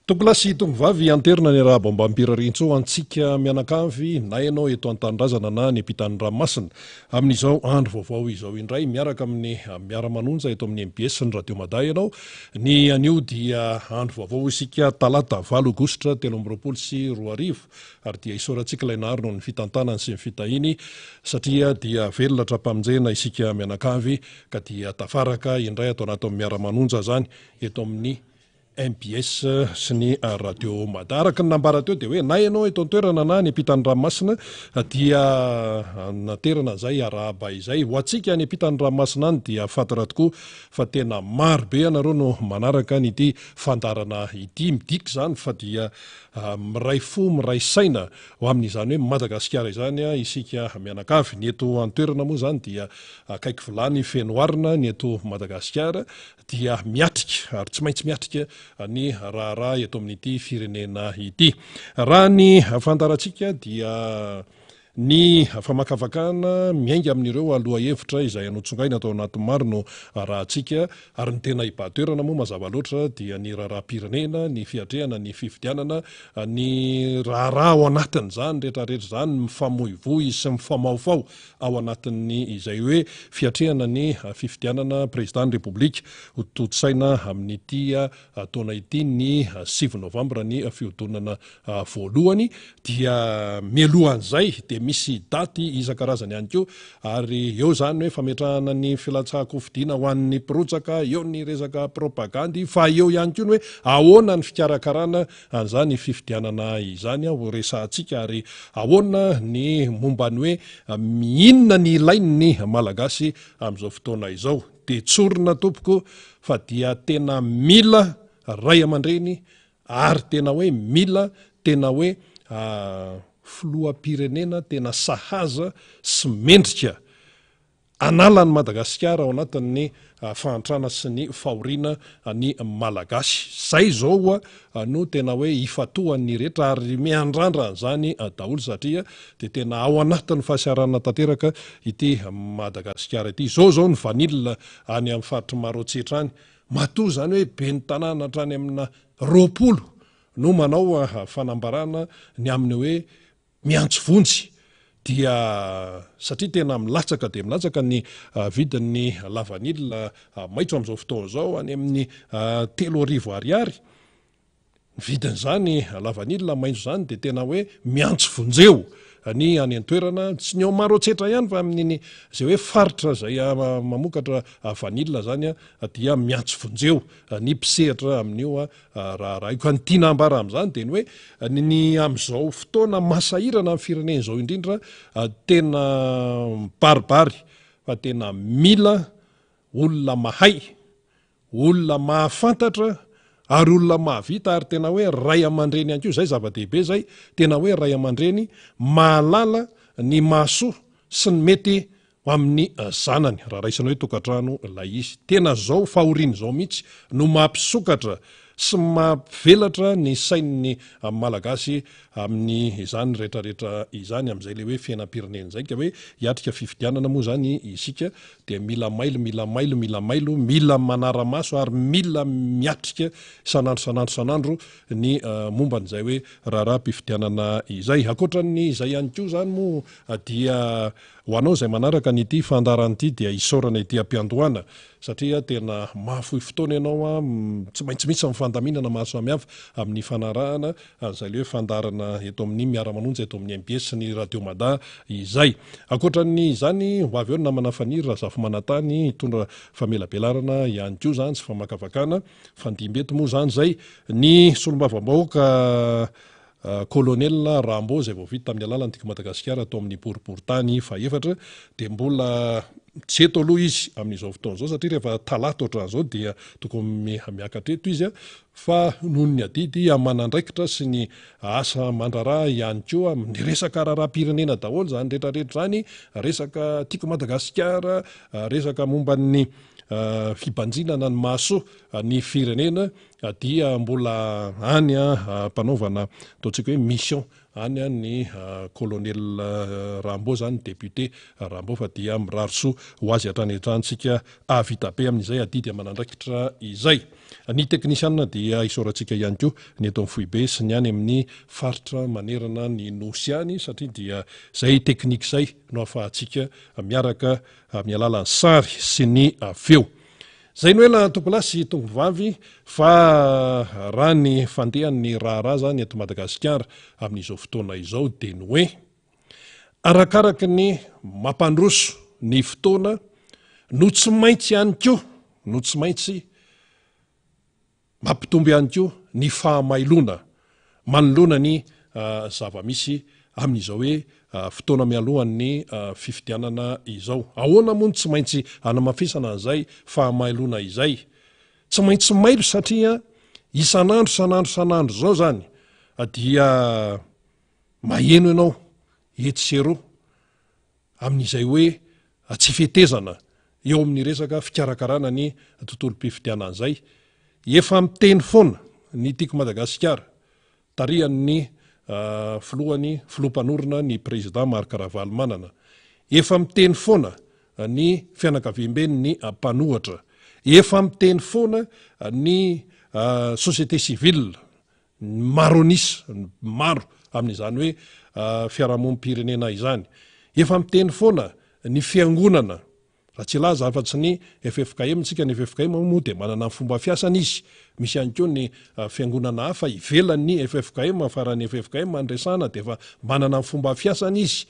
Tokolasy tongovavy anterina ny raha bombam-pirarintso antsika mianakavy na ianao eto an-tanindrazana na ny ampitan'ny ranomasina amin'izao andro vaovao izao indray miaraka amin'ny miara-manonja eto amin'ny MBS ny Radio Mada ianao ny anio dia andro vaovao isika talata 8 aogositra 2024 ary dia isaorantsika ilay nahary noho ny fitantanany sy ny fitahiny satria dia velona trapamonjena isika mianakavy ka dia tafaraka indray atao anaty miara-manonja zany eto amin'ny MBS sy ny Radio Mada. Araka ny nambara teo dia hoe na ianao eto an-toerana na ny ampitan'ny ranomasina dia naterana izay arahaba izay ho antsika ny ampitan'ny ranomasina any dia fantatra tokoa fa tena maro be ianareo no manaraka nyity fandarana ity midika izany fa dia miray fo miray saina ho amin'izany hoe Madagasikara izany isika mianakavy ny eto an-toerana moa izany dia akaiky vilany fenoarina ny eto Madagasikara dia miatrika ary tsy maintsy miatrika ny raharaha eto amin'ity firenena ity. Raha ny fandarantsika dia ny famakavakana miainga amin'ireo aloha hevitra izay anotsongaina atao anaty maro no rahantsika ary ny tena ibatoerana moa mazava loatra dia ny raharam-pirenena, ny fiatrehana, ny fifidianana, ny raharaha ao anatin'izany rehetrarehetra izany mifamoivoy sy mifamaofao ao anatin'ny izay hoe fiatrehana ny fifidianana président république ho totsaina amin'ity taona ity ny 7 novambra ny fihodonana voalohany dia mialohan'izay dia misy daty isan-karazany ihany koa ary eo zany hoe fametrahana ny filatsahako fidiana ho an'ny pirotsaka, eo ny resaka propagandy fa eo ihany koa hoe ahoana ny fikarakarana an'izany fifidianana izany ho resahantsika ary ahoana ny momba ny hoe inona ny ilainy ny malagasy amin'izao fotoana izao dia tsorina tompoko fa dia tena mila ray aman-dreny ary tena hoe mila tena hoe filoham-pirenena tena sahaza sy mendrika analan'ny Madagasikara ao anatin'ny fahantrana sy ny fahoriana ny malagasy. Zay zao no tena hoe ifatohan'ny rehetra ary miandrandra an'izany daholo satria dia tena ao anatin'ny fahasiarana tanteraka ity Madagasikara ity. Zao ny vanila any amin'ny faritry Maroantsetra any matoa zany hoe be ny tanàna hatrany amina 20 no manao fanambarana ny amin'ny hoe miantso vonjy dia satria tena milatsaka dia milatsaka ny vidin'ny lavanila maitso amin'izao fotoana izao any amin'ny 3,000 ariary ny vidin'izany lavanila maitso izany dia tena hoe miantso vonjeo ny any an-toerana tsy ny ao Maroantsetra ihany fa amin'ny izay hoe faritra izay mamokatra vanila zany dia miantso vonjeo ny mpisehatra amin'io raha io ka ny tiana hambara amin'izany dia ny hoe ny amin'izao fotoana masahirana amin'ny firenena izao indrindra tena baribary fa tena mila olona mahay, olona mahafantatra ary olona mahavita ary tena hoe ray aman-dreny ihany koa zay zava-dehibe zay tena hoe ray aman-dreny mahalala ny mahasoa sy ny mety amin'ny zanany raha raisana hoe tokantrano ilay izy tena zao fahoriana izao mihitsy no mampisokatra sy mampivelatra ny sain'ny malagasy amin'ny izany rehetrarehetra izany amin'izay le hoe fiainam-pirenena izay ka hoe hiatrika fifidianana moa zany isika dia mila mailo mila manara-maso ary mila miatrika sanandro ny momba n'izay hoe raharaha-pifidianana izay akoatran'ny izay ihany koa zany moa dia ho anao izay manaraka nyity fandaran'ity dia isaorana ity ampiandohana satria tena mahafohy fotoana ianao tsy maintsy misy mifandaminana maro samihafa amin'ny fanarahana izay le hoe fandarana eto amin'ny miara-manonja eto amin'ny MBS ny Radio Mada izay akoatran'ny izany ho avy eo ny namana faniry Razafy Manantany hitondra famelabelarana ihany koa zany sy famakavakana fandimbeto moa zany zay ny solombavambahoaka Colonel Rambo izay vao vita tamin'ny alalany tika Madagasikara atao amin'ny boriboritany faefatra dia mbola tsy eto aloha izy amin'izao fotoana izao satria rehefa talata ohatran'izao dia tokony miakatra eto izy fa noho ny adidy aman'andraikitra sy ny asa mandraraha ihany koa amin'ny resaka raharaha-pirenena daholo zany rehetrarehetra zany resaka tika Madagasikara resaka momba ny fibanjinana ny mahasoa ny firenena dia mbola any mpanaovana ataontsika hoe mission any ny colonel Rambo zany député Rambo fa dia mirarisoa ho azy hatrany antrantsika avita be amin'izay adidy manandraikitra izay. Ny teknisianina dia isaorantsika ihany koa ny eto amin'ny Foibe sy ny any amin'ny faritra manerana ny nosy any satria dia zay teknika zay no ahafahantsika miaraka amin'ny alalan'ny sary sy ny feo. Zay no ela tompolasy tongovavy fa raha ny fandehan'ny raharaha zany eto Madagasikara amin'izao fotoana izao dia ny hoe arakaraky ny mampandroso ny fotoana no tsy maintsy ihany koa no tsy maintsy mampitombo ihany koa ny fahamailona manoloana ny zava-misy amin'izao hoe fotoana mialohan'ny fifidianana izao. Ahoana moa tsy maintsy anamafisana an'izay fahamailona izay? Tsy maintsy mailo satria isan'andro zao zany dia maheno ianao etsero amin'izay hoe tsy fetezana eo amin'ny resaka fikarakarana ny tontolo-pifidianana izay. Efa miteny foana ny tiako Madagasikara tarihan'ny filoham-panorona ny président Marc Ravalomanana. Efa miteny foana ny fianakaviam-ben'ny mpanohatra. Efa miteny foana ny société civile maronis maro amin'izany hoe fiarahamonim-pirenena izany. Efa miteny foana ny fiangonana. Raha tsy laza afa-tsy ny FFKM tsika ny FFKM moa dia manana fomba fiasana izy. Misy ihany koa ny fiangonana hafa ivelan'ny FFKM afaran'ny FFKM mandresana dia efa manana fomba fiasana izy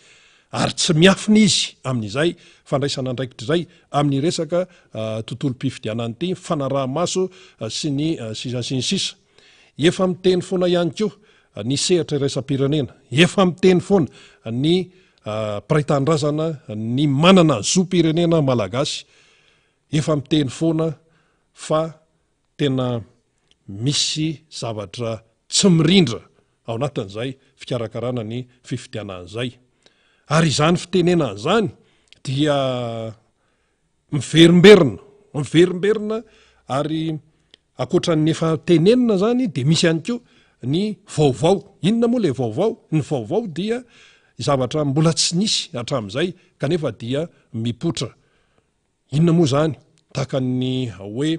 ary tsy miafina izy amin'izay fandraisana andraikitra izay amin'ny resaka tontolo-pifidianana ity fanaraha-maso sy ny sisa. Efa miteny foana ihany koa ny sehatra iraisam-pirenena. Efa miteny foana ny praitandrazana ny manana zo-pirenena malagasy. Efa miteny foana fa tena misy zavatra tsy mirindra ao anatin'izay fikarakarana ny fifidianan'izay. Ary izany fitenena izany dia miverimberina ary akoatran'ny efa tenenina zany dia misy ihany koa ny vaovao. Inona moa le vaovao? Ny vaovao dia zavatra mbola tsy nisy hatramin'izay kanefa dia mipotra. Inona moa zany? Tahaka ny hoe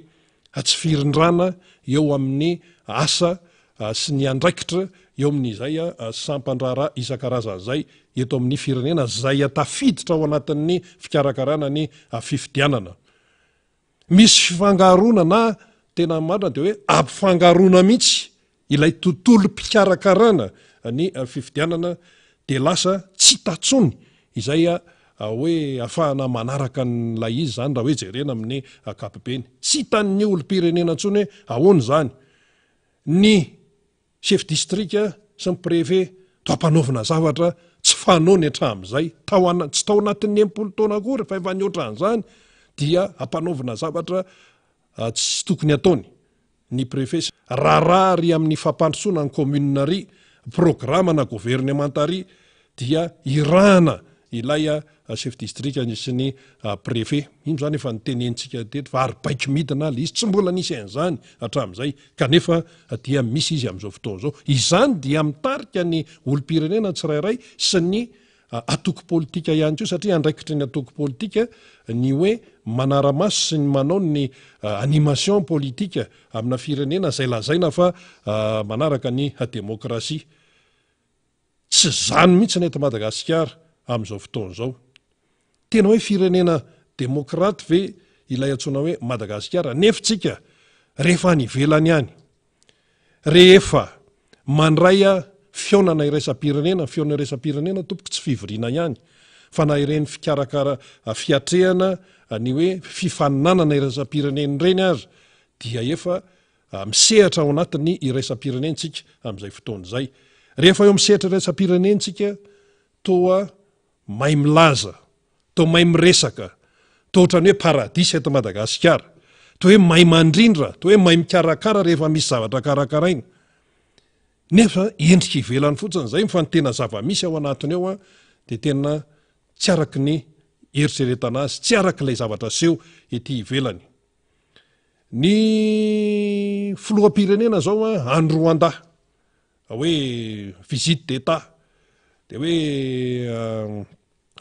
tsy firindrana eo amin'ny asa sy ny andraikitra eo amin'izay sampan-draharaha isan-karazan'izay eto amin'ny firenena zay tafiditra ao anatin'ny fikarakarana ny fifidianana. Misy fifangarona na tena marina dia hoe ampifangarona mihitsy ilay tontolo-pikarakarana ny fifidianana dia lasa tsy tatsony izay hoe afahana manaraka n'ilay izy zany raha hoe jerena amin'ny ankapobeny. Tsy hitan'ny olom-pirenena intsony hoe ahoana zany. Ny chef district sy ny préfet to ampanaovina zavatra tsy fanao ny hatramin'izay, tsy tao anatin'ny 80 taona akory fa efa nioatra an'izany dia ampanaovina zavatra tsy tokony ataony. Ny préfet raha ry amin'ny fampandrosoana ny commune ry programme na gouvernement ry dia irahana ilay chef district sy ny préfet. Ino zany efa nitenentsika teto fa ary-baiko midina izy tsy mbola nisy an'izany hatramin'izay kanefa dia misy izy amin'izao fotoana izao. Izany dia mitarika ny olom-pirenena tsirairay sy ny atoko politika ihany koa satria andraikitry ny atoko politika ny hoe manara-maso sy ny manao ny animation politika amina firenena zay lazaina fa manaraka ny demokrasia. Tsy zany mihitsy ny eto Madagasikara amin'izao fotoana izao. Tena hoe firenena demokraty ve ilay antsoina hoe Madagasikara nefa tsika rehefa any ivelany any rehefa mandray fionana iraisam-pirenena, fiona iraisam-pirenena tompoko tsy fivoriana ihany fa na ireny fikarakara fiatrehana ny hoe fifaninanana iraisam-pirenena ireny azy dia efa misehatra ao anatin'ny iraisam-pirenentsika amin'izay fotoana izay. Rehefa eo misehatra iraisam-pirenentsika toa mahay milaza, toa mahay miresaka, toa ohatrany hoe paradisa eto Madagasikara, toa hoe mahay mandrindra, toa hoe mahay mikarakara rehefa misy zavatra karakaraina. Nefa endrika ivelany fotsiny zay fa ny tena zava-misy ao anatiny ao dia tena tsy araky ny eritreretana azy, tsy araky ilay zavatra seho ety ivelany. ny filoham-pirenena zao any Rwanda hoe visite d'état de hoe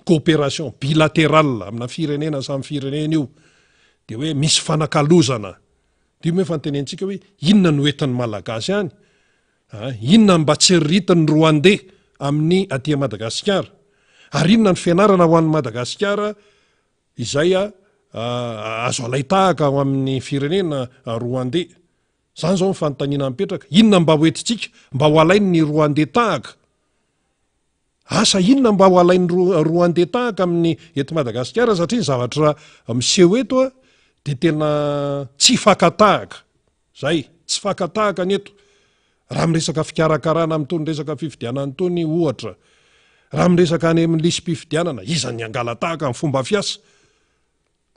coopération bilatérale amina firenena samy firenena io de hoe misy fanakalozana dy moe fantenentsika hoe inona no entin'ny malagasy any inona mba tsy ritin'ny Rwandais amin'ny aty Madagasikara ary inona ny fianarana ho an'ny Madagasikara izay azo alaitahaka ao amin'ny firenena Rwandais zany zao nyfanontaniana mipetraka inona mba hoentitsika mba ho alainy ny Rwandais tahaka asa inona mba ho alainy Rwandais tahaka amin'ny eto Madagasikara satria ny zavatra miseho eto de tena tsy fakatahaka zay tsy fakatahaka neto raha miresaka fikarakarana amin'tony resaka fifidianana tony ohatra raha miresaka any amin'ny lisym-pifidianana izany angalatahaka amin'ny fomba fiasa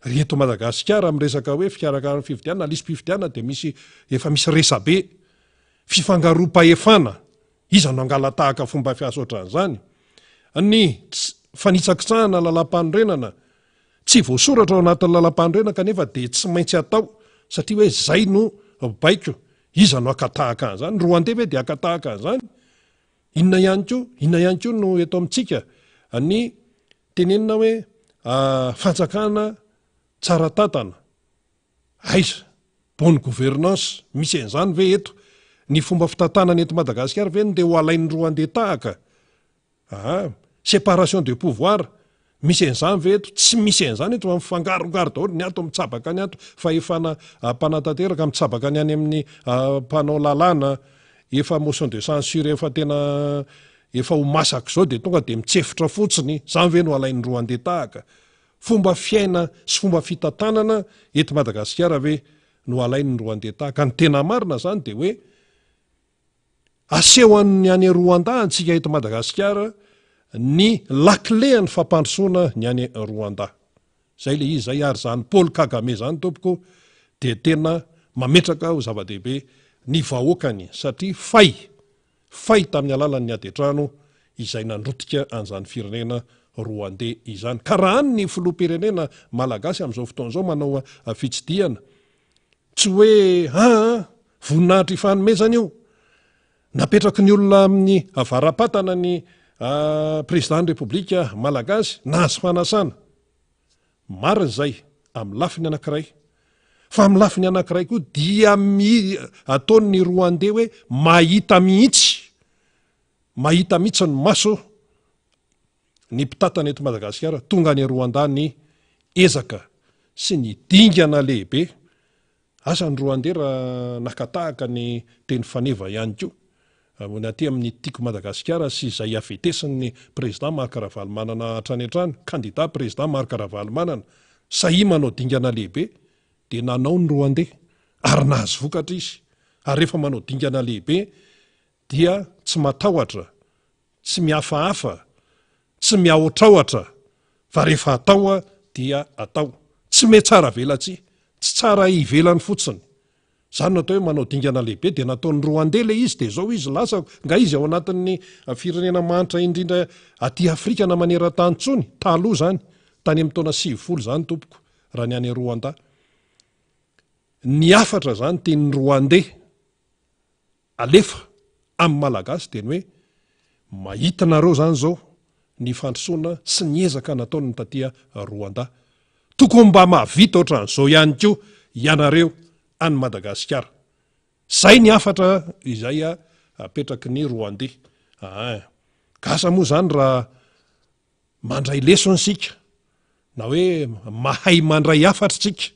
reto Madagasikara miresaka hoe fikarakarana fifidianana lisym-pifidianana de efa misy resabe fifangaroam-pahefana izany angalatahaka fomba fiasa ohatran'izany ny fanitsakitsahana lalam-panorenana tsy voasoratra ao anatin'ny lalam-panorenana kanefa de tsy maintsy atao satria hoe zay no baiko iza no akatahaka an'izany Rwandais ve de akatahaka an'izany inona ihany ko no eto amintsika ny tenenina hoe fanjakana tsara tatana aiza bonne gouvernance misy an'izany ve eto ny fomba fitantanana eto Madagasikara ve de ho alain'ny Rwandais tahaka séparation de pouvoir misy an'izany ve eto tsy misy an'izany eto mifangarongaro daholo ny ato mitsabaka ny ato fa efana mpanatanteraka mitsabaka ny any amin'ny mpanao lalàna efa motion de censure efa tena efa ho masaka zao de tonga de mitsefitra fotsiny zany ve no alain'ny Rwandais tahaka fomba fiaina sy fomba fitantanana eto Madagasikara ve no alain'ny Rwandais tahaka ny tena marina zany de hoe aseho any any Rwanda antsika eto Madagasikara ny lakle ny fampandrosoana ny any Rwanda zay le izy zay ary zany Paul Kagame zany tompoko de tena mametraka ho zava-dehibe ny vahoakany satria fay tamin'ny alalan'ny adetrano izay nandrotika an'izany firenena Rwandais izany ka raha any ny filoham-pirenena malagasy amin'izao fotoan'izao manao fitsidiana tsy hoe voninahitra ifanomezana io napetraky ny olona amin'ny varapatana ny président de république malagasy nahazo fanasana marina zay amin'ny lafiny anankiray fa amin'ny lafiny anankiray koa dia ataon'ny Rwandais hoe mahita mihitsy ny maso ny mpitatana eto Madagasikara tonga any Rwanda ny ezaka sy ny dingana lehibe asa ny Rwandais raha nakatahaka ny teny faneva ihany koa ny aty amin'ny tiako Madagasikara sy izay avetesin'ny président Marc Ravalomanana hatrany hatrany candidat président Marc Ravalomanana sahy manao dingana lehibe de nanao ny Rwandais ary nahazo vokatra izy ary rehefa manao dingana lehibe dia tsy matahotra tsy mihafahafa tsy miaotraotra fa rehefa atao dia atao tsy me tsara velatsy tsy tsara ivelany fotsiny zany natao hoe manao dingana lehibe de nataon'ny Rwandais le izy de zao izy lasa nga izy ao anatin'ny firenena manitra indrindra aty Afrika na maneran-tany tsony taloha zany tany amin'ny taona 90 zany tompoko raha ny any Rwanda ny afatra zany tenin'ny Rwandais alefa amin'ny malagasy de ny hoe mahitanareo zany zao ny fandrosoana sy ny ezaka nataony tatia Rwanda tokony mba mahavita ohatran'izao ihany koa ianareo any Madagasikara zay ny afatra izay apetraky ny Rwandais gasa moa zany raha mandray lesona sika na hoe mahay mandray afatra tsika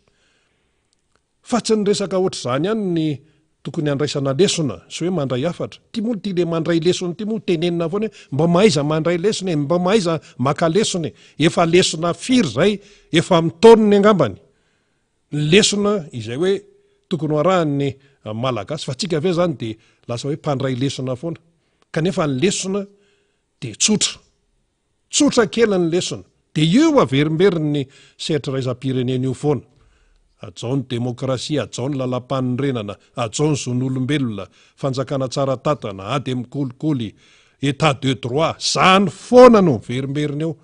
fa tsy ny resaka ohatr' zany ihany ny tokony andraisana lesona sy hoe mandray afatra ty moa ty le mandray lesona ty moa tenenina foana mba mahaiza mandray lesona mba mahaiza maka lesona efa lesona firy zay efa mitaoniny angambany ny lesona izay hoe tokony arahan'ny malagasy fa tsika ve zany de lasa hoe mpandray lesona foana kanefa ny lesona de tsotra kely ny lesona de io averimberiny sehatra raisam-pirenena io foana ajao ny demokrasia ajao ny lalam-panorenana ajao ny zon'olombelona fanjakana tsara tatana ady mikolikoly état de droit zany foana no miverimberina eo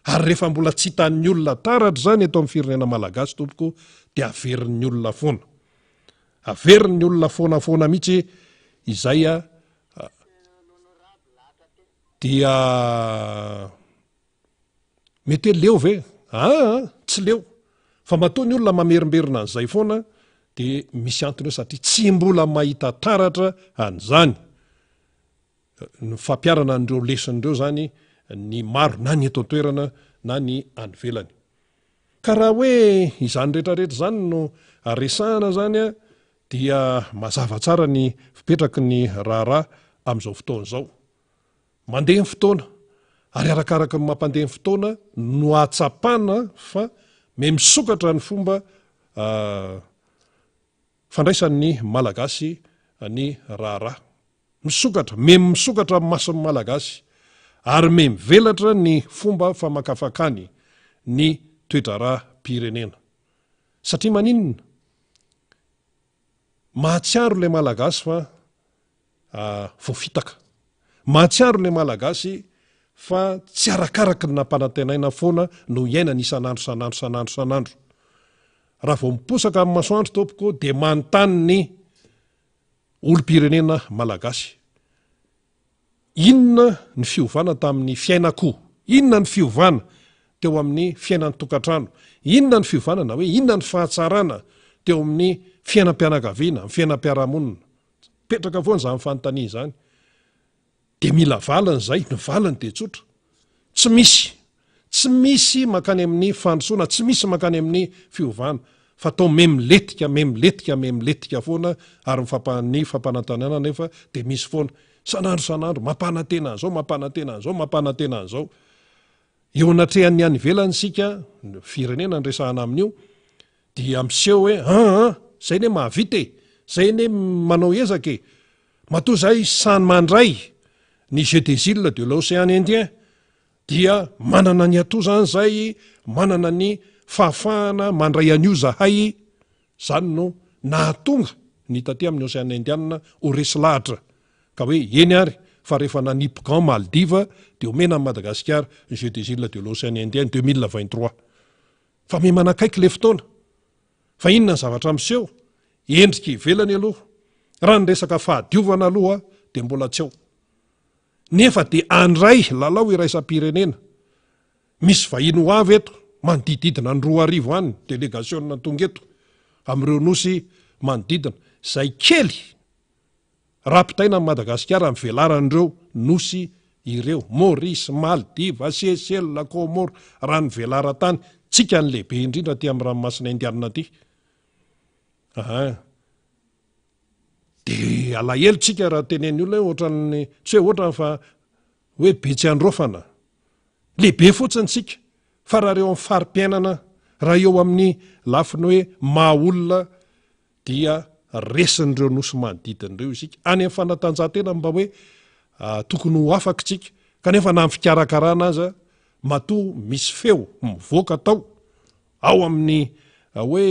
ary rehefa mbola tsy hitan'ny olona taratra zany eto amin'ny firenena malagasy tompoko de averin'ny olona foana averiny olona fonafoana mihitsy izay dia mety hoe leo ve tsy leo fa matoa ny olona mamerimberina an'izay foana dia misy antony eo satria tsy mbola mahita taratra an'izany ny fampiarana an'ireo leson'ireo zany ny maro na ny eto an-toerana na ny anyvelany ka raha hoe izany rehetrarehetra zany no resahana zany dia mazava tsara ny fipetraky ny raharaha amin'izao fotoana izao mandeha ny fotoana ary arakaraka ny mampandeha ny fotoana no atsapana fa me misokatra ny fomba fandraisan'ny malagasy ny raharaha misokatra me misokatra mason'ny malagasy ary me mivelatra ny fomba famakafakany ny toedraraha pirenena satria maninona mahatsiaro le malagasy fa voafitaka mahatsiaro le malagasy fa tsy arakaraky ny nampanantenaina foana no iainany isan'andro raha vao miposaka amin'ny masoandro tompoko dia manontany ny olo-pirenena malagasy inona ny fiovana tamin'ny fiainako inona ny fiovana teo amin'ny fiainan'ny tokantrano inona ny fiovana na hoe inona ny fahatsarana teo amin'ny fiainam-pianakaviana ny fiainam-piarahamonina petraka foana zany fanontania zany dia mila valany zay ny valany dia tsotra tsy misy makany amin'ny fandrosoana tsy misy makany amin'ny fiovana fa tao me miletika foana ary ny fampanantenana nefa dia misy foana sanandro mampanantena an'izao eo anatrehan'ny any velany sika firenena ny resahana amin'io dia miseho hoe zay ne mahavita zay ne manao ezake matoa zay sany mandray ny jeu des îles de l'océan Indien dia manana ny atò zany zay manana ny fahafahana mandray an'io zahay zany no nahatonga ny taty amin'ny océan Indiana ho resy lahatra ka hoe eny ary fa rehefa nanipy Maldive dia omena amin'ny Madagasikara ny jeu des îles de l'océan Indien 2023 fa me manakaiky le fotoana fa inona ny zavatra miseho endrika ivelany aloha raha ny resaka fahadiovana aloha dia mbola tsy eo nefa dia andray lalao iraisam-pirenena misy vahiny ho avy eto manodididina ny 2 any délégation tonga eto amin'ireo nosy manodidina zay kely rapitaina amin'ny Madagasikara amin'ny velaran'ireo nosy ireo Maurice, Maldives, Seychelles, Comores raha ny velara-tany tsika ny lehibe indrindra ty amin'ny ranomasina Indiana ty dia alahelo tsika raha teneny olona ohatran'ny tsy hoe ohatrany fa hoe betsy androfana lehibe fotsiny tsika fa raha reo amin'ny fari-piainana raha eo amin'ny lafiny hoe mahaolona dia resin'ireo nosy manodidin'ireo isika any amin'ny fanatanjahantena mba hoe tokony ho afaka tsika kanefa na amin'ny fikarakarana aza matoa misy feo mivoaka tao ao amin'ny hoe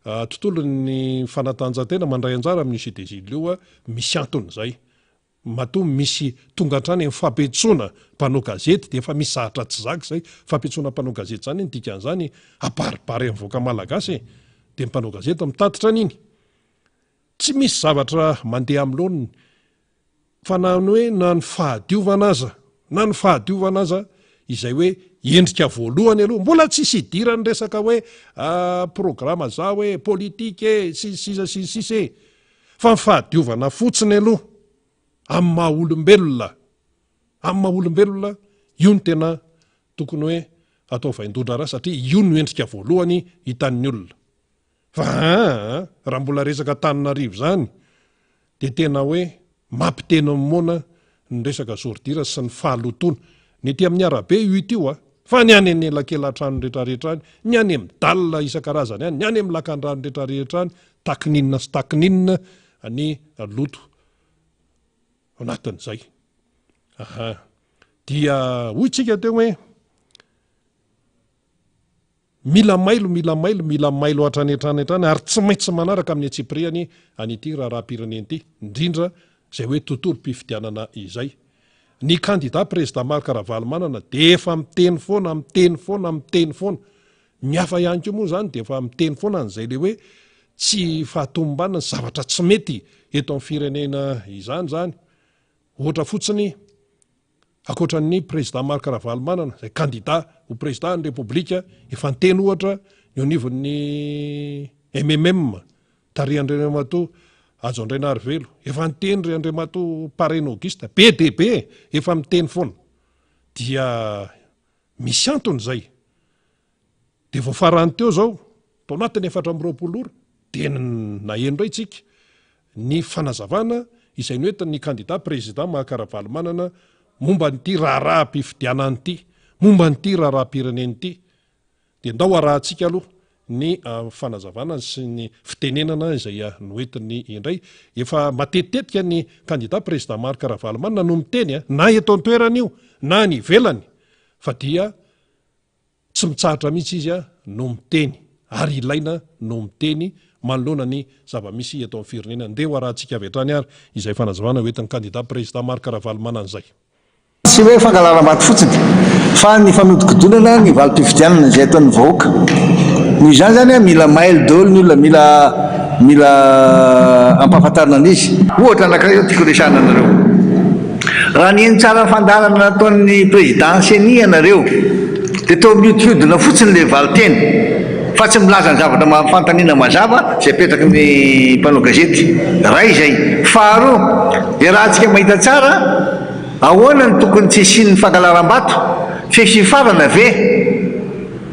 tontolon'ny fanatanjahantena mandray anjara amin'ny jeu des îles io misy antony zay matoa misy tonga antrany amin'ny fampetsoana mpanao gazety dia efa misy zahatra tsy zaka zay fampetsoana mpanao gazety zany ny dikan'izany aparibary amin'ny voaka malagasy dia mpanao gazety mitatitra an'iny tsy misy zavatra mandeha amin'ny laoniny fa na ny hoe na ny fahadiovana aza izay hoe endrika voalohany aloha mbola tsy sidirany resaka hoe programa za hoe politika sisy fa ny fahadiovana fotsiny aloha amin'ny maha olombelona io ny tena tokony hoe atao vaindodra raha satria io no endrika voalohany hitan'ny olona fa raha mbola resaka Antananarivo zany dia tena hoe mampiteny moana ny resaka zordira sy ny fahalotona ny ety amin'ny arabe io fa ny any anelakelan-trano rehetrarehetra any ny any amin'ny dalina isan-karazany any ny any amin'ny lakan-drano rehetrarehetra any takininina sy takininina ny loto anatin'izay dia hoy tsika teo hoe mila mailo hatranetrany ary tsy maintsy manaraka amin'ny atsipriany anyity raharaha-pireneny ity indrindra zay hoe tontolo mpifidianana izay ny candidat président Marc Ravalomanana dia efa miteny foana ny hafa ihany koa moa zany dia efa miteny foana an'izay le hoe tsy fahatombanany zavatra tsy mety eto amin'ny firenena izany zany ohatra fotsiny akoatran'ny président Marc Ravalomanana zay candidat ho président ny république efa nteny ohatra ny anivon'ny MMM Taria Andriamato Azo Andrenarivelo efa nteny ry Andriamato Parrain Auguste PDB efa miteny foana dia misy antony zay de voafarany teo zao tao anatiny 420 ora de naheno ray tsika ny fanazavana izay noentin'ny candidat président Marc Ravalomanana momba nyty raharaha-pifidianany ity momba nyty raharaha-pireneny ity de ndao arahantsika aloha ny fanazavana sy ny fitenenana izay noentiny indray efa matetetika ny candidat président Marc Ravalomanana no miteny na eto an-toerana io na ny ivelany fa dia tsy mitsahatra mihitsy izy no miteny ary ilaina no miteny manoloana ny zava-misy eto amin'ny firenena ndeha arahantsika avy hatrany ary izay fanazavana hoentin'ny candidat président Marc Ravalomanana zay tsy hoe fangalaram-bato fotsiny fa ny fanodikodonana ny valim-pifidianana zay ataon'ny vahoaka noho izany zany mila mailo daholo ny olona mila ampahafantarina an'izy ohatra anankiray tiako resahana anareo raha ny eny tsara fandarana nataon'ny présidentseny anareo de tao miodikodina fotsiny le valiteny fa tsy milaza ny zavatra mafantanina mazava zay petraky ny mpanao gazety ray zay faharoa rahantsika mahita tsara ahoana ny tokony tsy siny fangalaram-bato fesifarana ve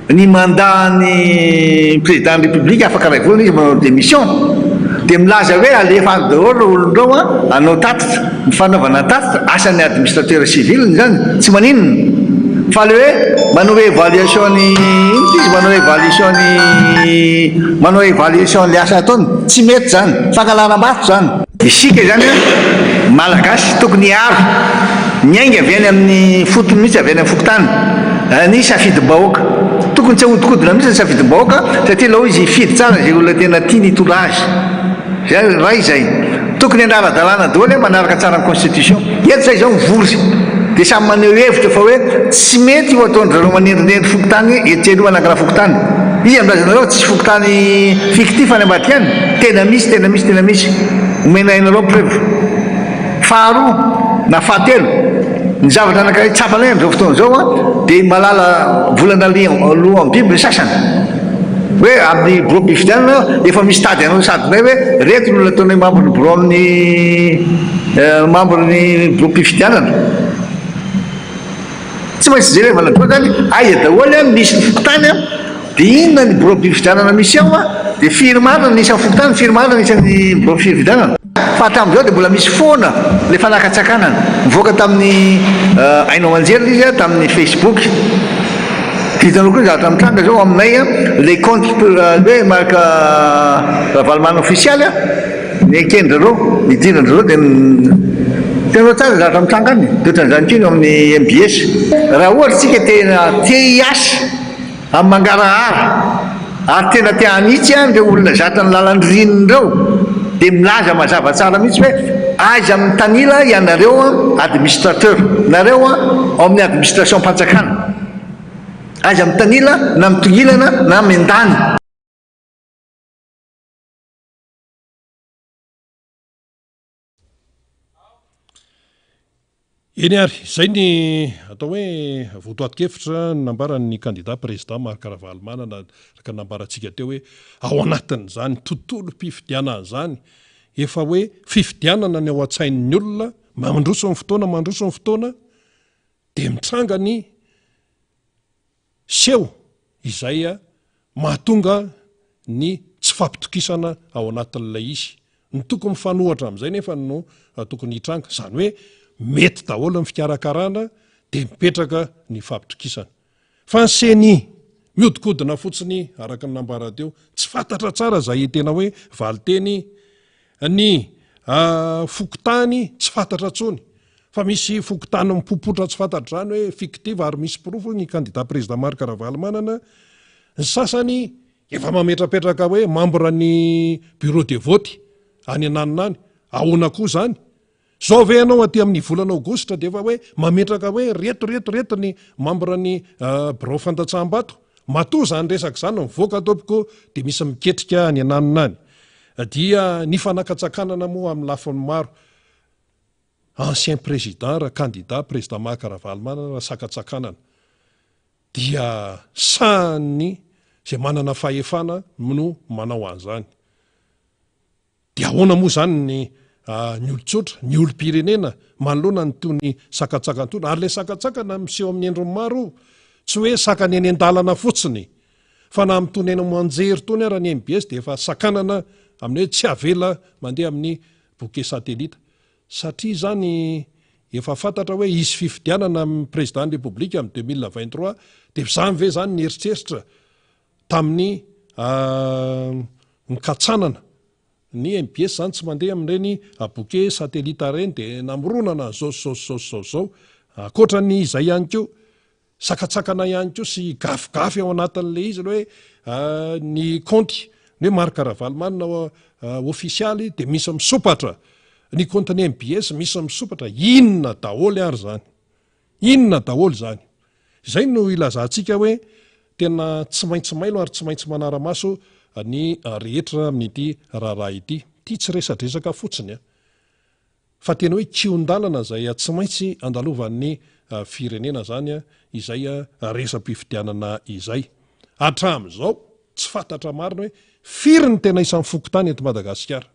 ny mandany président de république afaka ray volana izy manao démission de milaza hoe alefa any daholo olondrao anao tatitra ny fanaovana tatitra asan'ny administrateur civil zany tsy maninona fa le hoe manao évaluation ny izy manao évaluation le asa ataony tsy mety zany fangalaram-bato zany isika zany malagasy tokony aro miainga avy any amin'ny fotony mihitsy avy any amin'ny fokotany ny safidy-bahoaka tokony tsy ahodikodina mihitsy ny safidy-bahoaka satria lao izy ifidy tsara zay olona tena tia ny tolo azy zay raha izay tokony anara-dalàna daholo hoe manaraka tsara ny constitution eto zay zao mivory de samy maneho hevitra fa hoe tsy mety io ataondrareo manendrinendry fokotany etselo anakana fokotany izy amilazanareo tsy fokotany fictif any ambadiany tena misy omenainareo preuve faharoa na fahatelo ny zavatra anankiray tsapana am'izao fotoana zao de malala volana loha amin'ny biby sasany hoe amin'ny bureau pifidianana efa misy tady anao sadinay hoe reto no ataonay membre bureau pifidianana tsy maintsy zay le valadoa zany aiza daholo misy ny fokotany de inona ny bureau pifidianana misy ao de firmana nisan'ny fokotany firmana nisan'ny bureau pifidianana fa tam'izao de mbola misy foana le fanakatsakanana mivoaka tamin'ny ainao anjery izy tamin'ny Facebook hitanao koa zavatra mitranga zao aminay le compte hoe marque Ravalomanana official ny ekendrareo nidirandrareo de tenao tsara zavatra mitranga any toetran'izany keny amin'ny MBS raha ohatra tsika tena te hiasa amin'ny mangarahara ary tena te hanitsy le olona zatra ny lalan'ny rininireo de milaza mazava tsara mihitsy hoe aza amin'ny tanila ianareo administrateur nareo ao amin'ny administration mpanjakana aza amin'ny tanila na mitongilana na mendany eny ary zay ny atao hoe votoatikevitra nambaran'ny candidat président Marc Ravalomanana raka nambarantsika teo hoe ao anatin' zany tontolo mpifidianana zany efa hoe fifidianana ny ao an-tsain'ny olona mandroso ny fotoana de mitranga ny seho izay mahatonga ny tsy fampitokisana ao anatin'ilay izy ny tokony mifanohatra amin'izay nefa no tokony hitranga zany hoe mety daholo ny fikarakarana de mipetraka ny fampitokisana fa nseny miodikodina fotsiny araka ny nambarateo tsy fantatra tsara zay tena hoe valiteny ny fokotany tsy fantatra tsony fa misy fokotany mipopotra tsy fantatra zany hoe fictive ary misy profo ny candidat président Marc Ravalomanana ny sasany efa mametrapetraka hoe membre ny bureau de vote any ananonany ahona koa zany zao ve anao aty amin'ny volana aogostra de efa hoe mametraka hoe reto ny membre ny bureau fantatsaham-bato matoa zany resaka zany mivoaka ataopiko de misy miketrika any ananonany dia ny fanakatsakanana moa amin'ny lafiny maro ancien président raha candidat président Mahakaravalomana raha sakatsakanana dia sahany zay manana fahefana no manao an'izany dia ahoana moa zany ny olon-tsotra ny olom-pirenena manoloana ny tony sakatsakantony ary le sakatsakana miseho amin'ny endriny maro tsy hoe sakany eny an-dalana fotsiny fa na mitony eny manjery tony ara ny MBS dia efa sakanana amin'ny hoe tsy avela mandeha amin'ny bouquet satellite satria zany efa fantatra hoe isy fifidianana amin'ny président de république amin'ny 2023 dia zany ve zany ny eritreritra tamin'ny nikatsanana ny MBS zany tsy mandeha amin'ireny bouquet satellite reny dia namoronana zao akoatra ny izay ihany koa sakatsakana ihany koa sy gafigafy ao anatin'le izy hoe ny compte ny hoe Mahakaravalomana ofisialy dia misy misopatra ny compte-ny MBS misy misopatra inona daholo ary zany inona daholo zany izay no ilazantsika hoe tena tsy maintsy mailo ary tsy maintsy manara-maso ny rehetra amin'ity raharaha ity tsy resadresaka fotsiny fa tena hoe kion-dalana zay tsy maintsy andalovan'ny firenena zany izay resam-pifidianana izay hatramin'izao tsy fantatra marina hoe firy ny tena isan'ny fokotany eto Madagasikara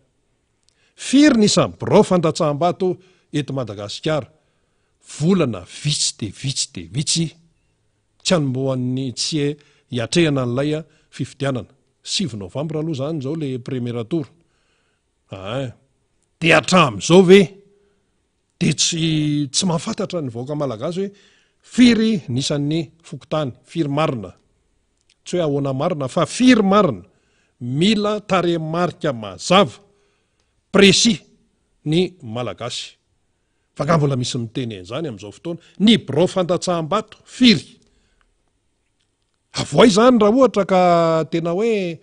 firy ny isan'ny birao fandatsaham-bato eto Madagasikara volana vitsy de vitsy tsy anomboan'ny tsy hiatrehana n'ilay fifidianana 7 novambra aloha zany zao le premier tour dia hatramin'izao ve dia tsy mahafantatra ny vahoaka malagasy hoe firy nisan'ny fokotany firy marina tsy hoe ahoana marina fa firy marina mila tarehimarika mazava précis ny malagasy fa ka mbola misy miteny an'izany amin'izao fotoana ny birao fandatsaham-bato firy avoay zany raha ohatra ka tena hoe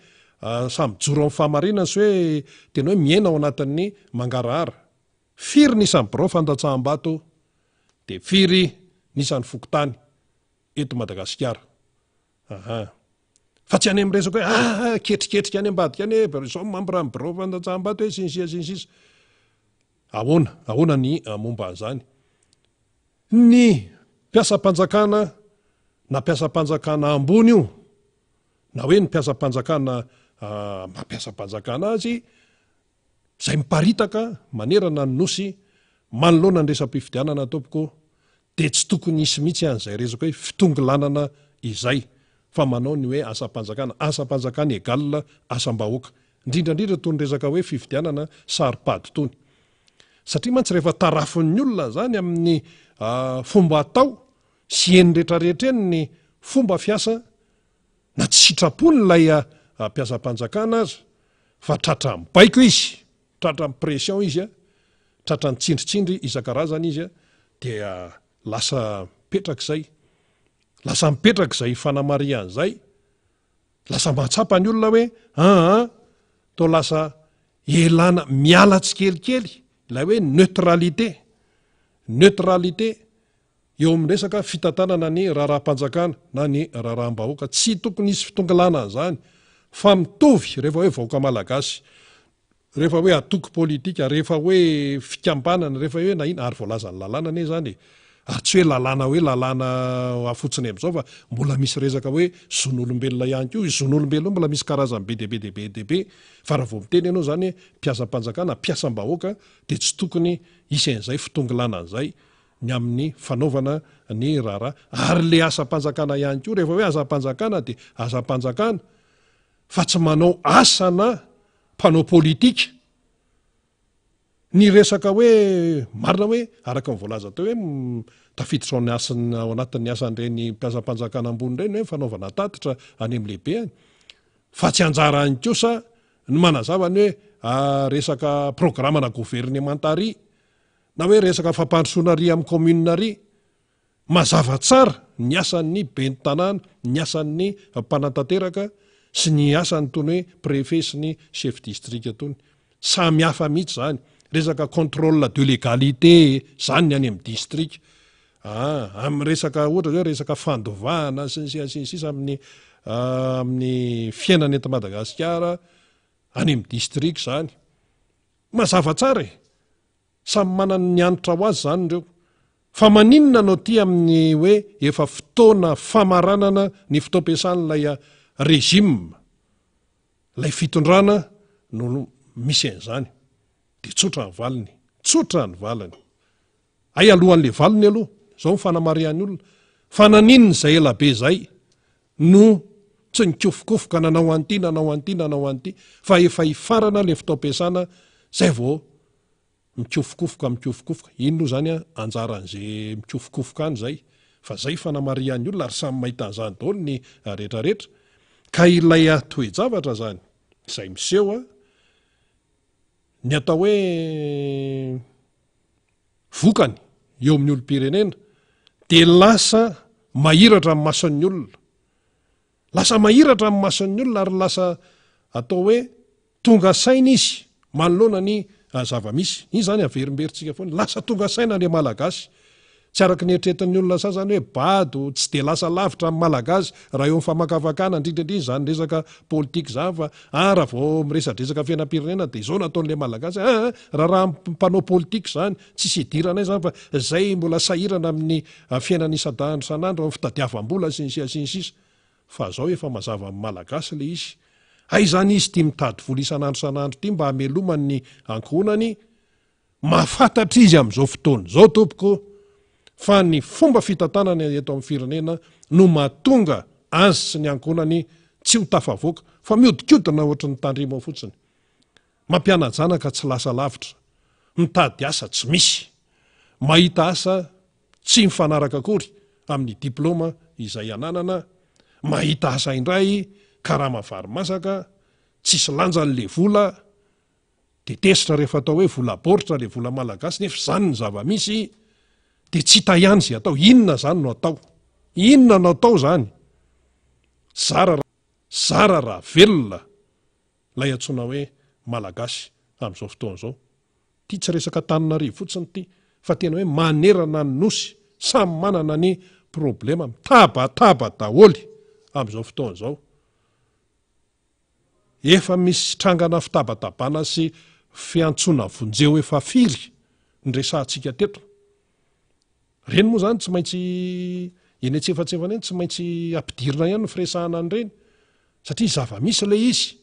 samyjoro amin'ny fahamarinana sy hoe tena hoe miaina ao anatin'ny mangarahara firy nisan'ny birao fandatsaham-bato dia firy nisan'ny fokotany eto Madagasikara fa tsy any amin'ny resaka hoe ketriketrika any ambadika any zao mampirany birao fandatsaham-bato hoe sinsisa ahoana ny momba an'izany ny mpiasam-panjakana na mpiasam-panjakana ambony io na hoe ny mpiasam-panjakana mampiasam-panjakana azy zay miparitaka manerana ny nosy manoloana ny resam-pifidianana tompoko dia tsy tokony isy mihitsy an'izay resaka hoe fitongilanana izay fa manao ny hoe asam-panjakana egal asam-bahoaka indrindrandrindra tony resaka hoe fifidianana saripady tony satria mantsy rehefa tarafin'ny olona zany amin'ny fomba atao sy eny rehetrarehetra eny ny fomba fiasa na tsy sitrapony ilay mpiasam-panjakana azy fa tratra mibaiko izy tratra mi pression izy tratra ny tsindritsindry isan-karazana izy dia lasa mipetrak'izay fanamarian'izay lasa mahatsapa ny olona hoe to lasa elana miala tsikelikely ilay hoe neutralité eo amin'ny resaka fitantanana ny raharaha-panjakana na ny raharaha-bahoaka tsy tokony isy fitongalana an'izany fa mitovy rehefa hoe vahoaka malagasy rehefa hoe atoky politika rehefa hoe fikambanana rehefa hoe na ina ary voalazany lalàna ane zany ary tsy hoe lalàna afotsiny amin'izao fa mbola misy resaka hoe zon'olombelona ihany koa zon'olombelona mbola misy karazany be debe fa raha vao miteny ianao zany mpiasam-panjakana mpiasam-bahoaka dia tsy tokony isy an'izay fitongalana an'izay ny amin'ny fanaovana ny raharaha ary le asam-panjakana ihany koa rehefa hoe asam-panjakana dia asam-panjakana fa tsy manao asana mpanao politika ny resaka hoe marina hoe araka ny voalaza teo hoe tafiditra ao anatin'ny asan'ireny mpiasam-panjakana ambony ireny hoe fanaovana tatitra any amin'ny lehibe any fa tsy anjarany kosa ny manazavany hoe resaka programmana gouvernementaria na hoe resaka fampandrosoana ry amin'ny commune ry mazava tsara ny asan'ny ben'ny tanàna ny asan'ny mpanantanteraka sy ny asan'ny tony hoe préfet sy ny chef district tony samy hafa mihitsy zany resaka contrôle de légalité zany ny any amin'ny district amin'ny resaka ohatra zao resaka fandovahana sy ny sisa amin'ny fiainana eto Madagasikara any amin'ny district zany mazava tsara e samy manana ny anitra ho azy zany ireo fa maninona anao ty amin'ny hoe efa fotoana famaranana ny fotoam-piasan'ilay régime lay fitondrana no misy an'izany de tsotra ny valiny tsotra ny valiny ay alohan'le valiny aloha zao mifanamarian'ny olona fa naninona zay elabe zay no tsy nikofokofoka nanao an'ity nanao an'ity nanao an'ity fa efa hifarana le fotoam-piasana zay vao mikofokofoka ino zany anjaran'zay mikofokofoka any zay fa zay fanamarian'ny olona ary samy mahita an'izany daholo ny rehetrarehetra ka ilay toe-javatra zany zay miseho ny atao hoe vokany eo amin'ny olom-pirenena de lasa mahiratra amin'ny mason'ny olona lasa mahiratra amin'ny mason'ny olona ary lasa atao hoe tonga saina izy manoloana ny zava-misy iny zany averimberitsika foana lasa tonga saina le malagasy tsy araky ny etretin'ny olona sa zany hoe bado tsy de lasa lavitra amin'ny malagasy raha eo amin'ny famakavakana indrindraindriny zany resaka politika zany fa raha vao miresadresaka fiainam-pirenena de zao nataon'le malagasy raha mpanao politika zany tsisy idiranay zany fa zay mbola sahirana amin'ny fiainany isan-dahandro sanandro amin'ny fitadiavam-bola sy ny sisa fa zao efa mazava amin'ny malagasy le izy ay zany izy ty mitady vola isanandro sanandro ty mba hamelomany ankohonany mahafantatra izy am'izao fotoana zao tompoko fa ny fomba fitantanany eto amin'ny firenena no mahatonga azy sy ny ankohonany tsy ho tafavoaka fa miodikodina ohatry ny tandrimo fotsiny mampianajanaka tsy lasa lavitra mitady asa tsy misy mahita asa tsy mifanaraka akory amin'ny diploma izay ananana mahita asa indray karama varimasaka tsisy lanjan'le vola de tesitra rehefa atao hoe vola baoritra le vola malagasy nefa zany ny zava-misy de tsy hita ihany zay atao inona zany no atao inona no atao zany zara raha velona lay antsoina hoe malagasy amin'izao fotoana zao ty tsy resaka taninarivo fotsiny ty fa tena hoe manerana ny nosy samy manana ny problema mitabataba daholy amin'izao fotoana zao efa misy trangana fitabatabana sy fiantsona vonjeo efa firy ny resantsika teto reny moa zany tsy maintsy eny antsefatsefana eny tsy maintsy ampidirina ihany ny firesahana an'ireny satria zava-misy le izy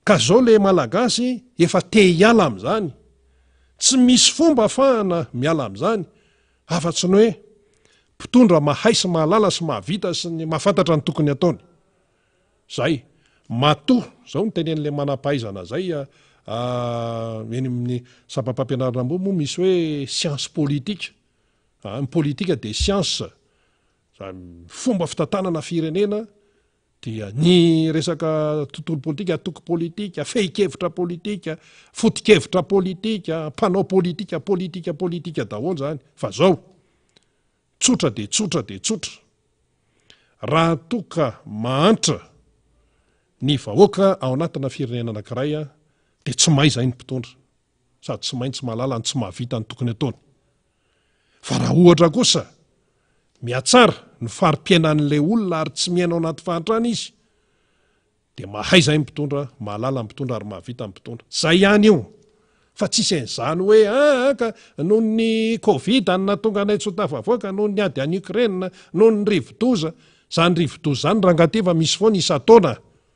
ka zao le malagasy efa te hiala am'izany tsy misy fomba ahafahana miala am'izany afa-tsy ny hoe mpitondra mahay sy mahalala sy mahavita sy ny mahafantatra ny tokony ataony zay matoa zao ny tenen'le manam-pahaizana zay eny amin'ny sabam-pampianarana mbo moa misy hoe science politique ny politika de science fomba fitantanana firenena dia ny resaka tontolo politika atoko politika fehi-kevitra politika fotikevitra politika mpanao politika daholo zany fa zao tsotra de tsotra de tsotra raha toka mahantra ny vahoaka ao anatina firenena anankiray de tsy mahay zay ny mpitondra sady tsy maintsy mahalala ny tsy mahavita ny tokony ataony fa raha ohatra kosa miatsara ny farim-piainan'le olona ary tsy miainao anaty fahantrana izy de mahay zay mpitondra mahalala mpitondra ary mahavita mpitondra zay ihany io fa tsisy an'izany hoe ka noho ny covid any natonga anay tsy ho tafavoaka noho ny ady any Ukraine noho ny rivodoza zany rivodoza zany rangativa misy foana isa-taona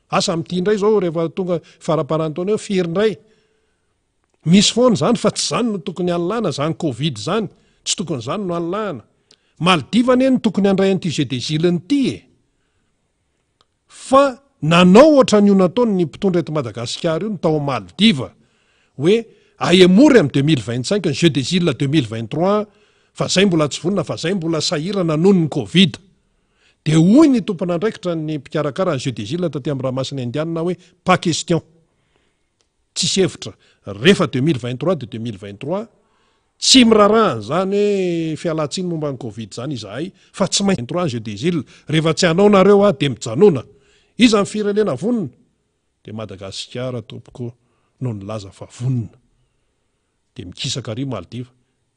asa am'ty indray zao rehefa tonga faraparan-taona eo firy indray misy foana zany fa tsy zany no tokony alana zany covid zany tsy tokony zany no alana Maldivany eny tokony handray an'ity jeu des îles n'ity fa nanao ohatra ny io nataony ny mpitondra eto Madagasikara io ny tao Maldiva hoe aemory am 2025 ny jeu des îles 2023 fa zay mbola tsy vonona fa zay mbola sahirana noho ny covid de hoy ny tompona andraikitra ny mpikarakara ny jeu des îles taty amin'ny ranomasina indianina hoe pas question tsisy hevitra rehefa 2023 de 2023 tsy mirarahany zany hoe fialatsiny momba ny covid zany izahay fa tsy maintsy 23 jeu des îles rehefa tsy hanao nareo de mijanona iza ny firenena vonona de Madagasikara tompoko no nilaza fa vonona de mikisaka ry Maldiva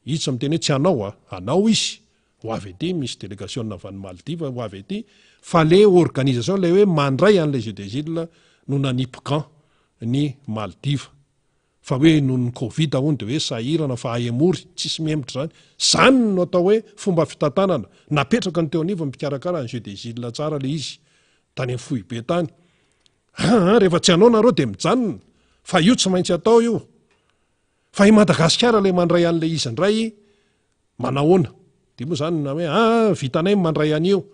izy tsy miteny hoe tsy hanao hanao izy ho avy ety misy délégation avany Maldiva ho avy ety fa le organisation le hoe mandray an'le jeu des îles no nanipy camp ny Maldiva. Fa hoe noho ny Covid hony de hoe sahirana fa ahemory tsisy mihemitra zany no atao hoe fomba fitantanana. Napetraka ny teo anivo mpikarakara ny jeu des îles tsara le izy tany amin'ny Fohibe tany. Rehefa tsy anao nareo de mijanona fa io tsy maintsy atao io. Fa i Madagasikara le mandray an'le izy indray manahoana de moa zany na hoe vitanay mandray an'io.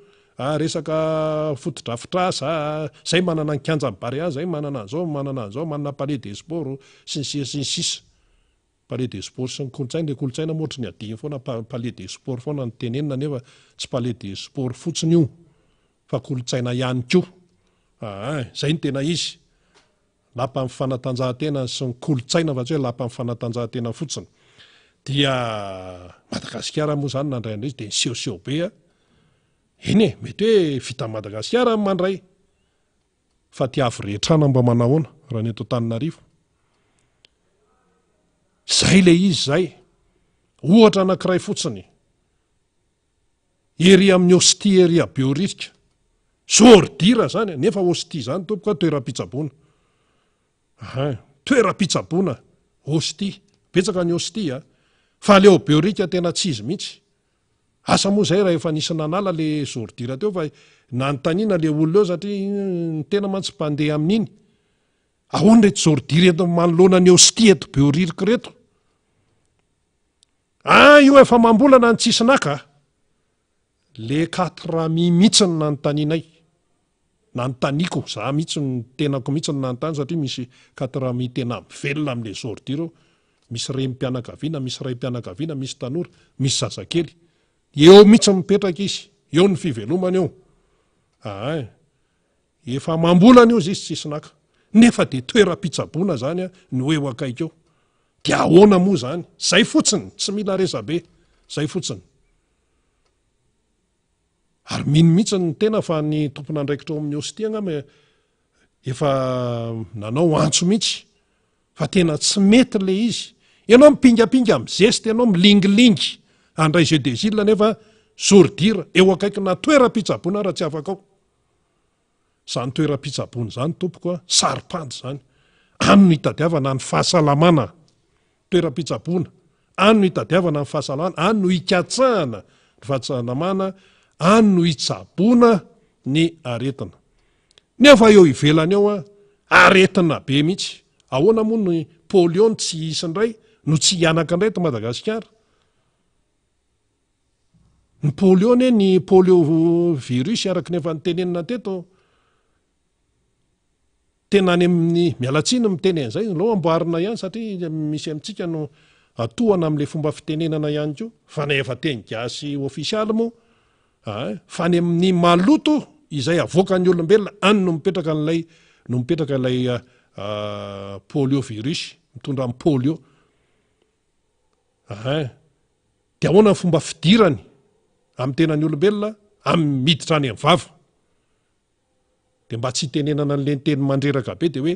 Resaka fotodrafitrasa zay manana ny kianja Barea, zay manana an'zao manana palais des sports sy ny sisa. Palais des sports sy ny kolotsaina, le kolotsaina moatry ny adiny foana palais des sports foana ny tenenina nefa tsy palais des sports fotsiny io fa kolotsaina ihany koa. Zay ny tena izy. Lapa amin'ny fanatanjahantena sy ny kolotsaina fa tsy hoe lapa amin'ny fanatanjahantena fotsiny. Dia Madagasikara moa zany nandray an'izy de niseo be. Eny mety hoe vita Madagasikara mandray fa ty avy rehetrana mba manahoana raha ny eto Antananarivo. Zay le izy zay. Ohatra anankiray fotsiny. Ery amin'ny hostia ery Behoririka. Zordira zany nefa hostia zany tompoka toeram-pitsaboana. Toeram-pitsaboana hostia. Betsaka ny hostia fa leo Behoririka tena tsy izy mihitsy. Asa moa zay raha efa nisy nanala le Zordira teo fa nanontaniana le olona eo satria ny tena mantsy mpandeha amin'iny. Ahoana reto Zordira eto manoloana ny hostia eto Behoririka reto? Io efa mambolana ny tsisy naka. Le 4 mi mihitsy ny nanontanianay. Nanontaniako, za mihitsy ny tenako mihitsy ny nanontany satria misy 4 mi tena velona amin'le Zordira. Misy renim-pianakaviana, misy ray-pianakaviana, misy tanora, misy zazakely. Eo mihitsy mipetraka izy, eo ny fivelomany eo. Efa mambolana io izy tsisy naka. Nefa de toeram-pitsaboana zany no eo akaiky eo. De ahoana moa zany? Zay fotsiny, tsy mila resabe. Zay fotsiny. Ary mino mihitsy ny tena fa ny tompon'andraikitra ao amin'ny hostia angamba efa nanao antso mihitsy. Fa tena tsy mety le izy. Ianao mipingapinga amin'ny zeste, ianao milingilingy. Andray jeu des îles nefa Zordira eo akaiky na toeram-pitsaboana raha tsy afaka ao. Zany toeram-pitsaboana zany tompoko saripady zany. Ano no hitadiavana ny fahasalamana. Toeram-pitsaboana. Ano no hitadiavana ny fahasalamana. Ano no hikatsahana ny fahasalamana. Ano no hitsaboana ny aretina. Nefa eo ivelany eo aretina be mihitsy. Ahoana moa ny polio tsy isy indray no tsy hianaka indray to Madagasikara. Ny polio ny polio virus araka nefa nytenenina teto tena any amin'ny mialatsiny miteny an'izay lo amboarina ihany satria misy amintsika no atohana amin'le fomba fitenenana ihany koa fa nefa teny gasy ofisialy moa fa ny amin'ny maloto izay avoaka ny olombelona any no mipetraka ilay polio virus mitondra amin'ny polio. Dia ahoana ny fomba fidirany amin'ny tenany olombelona amin'ny miditra any amin'ny vava. Dia mba tsy tenenana an'le teny mandreraka be dia hoe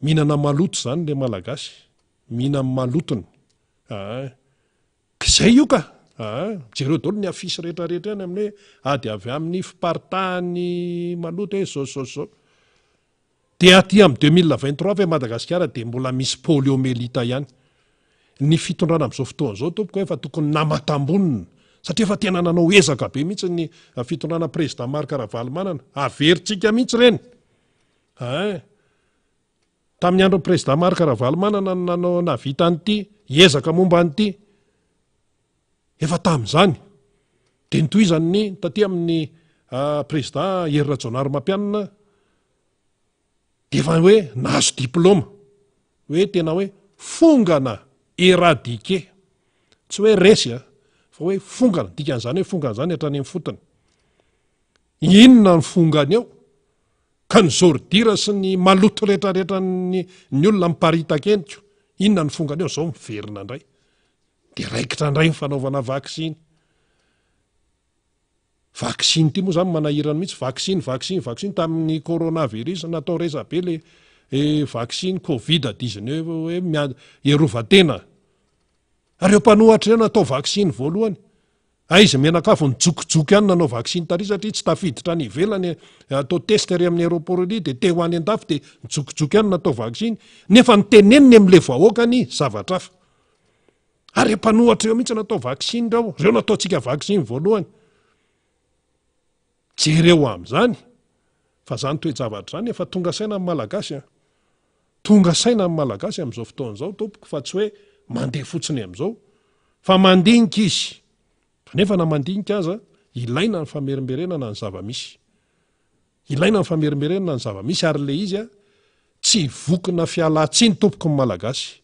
mihinana maloto zany le malagasy. Mihina malotony. Zay io ka. Jereo daholo ny afisy rehetrarehetra any amin'ny hoe ady avy amin'ny fiparitahan'ny maloto hoe zao. Dia aty amin'ny 2023 fa Madagasikara dia mbola misy poliomyélite ihany. Ny fitondrana amin'izao fotoana izao tompoko efa tokony namatambonina satria efa tena nanao ezaka be mihitsy ny fitondrana président Marc Ravalomanana. Averintsika mihitsy ireny. Tamin'ny andro président Marc Ravalomanana nanao navita an'ity ezaka momba an'ity. Efa tamin'izany dia nitohizany taty amin'ny président Hery Rajaonarimampianina dia efa hoe nahazo diplôma hoe tena hoe fongana éradiqué tsy hoe resy fa hoe fongana dikan'izany hoe fongana izany hatrany amin'ny fotony. Inona ny fongany eo ka ny Zordira sy ny maloto rehetrarehetra ny olona miparitaka entiko inona ny fongany eo zao miverina indray dia raikitra indray ny fanaovana vaksiny. Vaksiny ity moa zany manahirana mihitsy vaksiny tamin'ny coronavirus natao resabe le vaksiny Covid-19 hoe iarovatena. Ary eo mpanohatra eo natao vaksiny voalohany izy menakafo nyjokojoky any nanao vaksiny tary satria tsy tafiditra ny ivelany atao testery amin'ny aéroportly de te ho any an-dafy de nijokojoky any natao vaksiny nefa nyteneniny am'le vahoakany zavatra afa ary mpanohatra eo mihitsy natao vaksiny reo nataontsika vaksiny voalohany jereo am'zany fa zany toe-javatra zany efa tonga saina amin'ny malagasy tonga saina amin'ny malagasy am'izao fotoan'izao tompoko fa tsy hoe mandeha fotsiny am'izao fa mandinika izy nefa na mandinika aza ilaina ny famerimberenana ny zava-misy ilaina ny famerimberenana ny zava-misy ary le izy tsy vokina fialatsiny tompoko ny malagasy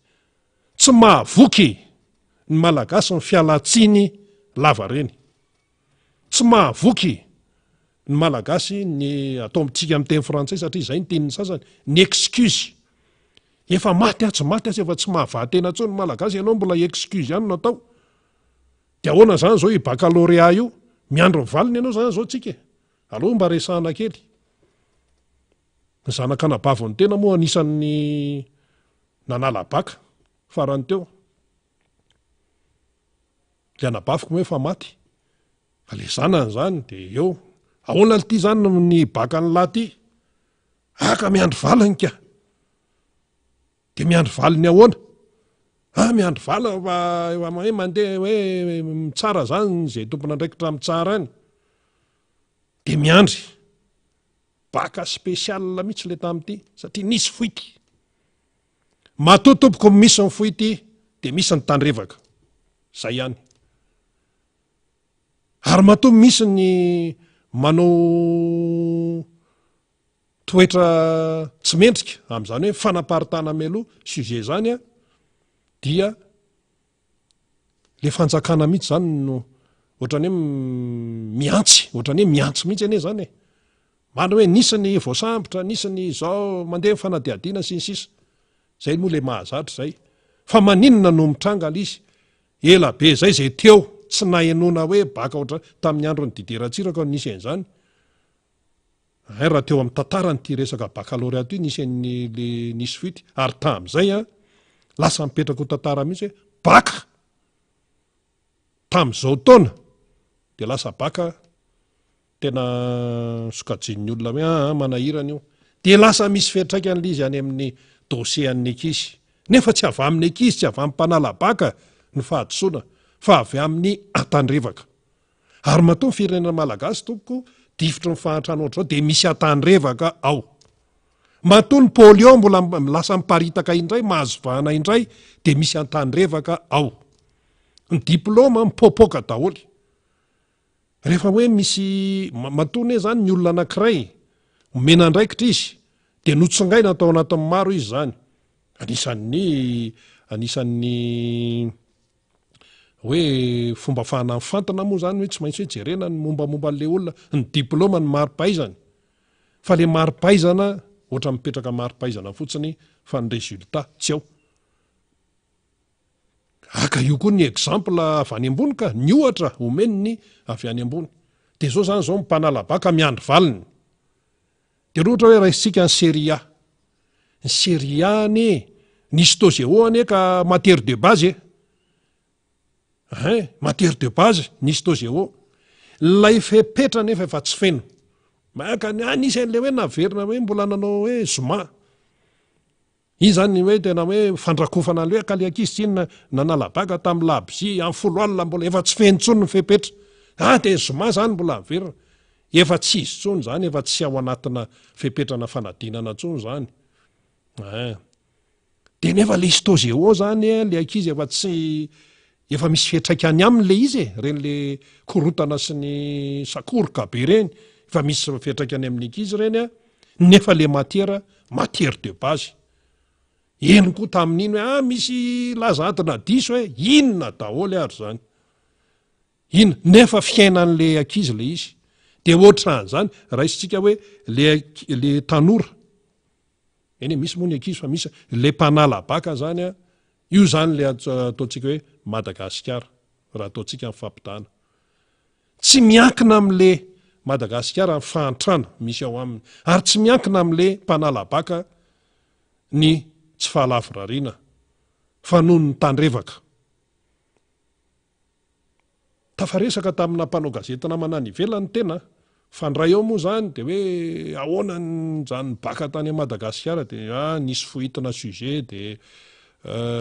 tsy mahavoky ny malagasy ny fialatsiny lava reny tsy mahavoky ny malagasy ny atao amintsika amin'ny teny frantsay satria izay ny teniny sasany ny excuse efa maty atsy maty atsy efa tsy mahavatena tsony ny malagasy ianao mbola excuse ihany natao de ahoana zany zao i baccalauréat io miandro nyvaliny ianao zany zao tsika aloha mba resahana kely ny zanakanabaviny tena moa anisan'ny nanala-baka farany teo le anabaviko moa efa maty fa le zanany zany de eo ahoana ty zany ny baka ny lahy ty aka miandro valiny ka de miandro valiny ahoana miandro vala hoe mandeha hoe mitsara zany zay tompona ndraikitra mitsara any de miandry baka spesial mihitsy le tam'ty satria nisy foity matoa tompoko misy ny foity de misy ny tandrevaka zay ihany ary matoa misy ny manao toetra tsy mendrika am'zany hoe fanaparitana meloa sujet zany dia le fanjakana mihitsy zany no ohatrany hoe miantsy ohatrany hoe miantsy mihitsy ane zany mana hoe nisy ny voasambotra nisy ny zao mandeha fanadiadiana sy ny sisa zay moa le mahazatra zay fa maninona no mitranga l izy ela be zay zay teo tsy nahenona hoe baka ohatra tamin'ny andro ny dideratsiraka nisy an'izany raha teo amin'ny tantarany ty resaka baccalauréat io nisy le nisy fity ary tam'izay lasa mipetraka ho tantara mihitsy hoe baka tam'izao taona de lasa baka tena sokajin'ny olona hoe manahirana io de lasa misy fiatraikan'le izy any amin'ny dossier an'ny ankizy nefa tsy avy amin'ny ankizy tsy avy amin'ny mpanala-baka ny fahadisoana fa avy amin'ny atandrevaka ary matoa ny firenena malagasy tompoko difitry ny fahantrano ohatra zao de misy atandrevaka ao matoa ny polio mbola lasa miparitaka indray mahazovahana indray de misy atandrevaka ao ny diplôma mipopoka daholy rehefa hoe misy matony hoe zany ny olona anankiray omena ndraikitra izy de notsongaina atao anatin'ny maro izy zany anisan'ny hoe fomba fahana mifantana moa zany hoe tsy maintsy hoe jerena ny mombamomba n'le olona ny diplôma ny mari-pahaizany fa le mari-pahaizana ohatra mipetraka mari-pahaizana fotsiny fa ny résultat tsy ao aka io koa ny exemple avy any ambony ka ny ohatra omeniny avy any ambony de zao zany zao mpanala-baka miandro valiny de ohatra hoe raisitsika ny série ny série ane nisy tozeo ane ka matière de base matière de base nisy tozeo lay fepetra nefa efa tsy feno maka nisy an'le hoe naverina hoe mbola nanao hoe zoma i zany hoe tena hoe fandrakofana le hoe ka le ankizy tsy inona nanala-baka tamin'ny labzy amin'ny folo alina mbola efa tsy fenontsony ny fepetra de zoma zany mbola averina efa tsy izy tsony zany efa tsy ao anatina fepetrana fanadinana tsony zany de nefa le istozeo zany le ankizy efa tsy efa misy fiatraikany am'le izy renyle korotana sy ny sakoroka be reny efa misy fiatraikany amin'ny ankizy reny nefa le matière de base eny koa tamin'iny hoe misy lazatina diso hoe inona daholy ary zany ina nefa fiainan'le ankizy le izy de ohatran'zany raisitsika hoe le tanora eny misy moa ny ankizy fa misy le mpanala-baka zany io zany le ataontsika hoe Madagasikara raha ataontsika mifampitana tsy miankina am'le Madagasikara ny fahantrana misy ao aminy ary tsy miankina am'le mpanala-baka ny tsy fahalavirariana fa noho ny tandrevaka tafaresaka tamina mpanao gazety namanany ivelany tena fandray eo moa zany de hoe ahoana zany baka tany Madagasikara de nisy fohitana sujet de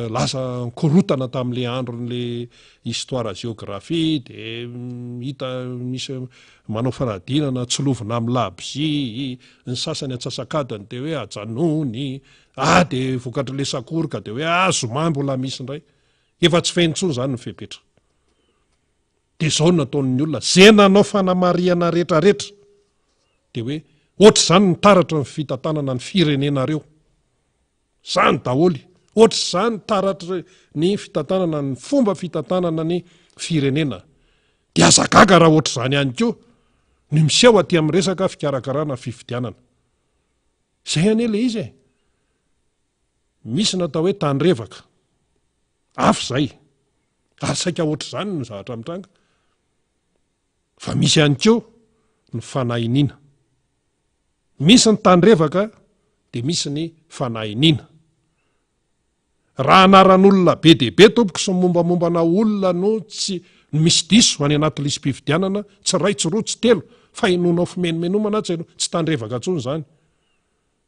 lasa korotana tamin'le andron'le histoire géographie de hita misy manao faradinana tsilovina amin'ny labzy ny sasany atsasakadany de hoe ajanony de vokatry le sakoroka de hoe zoma mbola misy ndray efa tsy fenontsony zany ny fepetra de zao nataon'ny olona zay nanao fanamariana rehetrarehetra de hoe ohatr' zany nitaratra ny fitantanana ny firenenareo zany daholy ohatr' zany taratra ny fitantanana ny fomba fitantanana ny firenena de azagaga raha ohatr' zany ihany koa ny miseho aty amin'ny resaka fikarakarana fifidianana zay ane le izy misy natao hoe tandrevaka afo zay ary saika ohatr' zany ny zavatra mitranga fa misy ihany koa ny fanahinina misy ny tandrevaka de misy ny fanahinina raha anaran'olona be dehibe tompoko sy mombamombana olona no tsy misy diso any anaty lisym-pifidianana tsy ray tsy roa tsy telo fa inonao fimenomenomana tsy tandrevaka tsony zany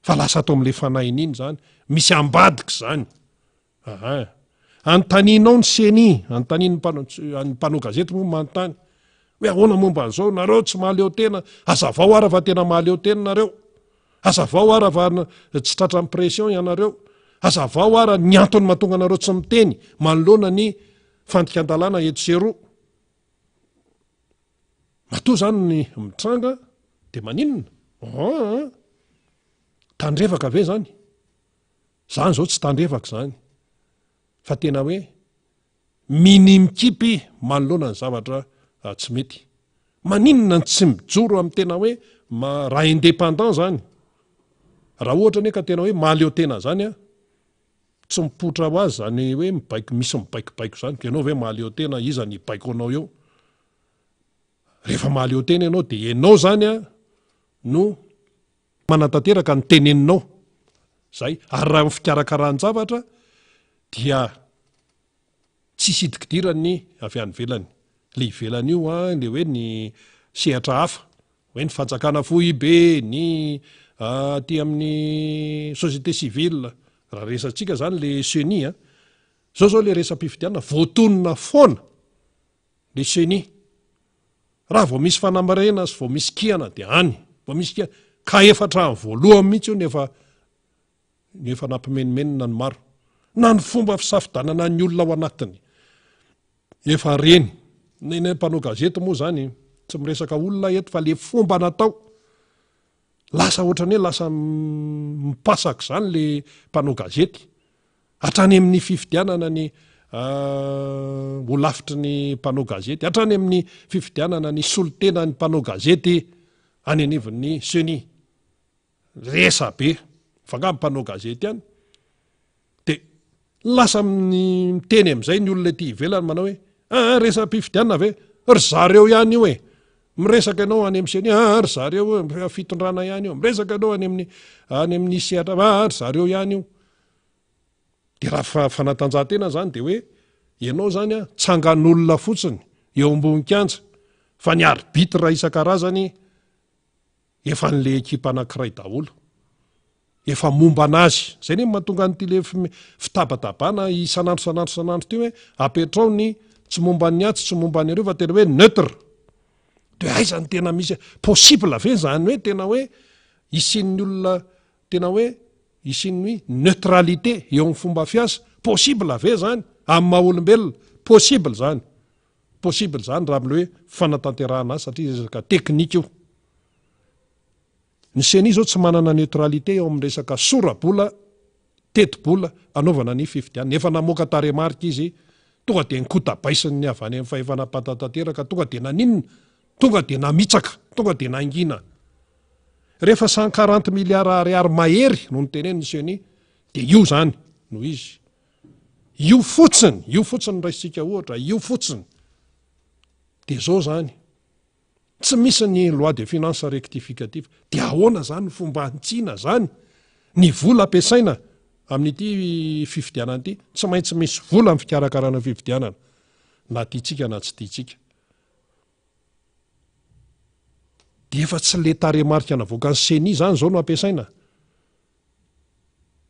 fa lasa atao amin'le fanahinina zany misy ambadika zany antaninao ny seny antaniny mpanao gazety moa manontany hoe ahoana momba an'izao nareo tsy mahaleo tena azavao ara fa tena mahaleo tena nareo azavao ara fa tsy tratra amin'ny pression ianareo azavao ara ny antony mahatonga anareo tsy miteny manoloana ny fandikan-dalàna eto seroa matoa zany ny mitranga de maninona tandrevaka ve zany zany zao tsy tandrevaka zany fa tena hoe minimikipy manoloana ny zavatra tsy mety maninona ny tsy mijoro amin'ny tena hoe raha indépendant zany raha ohatra ne ka tena hoe mahaleo tena zany tsy mipotra ho azy zany hoe mibaiko misy mibaikobaiko zany de ianao ve mahaleo tena iza ny baiko anao eo rehefa mahaleo tena ianao de ianao zany no manatanteraka ny teneninao zay ary raha fikarakarahany-javatra dia tsy sidikidirany avy any velany le ivelany io le hoe ny sehatra hafa hoe ny fanjakana FOIB ny aty amin'ny société civile raha resantsika zany le CENI zao le resam-pifidianana voatonona foana le CENI raha vao misy fanamarena sy vao misy kiana de any vao misy kiana ka efatra ny voalohany mihitsy io nefa nampimenomenona ny maro na ny fomba fisafidanana ny olona ao anatiny efa reny ny mpanao gazety moa zany tsy miresaka olona eto fa le fomba natao lasa ohatrany hoe lasa mipasaka zany le mpanao gazety hatrany amin'ny fifidianana ny olafitry ny mpanao gazety hatrany amin'ny fifidianana ny solotena ny mpanao gazety any anivon'ny CENI resa be fanga mpanao gazety any de lasa miteny am'izay ny olona ety ivelany manao hoe resam-pifidianana ve ry zareo ihany io miresaka ianao any amin'ny CENI ry zareo fitondrana ihany io miresaka ianao any amin'ny sehatra ry zareo ihany io de raha fanatanjahantena zany de hoe ianao zany tsangan'olona fotsiny eo ambony kianja fa ny arbitre isan-karazany efa n'le ekipa anankiray daholo efa momba anazy zay ne mahatonga nyty le fitabatabana isanandro ty hoe apetrao ny tsy momba ny atsy tsy momba ny areo fa tena hoe neutre de aizany tena misy possible ve zany hoe tena hoe isin'ny olona tena hoe isin'ny neutralité eo amin'ny fomba fiasa possible ve zany amin'ny maha-olombelona possible zany raha am'le hoe fanatanterahana azy satria resaka teknika io ny CENI zao tsy manana neutralité eo amin'ny resaka sora-bola teti-bola anaovana ny fifidianana efa namoaka taremarika izy tonga de nikotabaisiny ny avy any amin'ny fahefanam-panatanteraka tonga de naninona tonga de namitsaka tonga de nangina rehefa 140 milliards ariary mahery no ny teneniny CENI de io zany no izy io fotsiny raisitsika ohatra io fotsiny de zao zany tsy misy ny loi de finance rectificative de ahoana zany ny fomba hantsina zany ny vola ampiasaina amin'ity fifidianana ity tsy maintsy misy vola amin'ny fikarakarana fifidianana na tiatsika na tsy tiatsika dia efa tsy le taremarika navoaka ny seni zany zao no ampiasaina,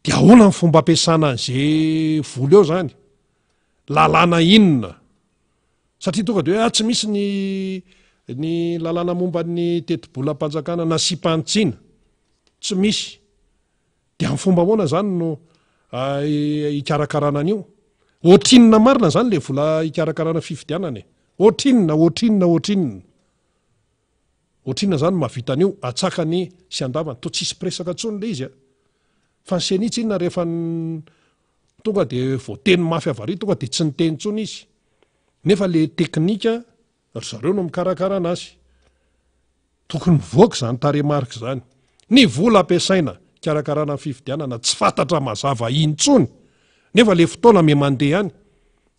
dia ahoana ny fomba ampiasana an'izay vola eo zany, lalàna inona, satria tonga de hoe tsy misy ny lalàna momba ny teti-bolam-panjakana na sipantsiana, tsy misy, dia amin'ny fomba moana zany no ikarakarana an'io, ohatrinona marina zany le vola ikarakarana fifidianana, ohatrinona zany mahavita an'io atsakany sy andavany, to tsisy presaka tsony le izy a, fa ny senitsy inona rehefa tonga de voateny mafy avary tonga de tsy niteny tsony izy, nefa le teknika ry zareo no mikarakara anazy, tokony mivoaka zany taremarika zany. Ny vola ampiasaina karakarana ny fifidianana tsy fantatra mazava intsony, nefa le fotoana me mandeha any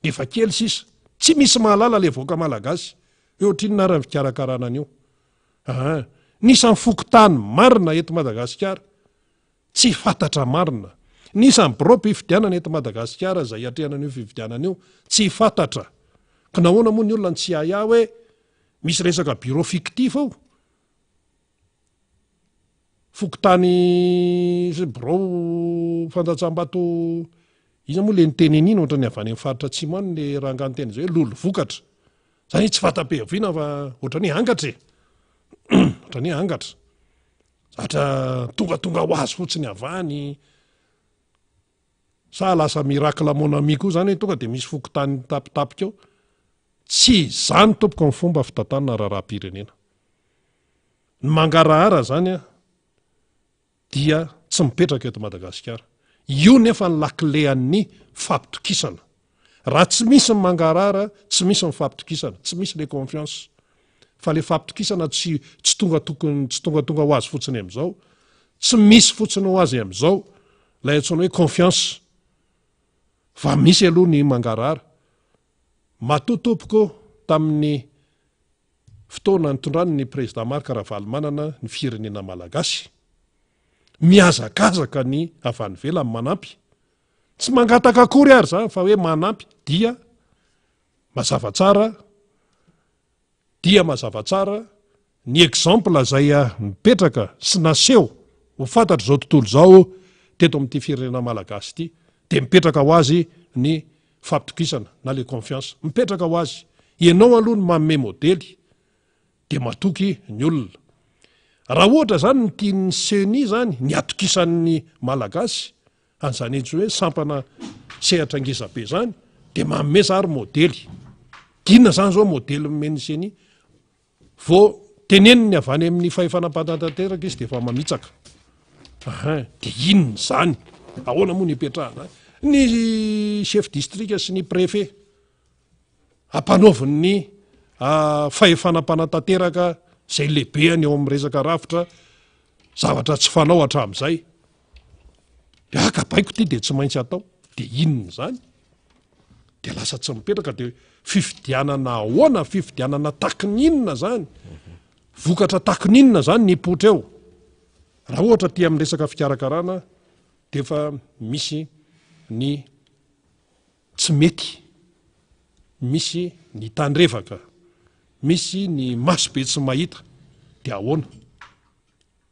efa kely sisa, tsy misy mahalala le voaka malagasy ohatrinona ary ny fikarakarana an'io. Nisan'ny fokotany marina eto Madagasikara tsy fantatra marina, nisan'ny biraopy fifidianana eto Madagasikara zay atrehana an'io fifidianana io tsy fantatra, ka nahoana moa ny olona tsy haya hoe misy resaka bureau fictif ao, fokotany bureau fandatsam-bato, izy moa le nitenenina ohatra ny avy any amin'ny faritra atsimo any le rangany teny zay hoe lolo vokatra, zany tsy fata-pehaviana fa ohatra ny angatra ohatra ny angatra, zatra tonga ho azy fotsiny avany, sa lasa miracle mon ami koa zany hoe tonga de misy fokotany tapitapika eo, tsy zany tompoko ny fomba fitantanana raharaha-pirenena. Ny mangarahara zany a dia tsy mipetraka eto Madagasikara, io nefa ny laklean'ny fampitokisana, raha tsy misy ny mangarahara tsy misy ny fampitokisana, tsy misy le confiance, fa le fampitokisana tsy tonga ho azy fotsiny am'izao, tsy misy fotsiny ho azy am'izao lay antsoina hoe confiance, fa misy aloha ny mangarahara. Matotompoko tamin'ny fotoana nitondrany ny président Marc Ravalomanana ny firenena malagasy, miazakazaka ny avy any ivelany manampy, tsy mangataka akory ary zany fa hoe manampy, dia mazava tsara ny exemple zay mipetraka sy naseho ho fantatra zao tontolo zao teto amin'ity firenena malagasy ity, de mipetraka ho azy ny fampitokisana na le confiance, mipetraka ho azy, ianao aloha ny manome modely de matoky ny olona. Raha ohatra zany ny tian'ny seni zany ny atokisan'ny malagasy an'izany etsy hoe sampana sehatra ngezabe zany, de manome zary modely, inona zany zao modely nomeny seni, vo teneniny avy any amin'ny fahefanam-panatanteraka izy de efa mamitsaka, de inona zany, ahoana moa ny ipetrahana ny chef district sy ny préfet ampanaoviny fahefanam-panatanteraka zay lehibe any eo amin'ny resaka rafitra, zavatra tsy fanao hatramin'izay, akabaiko ty de tsy maintsy atao, de inona zany, de lasa tsy mipetraka, de fifidianana ahoana, fifidianana takininona zany, vokatra takininona zany ny potra eo. Raha ohatra ty amin'ny resaka fikarakarana de efa misy ny tsy mety, misy ny tandrevaka, misy ny masobe tsy mahita, de ahoana,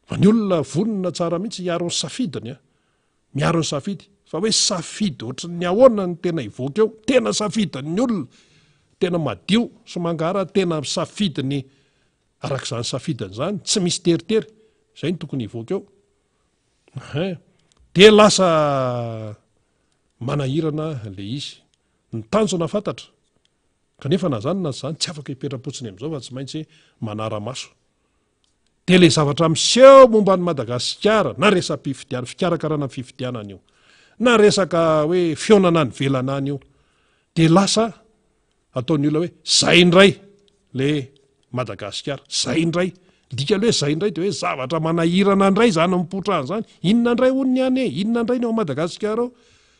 fa ny olona vonona tsara mihitsy hiaro ny safidiny, miaro ny safidy, fa hoe safidy ohatra ny ahoana ny tena ivoaka eo, tena safidiny olona, tena madio sy mangara, tena safidiny arak'izany safidiny zany, tsy misy teritery, zay ny tokony ivoaka eo, de lasa manahirana le izy, ny tanjona fantatra, kanefa na zany na zany tsy afaka hipetrapotsiny am'izao fa tsy maintsy manara-maso. De le zavatra miseho momba ny Madagasikara, na resam-pifidiana, fikarakarana fifidianana io, na resaka hoe fionana ny velana any io, de lasa ataony olona hoe zay indray le Madagasikara, zay indray, dika le hoe zay indray de hoe zavatra manahirana indray zany mipotrahany zany, inona indray onony any e, inona indray ny ao Madagasikara ao,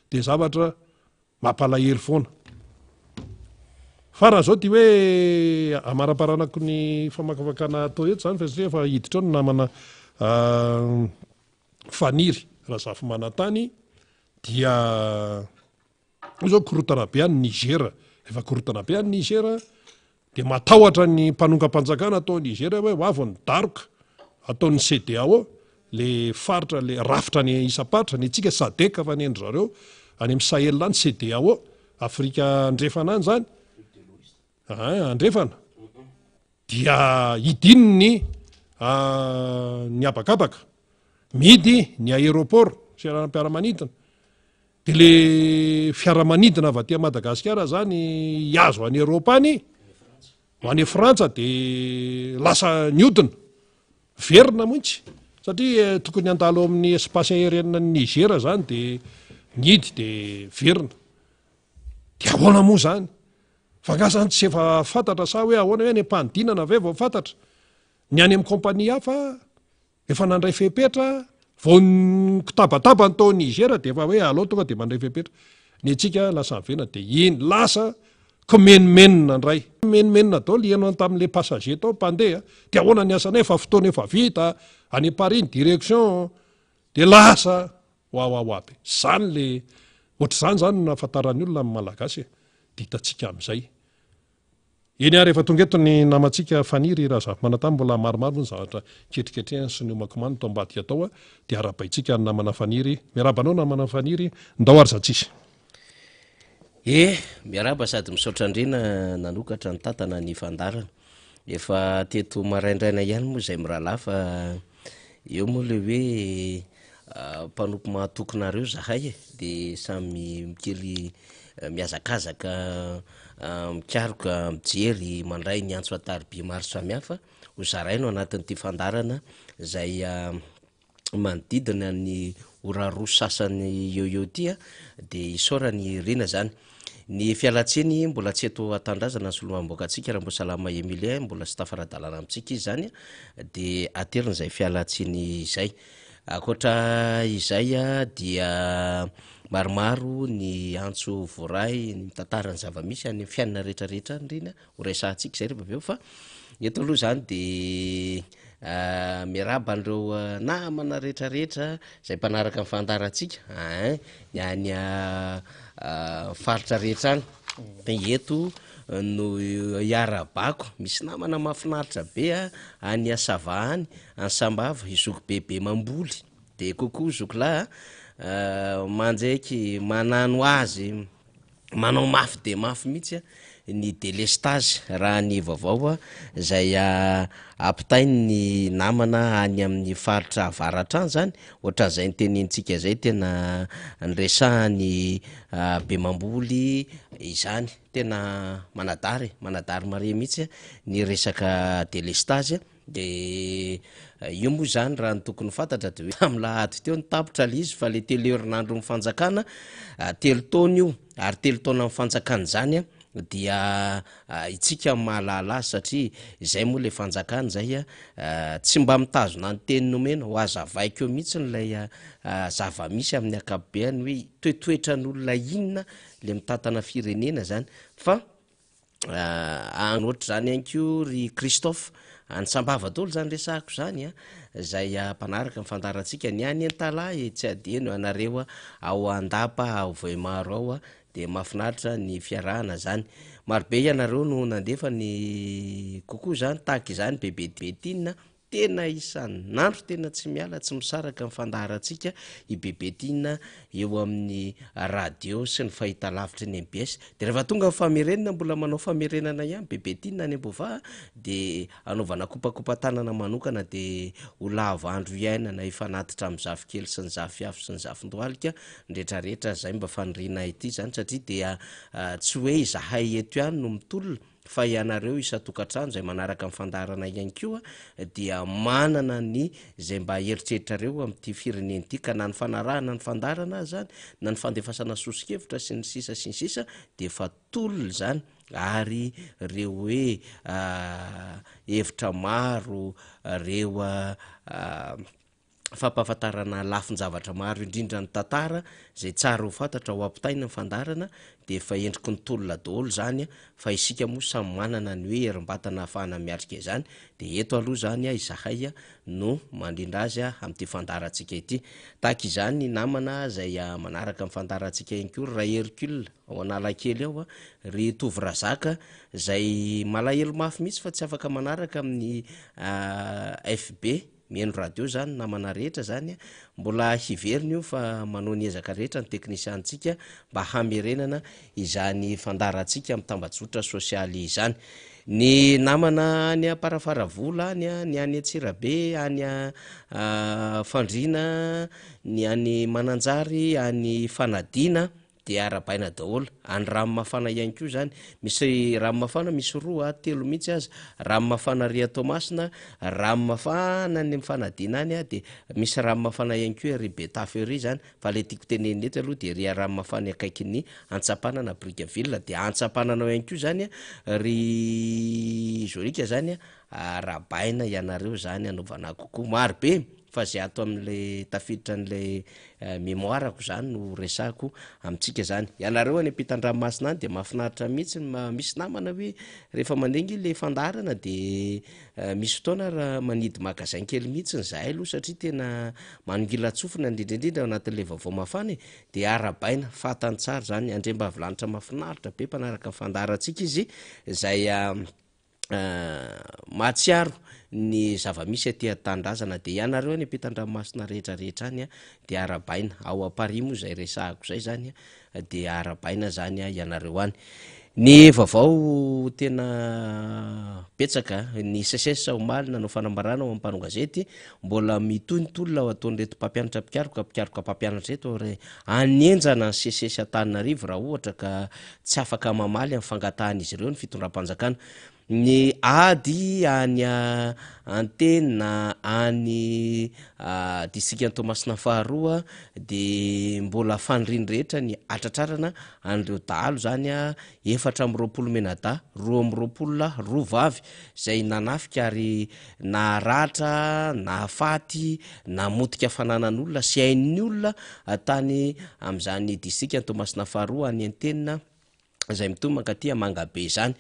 de zavatra mampalahelo foana. Fa raha zao ty hoe amaraparanako ny famakafakana atao eto zany, fa satria efa hiditra eo ny namana Faniry Razafy Manantany, dia io zao korotana be any Niger, efa korotana be any Niger, de matahotra ny mpanonga-panjakana atao Nigeria hoe avy ny daroka ataon'ny CEDEAO le faritra le rafitra ny isam-paritra ny tsika sadeka fa nendry zareo any amin'ny Sahel any CEDEAO Afrika andrefana any zany andrefana dia idininy ny abakabaka midy ny aéroport fiaramanidina de le fiaramanidina avy aty Madagasikara zany iazo any Eropa any ho any Frantsa de lasa niodina verina mihitsy satria tokony andalo amin'ny espace aérienne ny Niger zany de nidy de verina de ahoana moa zany fa ngasany tsy efa fantatra sa hoe ahoana hoe ny mpanodinana ve vao fantatra ny any amin'ny kompania hafa efa nandray fepetra vao kitabataba ny tao Niger de efa hoe alao tonga de mandray fepetra ny atsika lasa mivena de iny lasa komenimenina ndray menimenina dao lianao tamin'le passager tao mpandeha de ahoana ny asanay fa fotoana efa vita any Paris ny direction de lasa aby zany le ohatr'izany zany nahafantaran'ny olona amin'ny malagasy de hitatsika amin'izay eny ary efa tonga eto ny namantsika faniry raha zava-manatany mbola maromaro ny zavatra ketriketrehany sy ny omakomany to ambadika atao de arabaitsika ny namana faniry miarabanao namana faniry ndao ary zatsisy miaraba sady misaotra andrena nanokatra ny tatana ny fandarana efa teto maraindraina ihany moa zay mirahalafa eo moa le hoe mpanompo mahatokonareo zahay de samy mikely miazakazaka mikaroka mijery mandray ny antso atariby maro samihafa ho zaraino anatin'ity fandarana zay manodidina ny oraroa sasany eo tya de isaorany rina zany ny fialatsiny mbola tsy eto atandrazana solomamboaka atsika raha mbo salama Emile mbola sy tafaradalana amitsika izy zany de atelin'izay fialatsiny izay akoatra izay dia maromaro ny antso voray ny tantarany zava-misy any fianina rehetrarehetra ndrina ho resahantsika zay rehefa aveo fa eto aloha zany de miaraba an'ireo namana rehetrarehetra zay mpanaraka amin'ny fandarantsika ny any faritra rehetra any de eto no iarabako misy namana mahafinaritra be any Asavahany any Sambava izoko bebe mamboly de kokoa zokilahy manjaiky manano azy manao mafy de mafy mihitsy ny délestage raha ny vaovao zay apitainy ny namana any amin'ny faritra avaratra any zany ohatran'izay nytenenintsika zay tena nyresahany be mamboly izany tena manadary mare mihitsy ny resaka délestage de io moa zany raha ny tokony fantatra de hoe amin'ny lahady teo nitapotra le izy fa le telo herinandro ny fanjakana telo taona io ary telo taona amin'ny fanjakana zany dia itsika mahalala satria izay moa le fanjakana zay tsy mba mitazona ny teny nomena ho azavaiko eo mihitsy nylay zava-misy amin'ny akapobeany hoe toetoetra n'olona inona le mitantana firenena zany fa anoatra zany ihany ko ry Christophe any Sambava dolo zany resahako zany zay mpanaraka mifandarantsika ny any Antalahy tsy adino anareo ao Andapa ao Vohimaro ao de mahafinaritra ny fiarahana zany marobe ianareo no nandefa ny kokoa zany tahaka izany bebetinina tena isan'andro tena tsy miala tsy misaraka ny fandarantsika i bebetinina eo amin'ny radio sy ny fahita lavitra ny MBS de rehefa tonga famerenana mbola manao famerenana ihany bebetinina any Ambova de anaovana kopakopa-tanana manokana de ho lava andro iainana ifanatitra amin'ny zafikely sy ny zafiafy sy ny zafindohalika ndretrarehetra zay mba fanirina ity zany satria dia tsy hoe zahay eto ihany no mitolona fa ianareo isa-tokantrano zay manaraka amin'ny fandarana ihany koa dia manana ny zay mba heritreritrareo amin'ity fireneny ity ka na ny fanarahana ny fandarana zany na ny fandefasana sosikevitra sy ny sisa de fa tolona zany ary reo hoe hevitra maro reo fampahafantarana lafin-javatra maro indrindra ny tantara zay tsara ho fantatra ho ampitaina ny fandarana de efa endriky ny tolona daholo zany fa isika moa samy manana ny hoe herim-batana ahafahana miatrika izany de eto aloha zany izahay no mandrindra azy am'ty fandarantsika ity tahaka izany namana zay manaraka amin'ny fandarantsika inkory raha Hercule ao Analakely ao ry Tovy Razaka zay malahelo mafy mihitsy fa tsy afaka manaraka amin'ny FB mihaino radio zany namana rehetra zany mbola hiveriny io fa manao ny ezaka rehetra ny teknisiantsika mba hamerenana izany fandarantsika amin'ny tambajotra sosialy izany ny namana any Aparafaravola ny any Antsirabe any Fandrina ny any Mananjary any Fanadina de arabaina daholo any Ranomafana ihany koa zany misy Ranomafana misy 2-3 mihitsy aza Ranomafana ry Tomasina Ranomafana ny Fanadina any de misy Ranomafana ihany koa ry Betafery zany fa le tiako tenenina eto aloha de ry Ranomafana akaikin'ny Antsapanana Brigaville de Antsapananao ihany koa zany ry Zorika zany arabaina ianareo zany anaovana kokoa maro be fa zay ato amin'le tafiditra an'le mémoirako zany no resako amitsika zany ianareo any ampitan-dranomasina any de mahafinaritra mihitsy misy namana hoe rehefa manengy le fandarana de misy fotoana raha manidy magasin kely mihitsy zahay aloha satria tena manongila tsofina indrindraindrindra anatin'le vaovao mafana de arabaina fatany tsara zany andrembavilanitra mahafinaritra be mpanaraka fandarantsika izy zay mahatsiaro ny zava-misy aty tandrazana de ianareo any ampitan-dranomasina rehetrarehetra any de arabaina ao aparimo zay resahako zay zany de arabaina zany ianareo any ny vaovao tena petsaka ny sesesa omaly nanao fanambarana ao am'mpano gazety mbola mitontolona ao ataon'reto mpampianatra pikaroka mpampianatra reto re anenjana ny sesesa Antananarivo raha ohatra ka tsy afaka mamaly amin'ny fangatahana izy ireo ny fitondram-panjakana ny ady any Antena any distrikta Toamasina faharoa de mbola faniriny rehetra ny atratrarana an'ireo dahalo zany 420 menada 220 rovavy zay nanafika ary naratra nafaty namotika fananan'olona sy hain'ny olona tany am'izany distrikta Toamasina faharoa any Antena zay mitombo mankaty Mangabe zany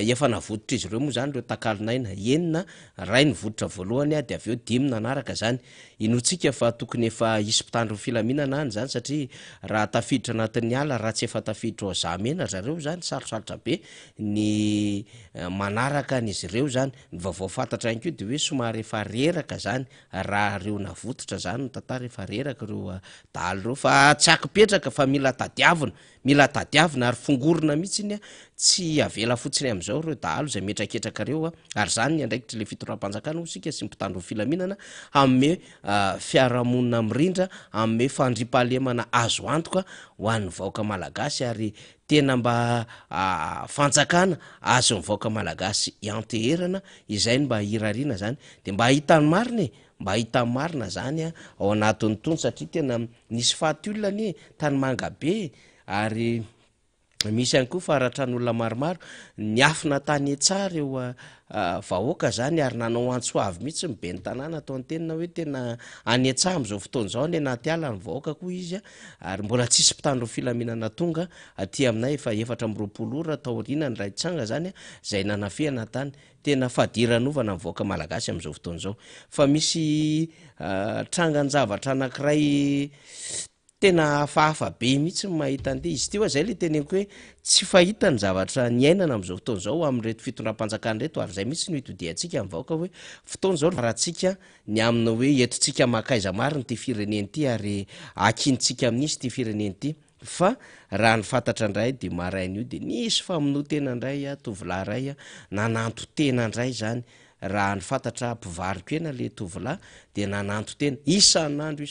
efa navototra izy ireo moa zany reo takalinaina enina ray ny vototra voalohany de aveo 5 nanaraka zany inotsika fa tokony efa isy mpitandro filaminana any zany satria raha tafiditra anatin'ny ala raha tsy efa tafiditra ao zamena zareo zany sarosarotra be ny manaraka an'izy ireo zany ny vaovao fantatra ihany koa de hoe somary efa reraka zany raha reo navototra zany no tantara efa reraka reo dahalo reo fa tsy akipetraka fa mila tadiavina ary fongorona mihitsy iny tsy avela fotsiny am'izao reo dahalo zay metraketraka reo ary zany ny andraikitra le fitondram-panjakana sika sy mpitandro filaminana amme fiarahamonina mirindra amme fandripahalemana azo antoka ho an'ny vahoaka malagasy ary tena mba fanjakana azo ny vahoaka malagasy ianteherana izay mba hirariana zany de mba hitan'ny marina zany ao anatin'ny tony satria tena nisy faty olona ny tany Mangabe ary misy ihany koa faratran'olona maromaro ny afina tany etsara eo vahoaka zany ary nanao antsoavy mihitsy mibe ny tanàna atao an-tenina hoe tena any antsaha am'izao fotoana zao ny anaty ala ny vahoaka koa izy ary mbola tsisy mpitandro filaminana tonga aty aminay efa 420 ora taorina ny raitsanga zany zay nanafehana tany tena fadiranovana ny vahoaka malagasy am'izao fotoana zao fa misy trangan-javatra anankiray tena hafahafa be mihitsy mahita an'ity izy ty hoa zay le teneniko hoe tsy fahita ny zavatra ny ainana am'izao fotoana zao am'reto fitondram-panjakana reto ary zay mihitsy no hitodiantsika mivahoaka hoe fotoana zao rahantsika ny amina hoe etotsika makaiza mariny ty fireneny ty ary akintsika amin'isy ty fireneny ty fa raha ny fantatra indray de marain'io de nisy famonotena indray tovolahy ray nananto tena indray zany raha ny fantatra mpivariko ena le tovolahy de nananto tena isan'andro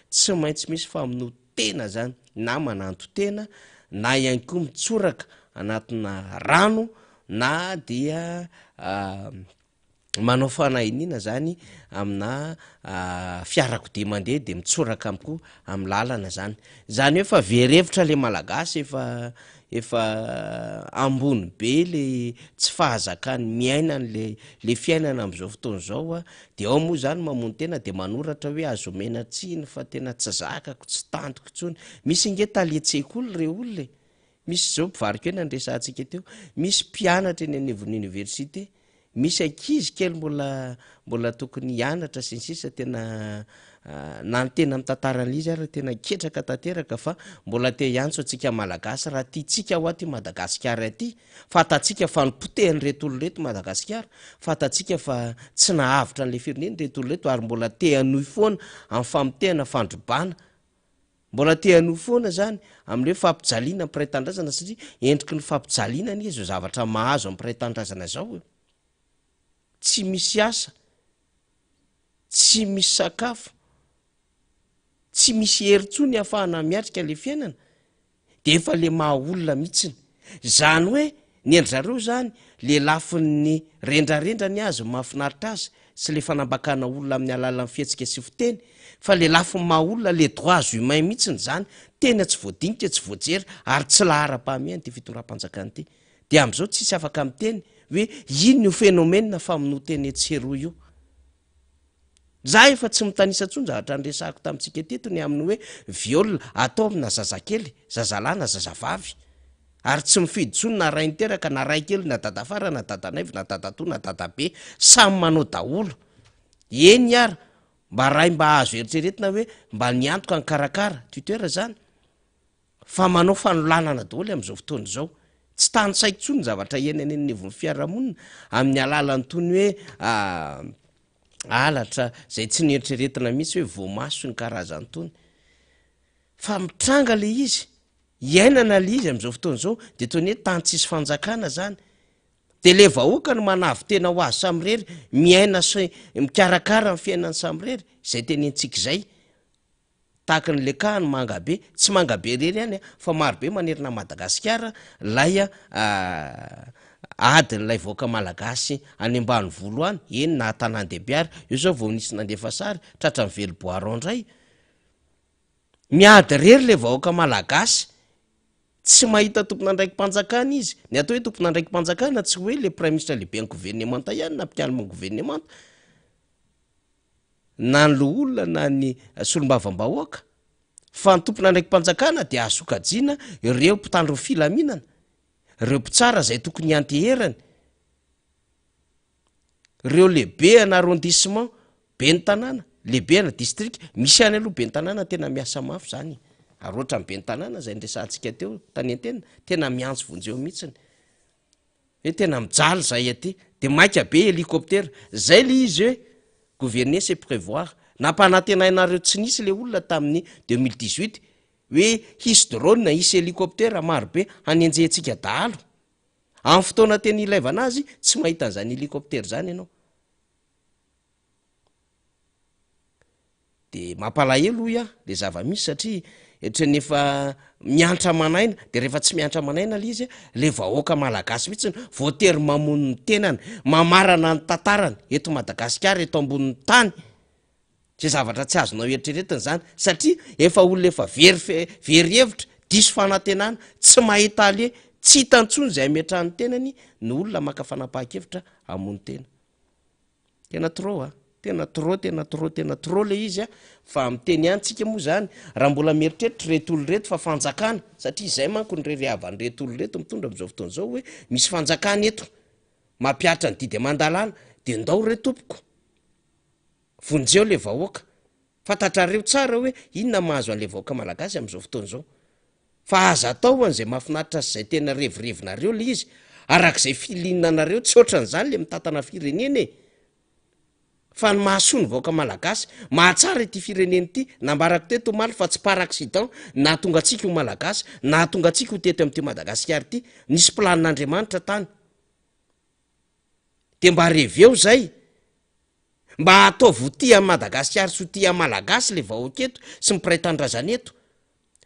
tsy maintsy misy famonotena zany na mananto tena na ihany koa mitsoraka anatina rano na dia manao fanahinina zany amina fiarako de mandeha de mitsoraka amiko amin'ny lalana zany hoe fa verevitra le malagasy efa efa ambony be le tsy fahazakany miainany le fiainana am'izao fotoana zao a de ao moa zany mamony tena de manoratra hoe azomena tsiny fa tena tsy zakako tsy tantiko tsony misy inge taliatsekoly re olona misy zao mpivariko ena nresantsika teo misy mpianatra eny anivon'ny université misy ankizy kely mbola tokony hianatra sy ny sisa tena na ny tena mitantarana izy ary tena ketraka tanteraka fa mbola te hiantso atsika malagasy raha tiatsika ho aty Madagasikara aty fatatsika fa nipotehany reto olo reto Madagasikara fatatsika fa tsy nahavitra n'le fireneny reto olo reto ary mbola te hanohy foana amin'ny famotehana fandrobana mbola te hanohy foana zany amin'le fampijaliana ampiray tandrazana satria endriky ny fampijaliana ny izy zavatra mahazo ampiray tandrazana zao tsy misy asa tsy misy sakafo tsy misy heritsony ahafahana miatrika le fiainana de efa le maha olona mihitsiny zany hoe ny endrizareo zany le lafin'ny rendrarendra ny azy mahafinaritra azy sy le fanambakana olona amin'ny alalan'ny fihetsika sy fiteny fa le lafin'ny maha olona le droits humains mihitsiny zany tena tsy voadinika tsy voajery ary tsy lahara-pahamehany ty fitondram-panjakany ty de am'izao tsisy afaka miteny hoe ino io phénomène famonoteny etsero io za efa tsy mitanisa tsony zavatra nresahako tamintsika teto ny amin'ny hoe viole atao amina zazakely zazalahy na zazavavy ary tsy mifidy tsony na ray niteraka na ray kely na dadafara na dadanaivo na dadatoa na dadabe samy manao daholo eny ara mba ray mba azo eritreretina hoe mba niantoka ny karakara toetoera zany fa manao fanolanana daholo am'izao fotoana zao tsy tany saiko tsony zavatra ienany nivon'ny fiarahamonina amin'ny alalany tony hoe alatra zay tsy nieritreretina mihitsy hoe voamaso ny karazany tony fa mitranga le izy iainana le izy am'izao fotoana zao de tony hoe tany tsisy fanjakana zany de le vahoaka no manavy tena ho azy samyrery miaina sy mikarakara ny fiainany samyrery zay tenentsika zay tahaka ny lekahany mangabe tsy mangabe rery any fa marobe manerina Madagasikara lay adin'lay voaka malagasy any ambany volo any eny na tanàn-dehibe ary io zao vao nisy nandefa sary tratra ny veloboarao indray miady rery le vahoaka malagasy tsy mahita tompona andraiky mpanjakana izy ny atao hoe tompona andraiky mpanjakana tsy hoe le prime ministre lehibe ny gouvernemanta ihany na mpialina gouvernemanta na ny loolona na ny solombavam-bahoaka fa ny tompona andraiky mpanjakana de azokajiana ireo mpitandro filaminana ireo mpitsara zay tokony anteherany ireo lehibe ana arrondissement be ny tanàna lehibe ana district misy any aloha be ny tanàna tena miasa mafy zany ary ohatra ny be ny tanàna zay nresantsika teo tany antena tena miantso vonjeo mihitsiny hoe tena mijaly zay aty de maika be hélicoptère zay le izy hoe gouverner c'est prévoir nampanantenainareo tsy nisy le olona tamin'ny 2018 hoe hisy drone na hisy hélicoptère marobe hanenjehtsika dahalo amin'ny fotoana teny ilaivana azy tsy mahita an'izany hélicoptère zany ianao de mampalahelo ia le zava-misy satria etrenefa miantra manaina de rehefa tsy miantra manaina le izy le vahoaka malagasy mihitsy voatery mamony ny tenany mamarana ny tantarany eto Madagasikara eto ambonin'ny tany zay zavatra tsy azonao eritreretiny zany satria efa olona efa very hevitra diso fanantenana tsy mahita ale tsy hitantsony zay ametrahany tenany ny olona maka fanapaha-kevitra amony tena tena tro le izy fa miteny antsika moa zany raha mbola mieritreritra reto olo reto fa fanjakana satria zay manko ny reryhavany reto olo reto mitondra am'izao fotoana zao hoe misy fanjakana eto mampiatra ny didy amandalana de ndao re tompoko vonjeo le vahoaka fantatrareo tsara hoe inona mahazo an'le vahoaka malagasy am'izao fotoana zao fa aza atao an'izay mahafinaritra sy zay tena revirevinareo le izy arak'izay filinanareo tsy ohatran'zany le mitantana firenena fa ny mahasoa ny vahoaka malagasy mahatsara ity fireneny ity nambarako teto maly fa tsy par accident na tonga atsika ho malagasy na tonga atsika ho teto am'ty Madagasikara ity nisy planin'Andriamanitra tany de mba reveo zay mba ataovy ho tia Madagasikara sy ho tia malagasy le vahoaka eto sy mipiray tandrazana eto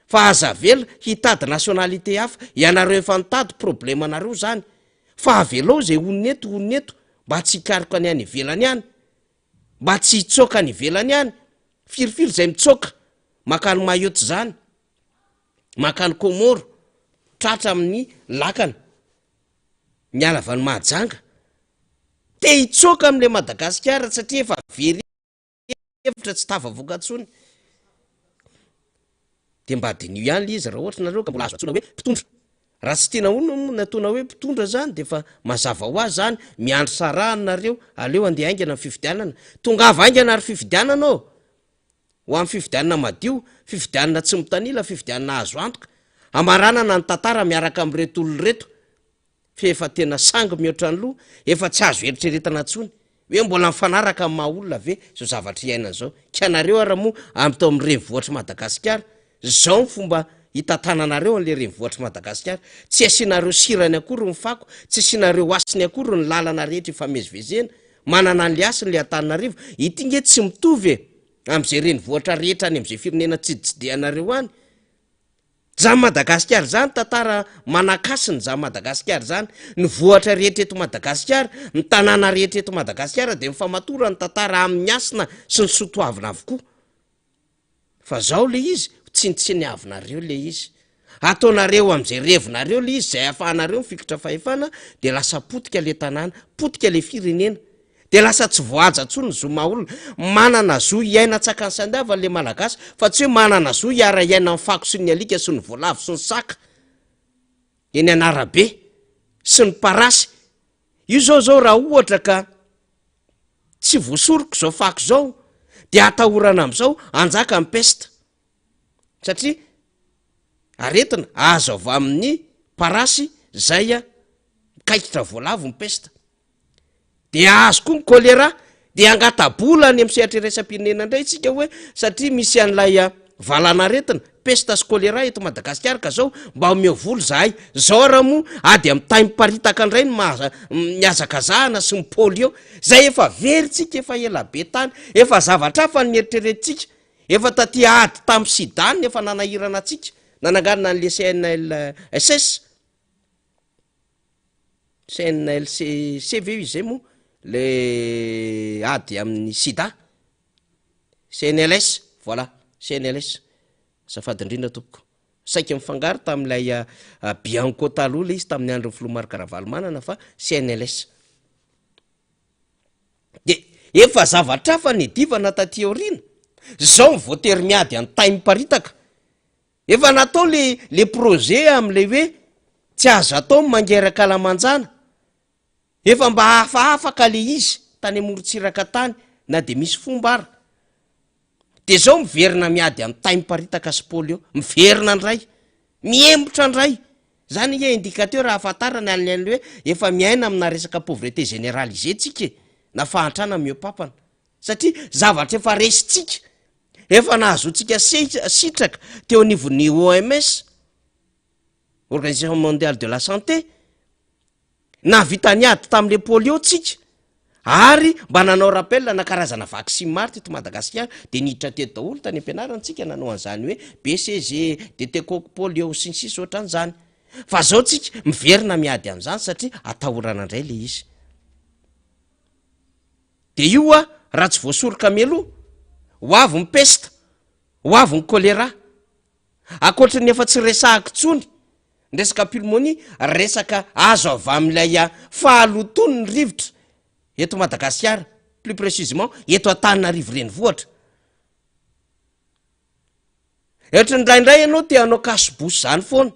fa aza vela hitady nationalité hafa ianareo efa nitady problema anareo zany fa avelao zay onineto mba tsy hikariko any any ivelany any mba tsy hitsoka ny ivelany any firifily zay mitsoka makany Mayotte zany makany Komoro tratra amin'ny lakana mialavany mahajanga te hitsoka amin'le Madagasikara satria efa very hevitra tsy tafavoaka-tsony de mba dinio ihany le izy raha ohatra nareo ka mbola azo atsona hoe mpitondra raha tsy tiana ono natona hoe mpitondra zany de fa mazava ho azy zany miandro sarahanareo aleo andeha aingana amin'ny fifidianana tongava aingana ary fifidianana ao ho amin'ny fifidianana madio fifidianana tsy mitanila fifidianana azo antoka amaranana ny tantara miaraka amin'reto olona reto fa efa tena sangy mihoatra ny loha efa tsy azo eritreretana tsony hoe mbola mifanaraka amin'ny maha olona ve zao zavatra iainana zao kianareo ara moa amin'ny tao amin'ny renivohatra Madagasikara zao ny fomba hitantananareo an'le renivohatra Madagasikara tsy asianareo sirany akory ny fako tsy asianareo asiny akory ny lalana rehetra ifamezivezena manana an'le asiny le Antananarivo ity nge tsy mitovy amin'izay renivohatra rehetra any amin'izay firenena tsiditsidehanareo any zany Madagasikara zany tantara manakasiny zany Madagasikara zany ny vohatra rehetra eto Madagasikara ny tanàna rehetra eto Madagasikara de mifamatora ny tantara amin'ny asina sy ny sotoavina avokoa fa zao le izy tsy ny avinareo le izy ataonareo amin'izay revinareo le izy zay ahafahanareo mifikitra fahefana de lasa potika le tanàna potika le firenena de lasa tsy voaja tsony ny zo maolona manana zo iaina tsaka ny sandavan'le malagasy fa tsy hoe manana zo hiara iaina amin'ny fako sy ny alika sy ny voalavo sy ny saka eny anarabe sy ny parasy io zao raha ohatra ka tsy voasoroko zao fako zao de atahorana am'izao anjaka amin'ny pesta satria aretina azo avy amin'ny parasy zay kaikitra voalavo ny pesta de azo koa ny kolera de angatabola any amin'ny sehatra iraisam-pirenena indray tsika hoe satria misy an'ilay valanaretina pesta sy kolera eto Madagasikara ka zao mba omeo volo zahay zao raha moa ady amin'ny tay miparitaka indray ny miazakazahana sy ny polio zay efa veritsika efa ela be tany efa zavatra fa ny eritreretintsika efa taty ady tamin'ny sidany efa nanahirana atsika nananganana n'le CNLSS CNLCV izay moa le ady amin'ny sida CNLS voilà CNLS safady indrindra tompoko saika mifangaro tamin'ilay Bianco taloha le izy tamin'ny andro Filomar Karavalomanana fa CNLS de efa zavatra fa ny divana taty aorina zao ny voatery miady any tay miparitaka efa natao le projet am'le hoe tsy azo atao mangeraka alamanjana efa mba afaka le izy tany amorotsiraka tany na de misy fomba ara de zao miverina miady amin'ny tay miparitaka sy polio miverina ndray miembotra ndray zany hoe indicateur ahafantarany al'le hoe efa miaina amina resaka pauvreté généralisée tsika na fahantrana miopapana satria zavatra efa resitsika efa nahazotsika sitraka teo anivon'ny OMS Organisation mondiale de la santé na vitany ady tamin'le polio tsika ary mba nanao rappel na karazana vaccine maro teto Madagasikara de niditra teto daholo tany ampianarantsika nanao an'izany hoe BCG DT-coq polio sy ny sisa ohatran'izany fa zao tsika miverina miady amin'izany satria atahorana indray le izy de io raha tsy voasoroka meloha ho avy ny pesta ho avy ny kolera akoatra ny efa tsy resahako tsony resaka pulmonie resaka azo avy amin'ilay fahalotony ny rivotra eto Madagasikara plus précisement eto Antananarivo renivohitra etra ndraindray ianao te hanao kasibosy zany foana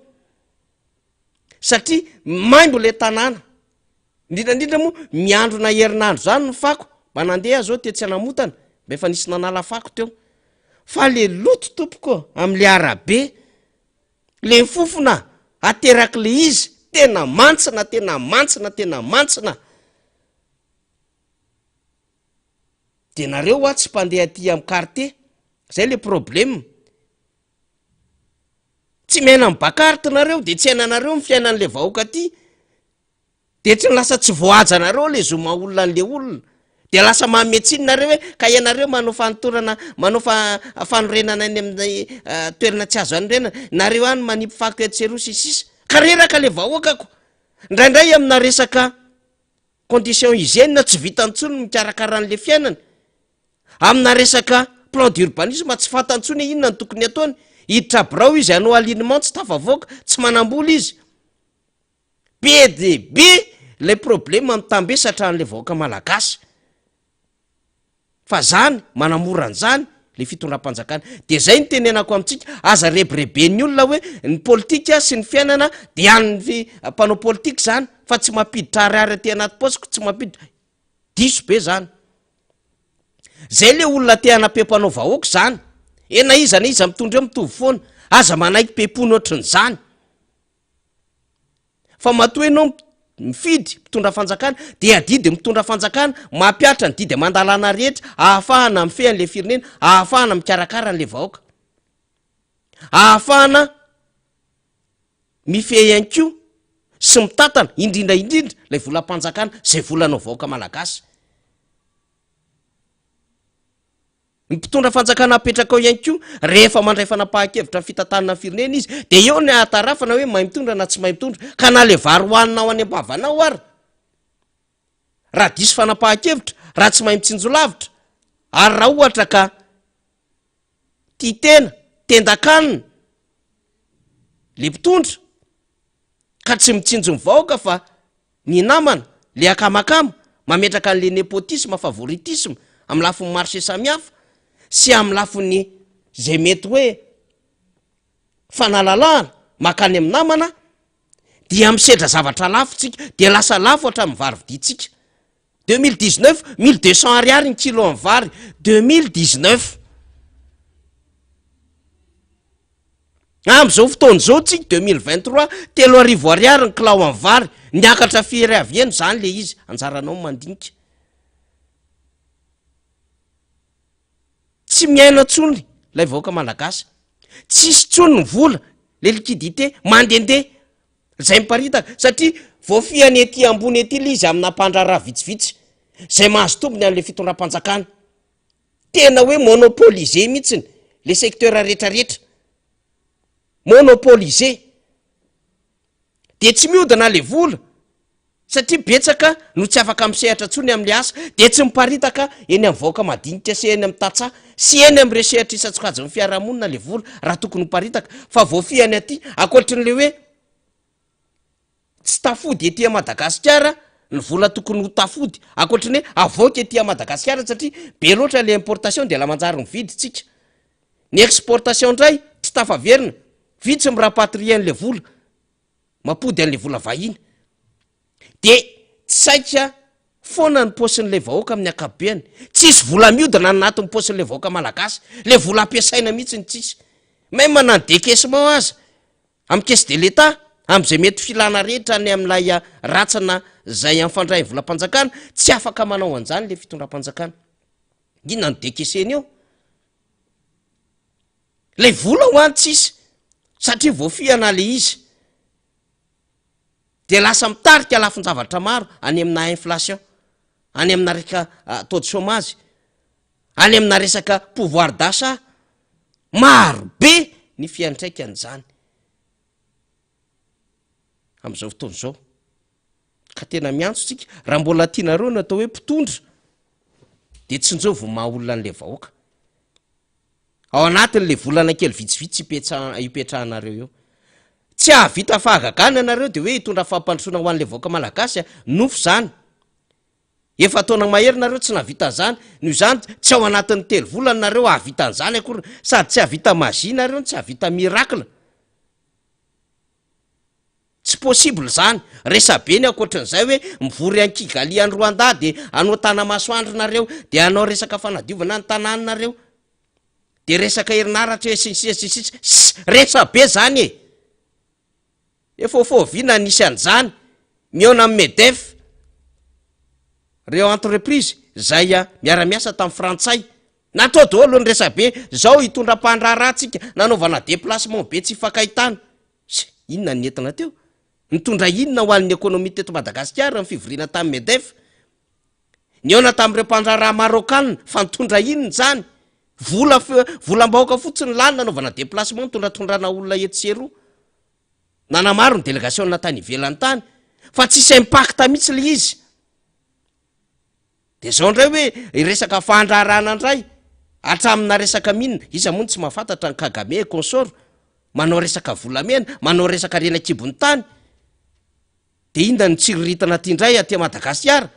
satria maimbo le tanàna indrindrandrindra moa miandrona herinandro zany ny fako mba nandeha zao te tsy hanamotana mba efa nisy nanala fako teo fa le loto tompoko amin'le arabe le fofona ateraka le izy tena mantsina de nareo tsy mpandeha aty amin'ny quartier zay le problème tsy mena mibakaritinareo de tsy hainanareo ny fiainan'le vahoaka aty de tsy lasa tsy voajanareo le zo maolona an'le olona de lasa mametsinareo hoe ka ianareo manao fanotorana manao fanorenana any amin'ny toerana tsy azo anorenana nareo any manipy fako etseroa sisa ka reraka le vahoakako ndraindray amina resaka condition hygiène tsy vitantsony mikarakarahan'le fiainana amina resaka plan d'urbanisme tsy fantantsony inona ny tokony ataony hiditra birao izy anao aliniment tsy tafavoaka tsy manambola izy be de be lay problema mitambesatra an'le vahoaka malagasy fa zany manamoran'zany le fitondram-panjakana de zay ny tenenako amintsika aza rebirebeny olona hoe ny politika sy ny fiainana de an'ny mpanao politika zany fa tsy mampiditra ariary aty anaty posiko tsy mampiditra diso be zany zay le olona te hanapempanao vahoaka zany ena iza na iza mitondra eo mitovy foana aza manaiky pepony ohatrin'zany fa matoa enao mifidy mitondra fanjakana de adidy mitondra fanjakana mampiatra ny didy mandalana rehetra ahafahana mifehan'le firenena ahafahana mikarakara n'le vahoaka ahafahana mife ihany ko sy mitatana indrindra lay volam-panjakana zay volanao vahoaka malagasy mpitondra fanjakana apetraka ao ihany ko rehefa mandray fanapahan-kevitra fitantanana firenena izy de eo ny ahatarafana hoe mahay mitondra na tsy mahay mitondra ka na le vary hoaninao any am-bavanao ary raha diso fanapahan-kevitra raha tsy mahay mitsinjolavitra ary raha ohatra ka tia tena tendakanina le mpitondra ka tsy mitsinjo mivahoaka fa ny namana le akamakama mametraka an'le nepotisme favoritisme amin'ny lafiny marché samihafa sy amin'ny lafiny zay mety hoe fanalalahana makany amin'ny namana dia misedra zavatra lafo tsika de lasa lafo hatramin'ny vary viditsika 2019 1200 ariary ny kilo amin'ny vary 2019 am'izao fotoana zao tsika 2023 telo arivo ariary ny kilao amin'ny vary niakatra firy avieno zany le izy anjaranao mandinika tsy miaina tsony lay vahoaka malagasy tsisy tsony ny vola le liquidité mandendeha zay miparitaka satria voafiany ety ambony ety le izy amina mpandraraha vitsivitsy zay mahazo tombony an'le fitondram-panjakana tena hoe monopolise mihitsiny le secteur rehetrarehetra monopolise de tsy miodina le vola satria betsaka no tsy afaka misehatra tsony am'le asa de tsy miparitaka eny amin'ny vahoaka madinika sy eny amin'ny tatsa sy eny amin'ny resehatra isatsokajy fiarahamonina le vola raha tokony miparitaka fa voafiany aty akoatrin'le hoe tsy tafody ety Madagasikara ny vola tokony ho tafody akoatriny hoe avoaka ety Madagasikara satria be loatra le importation de la manjary mividy tsika ny exportation ndray tsy tafaverina vitsy mirapatrien'le vola mapody an'le vola vahiny de tsy saika foana ny posin'le vahoaka amin'ny akabeany tsisy vola miodina anatin'ny posin'le vahoaka malagasy le vola ampiasaina mihitsy ny tsisy may manano décaissement aza amin'ny caisse de l'État am'izay mety filana rehetra ny amin'ilay ratsana zay am'fandray volam-panjakana tsy afaka manao an'izany le fitondram-panjakana inona no décaisseny eo lay vola ho any tsisy satria voafiana le izy de lasa mitarika lafin-javatra maro any amina inflation any amina resaka taux de chômage any amina resaka pouvoir d'achat maro be ny fiantraika an'izany am'izao fotoana zao ka tena miantso tsika raha mbola tianareo natao hoe mpitondra de tsy njovo maha olona an'le vahoaka ao anatin'le volana kely vitsivitsy ipetrahanareo eo tsy ahavita fahagagana anareo de hoe hitondra fampandrosoana ho an'le vahoaka malagasy nofo zany efa taona mahery nareo tsy nahavita zany noho izany tsy ao anatin'ny telo volana nareo ahavita an'izany akory sady tsy ahavita magie nareo tsy ahavita miracle tsy possible zany resa be ny akoatrin'izay hoe mivory an-Kigali any Rwanda de anao tanamasoandro nareo de anao resaka fanadiovana ny tanàninareo de resaka herinaratra resa be zany efa foviana nisy an'izany miona amin'ny MEDEF reo entreprise zay miara-miasa tamin'ny frantsay natao daholo ny resa be zao hitondram-pandraraha tsika nanaovana déplacement be tsy hifankahitana inona ny entina teo nitondra inona ho an'ny ekonomia teto Madagasikara ny fivoriana tamin'ny MEDEF niona tamin'ireo mpandraraha marokana fa nitondra inona zany volam-bahoaka fotsiny lany nanaovana déplacement nitondratondrana olona etseroa nanamaro ny délégation natany ivelany tany fa tsisy impacta mihitsy le izy de zao ndray hoe resaka fandrarana ndray atramina resaka minina iza mony tsy mahafantatra ny kagame consort manao resaka volamena manao resaka rena kibony tany de inda ny tsiriritana tyindray atya Madagasikara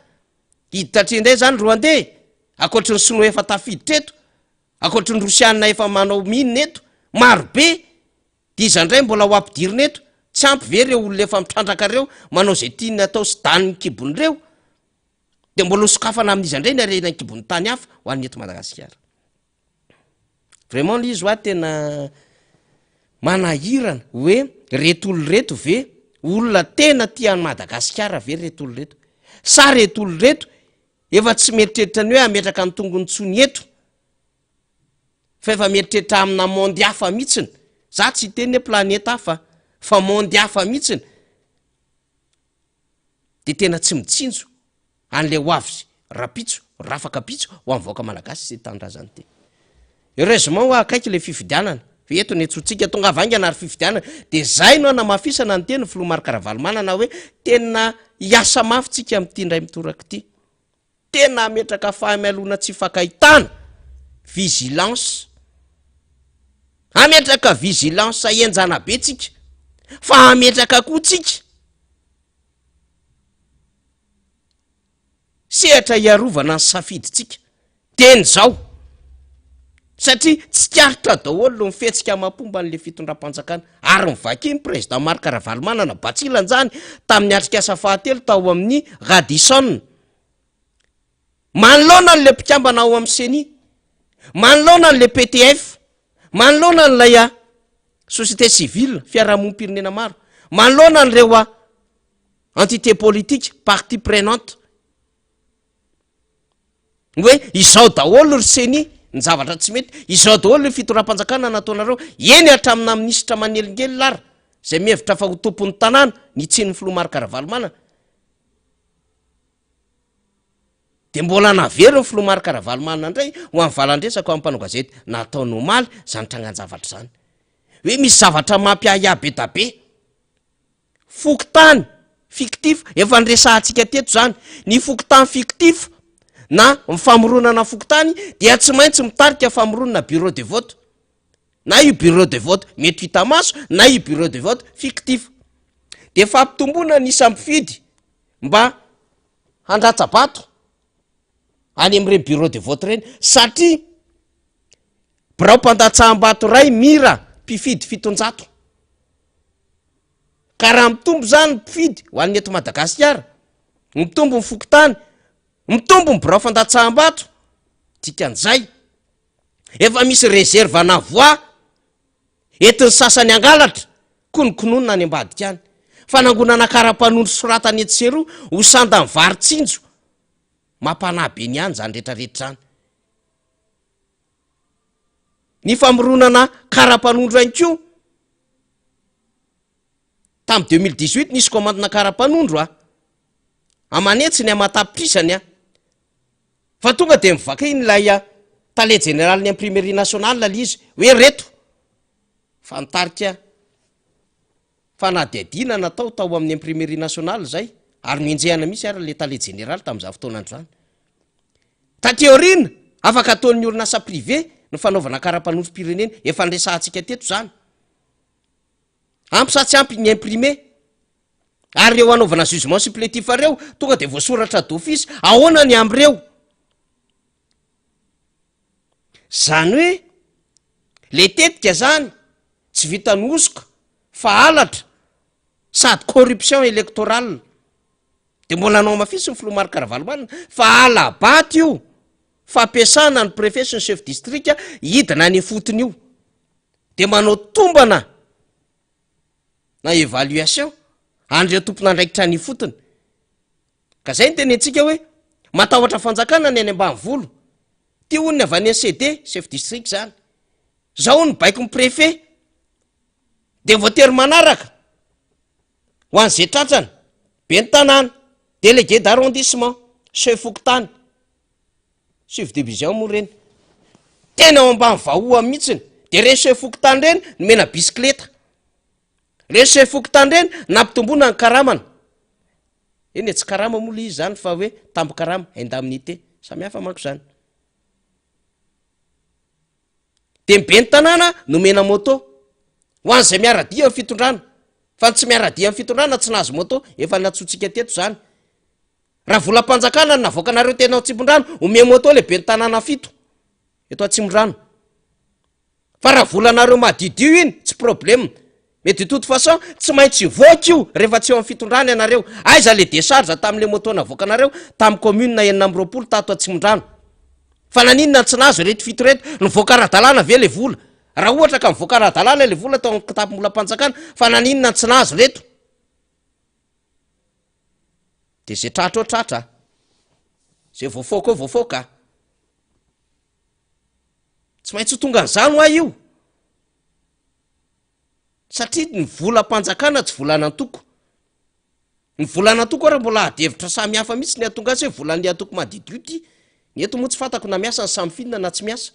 hiditratreindray zany roandeha akoatry ny sinoa efa tafiditra eto akoatry ny rosianina efa manao minina eto marobe de izandray mbola ho ampidirina eto tsy ampy ve reo olona efa mitrandraka reo manao zay tiany atao sy daniny kibony reo de mbola sokafana amin'izandray ny arena ny kibony tany hafa ho an'ny eto Madagasikara. Vraiment izy hoa tena manahirana hoe retolo reto ve olona tena tiany Madagasikara ve retolo reto sa retolo reto efa tsy meritreritra ny hoe ametraka ny tongony tsony eto fa efa meritreritra amina mondy hafa mihitsiny za tsy teny hoe planeta hafa fa mondy hafa mihitsiny de tena tsy mitsinjo an'le hoavy rapitso rafaka pitso ho am'voaka malagasy sy tandrazany ty heureusement ho akaiky le fifidianana eto ny etsotsika tonga vangana ary fifidianana de zay no anamafisana ny teny Filomark Ravalomanana hoe tena hiasa mafy tsika am'ty ndray mitoraka ty tena ametraka fahamelona tsy fakahitana vigilance ametraka vigilance enjana be tsika fa ametraka koa tsika sehatra hiarovana ny safiditsika teny zao satria tsy karitra daholo ny fetsika mampomba n'le fitondram-panjakana ary mivakiny président Mark Ravalomanana Batsilany zany tamin'ny atrikasa fahatelo tao amin'ny Radisson manoloana n'le mpikambana ao amin'ny CENI manoloana n'le PTF manoloana n'lay société civile fiarahamonim-pirenena maro manoloana n'reo entité politique partie prenante hoe izao daholo ry CENI ny zavatra tsy mety izao daholo ny fitondram-panjakana nataonareo eny hatramina minisitra manelingely lara zay mihevitra fa ho tompon'ny tanàna ny tsin'ny Filomark Ravalomanana de mbola navery ny Filomark Ravalomanana indray ho amin'ny valandresaka ho amin'ny mpanao gazety nataony omaly zany trangan-javatra zany hoe misy zavatra mampiahiahy be da be fokotany fictif efa nyresahantsika teto zany ny fokotany fictif na mifamoronana fokotany dia tsy maintsy mitarika famoronana bureau de vote na io bureau de vote mety hita maso na io bureau de vote fictif de fampitomboana ny sampifidy mba handratsabato any am'ireny bureau de vote reny satria birao mpandatsaham-bato ray mira mpifidy 700 ka raha mitombo zany mpifidy ho an'ny eto Madagasikara mitombo ny fokotany mitombo ny birao fandatsaham-bato dikan'izay efa misy reserve na voix entin'ny sasany angalatra konokononona any ambadika any fanangonana kara-panondro soratany eto seroa ho sanda mivaritsinjo mampanabe ny any zany rehetrarehetra zany ny famoronana kara-panondro any ko tamy 2018 nisy komandina kara-panondro amanetsy ny amatapitrisany fa tonga de mivaka iny lay tale général ny imprimerie nationale izy hoe reto fantarika fanadiadina natao tao amin'ny imprimerie nationale zay ary noenjehana misy ary le tale général tam'izah fotoanandro zany tateorina afaka ataon'ny orinasa privé ny fanaovana kara-panondro pirenena efa nresahantsika teto zany ampy sa tsy ampy ny imprimer ary reo anaovana jugement supplétif reo tonga de voasoratra d'office ahoana ny am'reo zany hoe le tetika zany tsy vitany osoka fa halatra sady corruption électorale de mbola anao mafisy ny Filomark Ravalomanana fa alabaty io fampiasana ny préfet sy ny chef district hidina any fotony io de manao tombana na évaluation andreo tompon'andraikitra ny fotony ka zay ny tenentsika hoe matahotra fanjakana ny any ambany-volo ty onony avy any CD chef district zany zao ny baiko ny préfet de voatery manaraka ho an'izay tratrana be ny tanàna délégué d'arrondissement chef fokotany chef division moa reny tena ao ambany vahoa mihitsiny de re chef fokotany reny nomena bisikleta re chef fokotany reny nampitomboana ny karamana eny tsy karama mola izy zany fa hoe tambo karama indemnité samy hafa manko zany. de mibeny tanàna nomena moto ho an'izay miaradia amin'ny fitondrana fa n tsy miaradia amin'ny fitondrana tsy nahazo moto efa natsotsika teto zany raha volam-panjakana n navoaka anareo tena atsimondrano ome moto le beny tanàna fito eto atsimondrano fa raha volanareo mahadidio iny tsy problema mety toto façon tsy maintsy voaka io rehefa tsy eo amin'ny fitondrana ianareo aiza le décharge tamin'le moto navoaka anareo tamin'ny commune na enina am'roapolo tato atsimondrano fa naninona tsy nazo reto fito reto nivoaka ara-dalàna ve le vola raha ohatra ka mivoaka ara-dalàna le vola tao kitapom-bolam-panjakana fa naninona tsy nazo reto de zay tratra o tratra zay voafoaka o voafoaka tsy maintsy tonga n'izany ho ahy io satria ny volam-panjakana tsy volanantoko ny volanantoko raha mbola adevitra samy hafa mihitsy ny atonga azy hoe volan'le atoko madidio ty neto moa tsy fantako na miasa ny samy finina na tsy miasa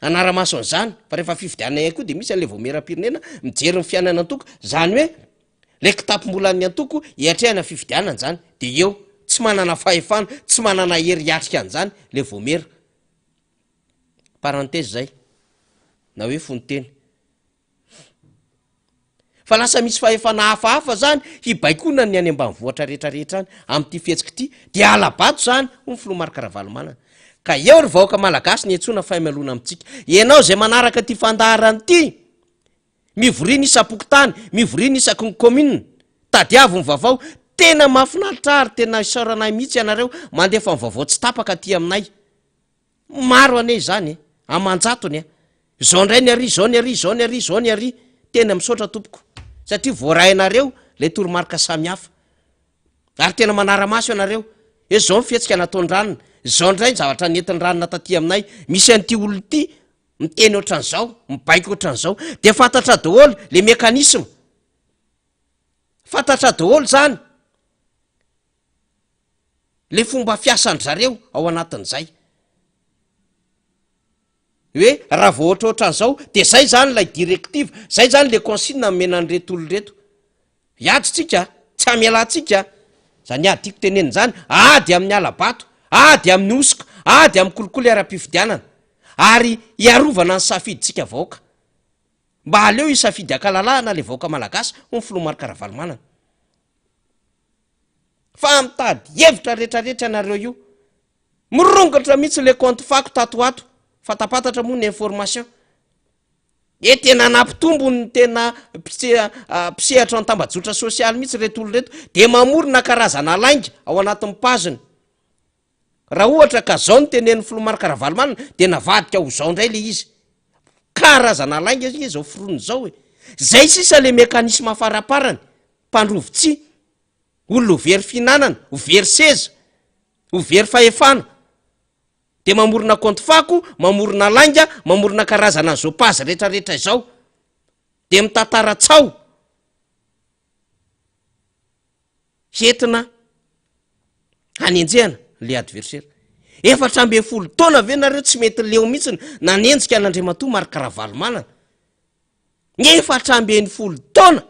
anara-maso an'izany fa rehefa fividianana ihany koa de misy an'le voameram-pirenena mijery ny fiainana antoko zany hoe le kitapom-bolan'ny antoko hiatrehana fividianana zany de eo tsy manana fahefana tsy manana hery atrika an'izany le voamera parenthèse zay na hoe fonteny fa lasa misy fahefana hafahafa zany hibaikona ny any ambanivohatra rehetrarehetra any amin'ity fihetsika ity de alabato zany ho ny filomarikaravalomanana ka eo ry vahoaka malagasy ny etsona fahimalona amintsika ianao zay manaraka ty fandaharany ity mivoriny isapokotany mivoriny isaky ny commune tadiavo ny vaovao tena mahafinaritra ary tena isaoranay mihitsy ianareo mandefa ny vaovao tsy tapaka ty aminay maro ane zany amanjatony zao ndray ny ary zao ny ary zao ny ary zao ny ary tena misaotra tompoko satria voarainareo le toromarika samy hafa ary tena manara-maso ianareo e zao mifihetsika nataondranona zao ndray ny zavatra nentin'ny ranona taty aminay misy an'ity olo ty miteny ohatran'izao mibaiko ohatran'izao de fantatra daholo le mekanisma fantatra daholo zany le fomba fiasandry zareo ao anatin'izay hoe raha vo ohatra ohatran'izao de zay zany lay directive zay zany le consigne menany reto olo reto iadotsika tsy amialantsika zany adiko teneny zany ady amin'ny alabato ady amin'ny osika ady amin'ny kolokolo ara-pifidianana ary iarovana ny safiditsika vahoaka mba aleo isafidy akalalahana le vahoaka malagasy ho ny filomarikaravalomanana fa mitady hevitra rehetrarehetra ianareo io mirongatra mihitsy le compte fako tato ato fatapatatra moa ny information e tena nampitombo ny tena pisehatra ny tambajotra sosialy mihitsy reto olo reto de mamorona karazana lainga ao anatin'ny paziny raha ohatra ka zao ny tenen'ny filomarikaravalomanana de navadika ho zao ndray le izy karazana lainga izy zao fironony zao e zay sisa le mekanisme afaraparany mpandrovitsy olona hovery finanana hovery seza hovery fahefana de mamorona compte fako mamorona lainga mamorona karazana n'zao pazy rehetrarehetra izao de mitantara tsao entina hanenjehana le adversaire efatra ambe folo taona ve nareo tsy mety leo mihitsy nanenjika an'Andriamatoa marikaravalomanana efatra ambeny folo taona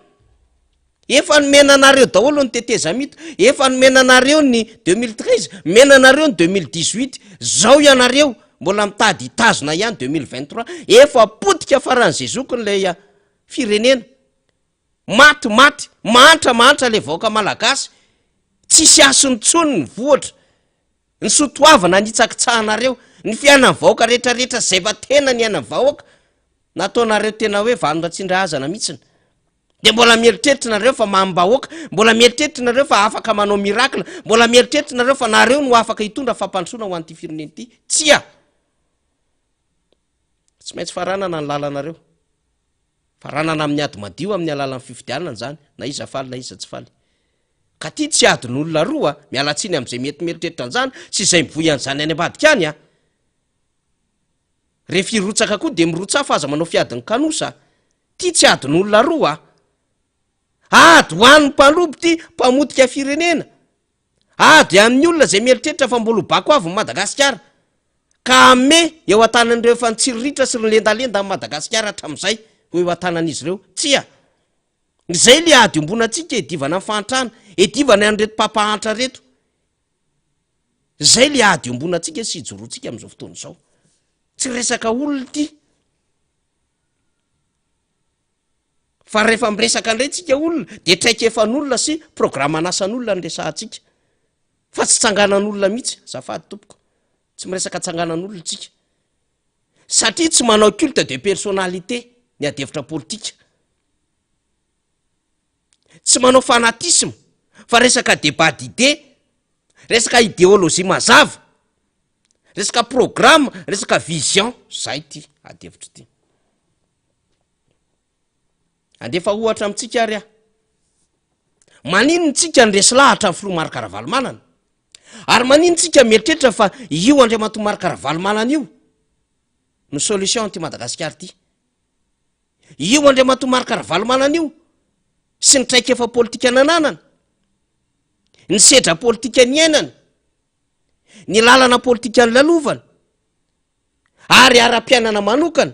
efa nomenanareo daholo ny teteza mito efa nomenanareo ny 2013 menanareo ny 2018 zao ianareo mbola mitady hitazona ihany 2023 efa potika faran'izay zokony le firenena maty mahantra le vahoaka malagasy tsisy asony tsony ny vohatra ny sotoavana nitsakitsahanareo ny fiainany vahoaka rehetrarehetra zay fa tena ny ainany vahoaka nataonareo tena hoe valonatsindrahazana mihitsiny de mbola mieritreritrynareo fa mambahoaka mbola mieritreritrynareo fa afaka manao miracle mbola mieritreritrynareo fa nareo no afaka hitondra fampandrosoana ho an'ity fireneny ity tsia tsy maintsy faranana ny lalanareo faranana amin'ny ady madio amin'ny alalan'ny fifidianana zany na iza faly na iza tsy faly ka ty tsy adin'olona roa mialatsiny am'izay mety mieritreritra an'izany sy izay mivoy an'izany any ambadika any rehefirotsaka koa de mirotsa fa aza manao fiadiny kanosa ty tsy adin'olona roa ady hoan'ny mpanobo ty mpamotika firenena ady amin'ny olona zay mieritreritra fa mbola bako avy ny Madagasikara ka ame eo an-tanan'ireo efa nitsiriritra sy ny lendalenda amin'ny Madagasikara hatram'izay ho eo an-tanan'izy ireo tsia zay le ady ombonatsika edivana ny fahantrana edivana an'reto mpampahantra reto zay le ady ombonatsika sy ijorotsika am'izao fotoana izao tsy resaka olona ty fa rehefa miresaka ndray tsika olona de traika efan'olona sy programa nasan'olona nresahantsika fa tsy tsanganan'olona mihitsy zafady tompoko tsy miresaka tsanganan'olona tsika satria tsy manao culte de personnalité ny adevitra politika tsy manao fanatisme fa resaka débat d'idée resaka idéologie mazava resaka programme resaka vision zay ty adevitra ty andefa ohatra amitsika ary manino tsika nresy lahatra amin'ny filomarika ravalomanana ary manino tsika mieritreritra fa io Andriamatomarika ravalomanana io no solution ty Madagasikara ty io Andriamatomarika ravalomanana io sy ny traika efa politika nananana ny sedra politika ny ainana ny lalana politika ny lalovana ary ara-piainana manokana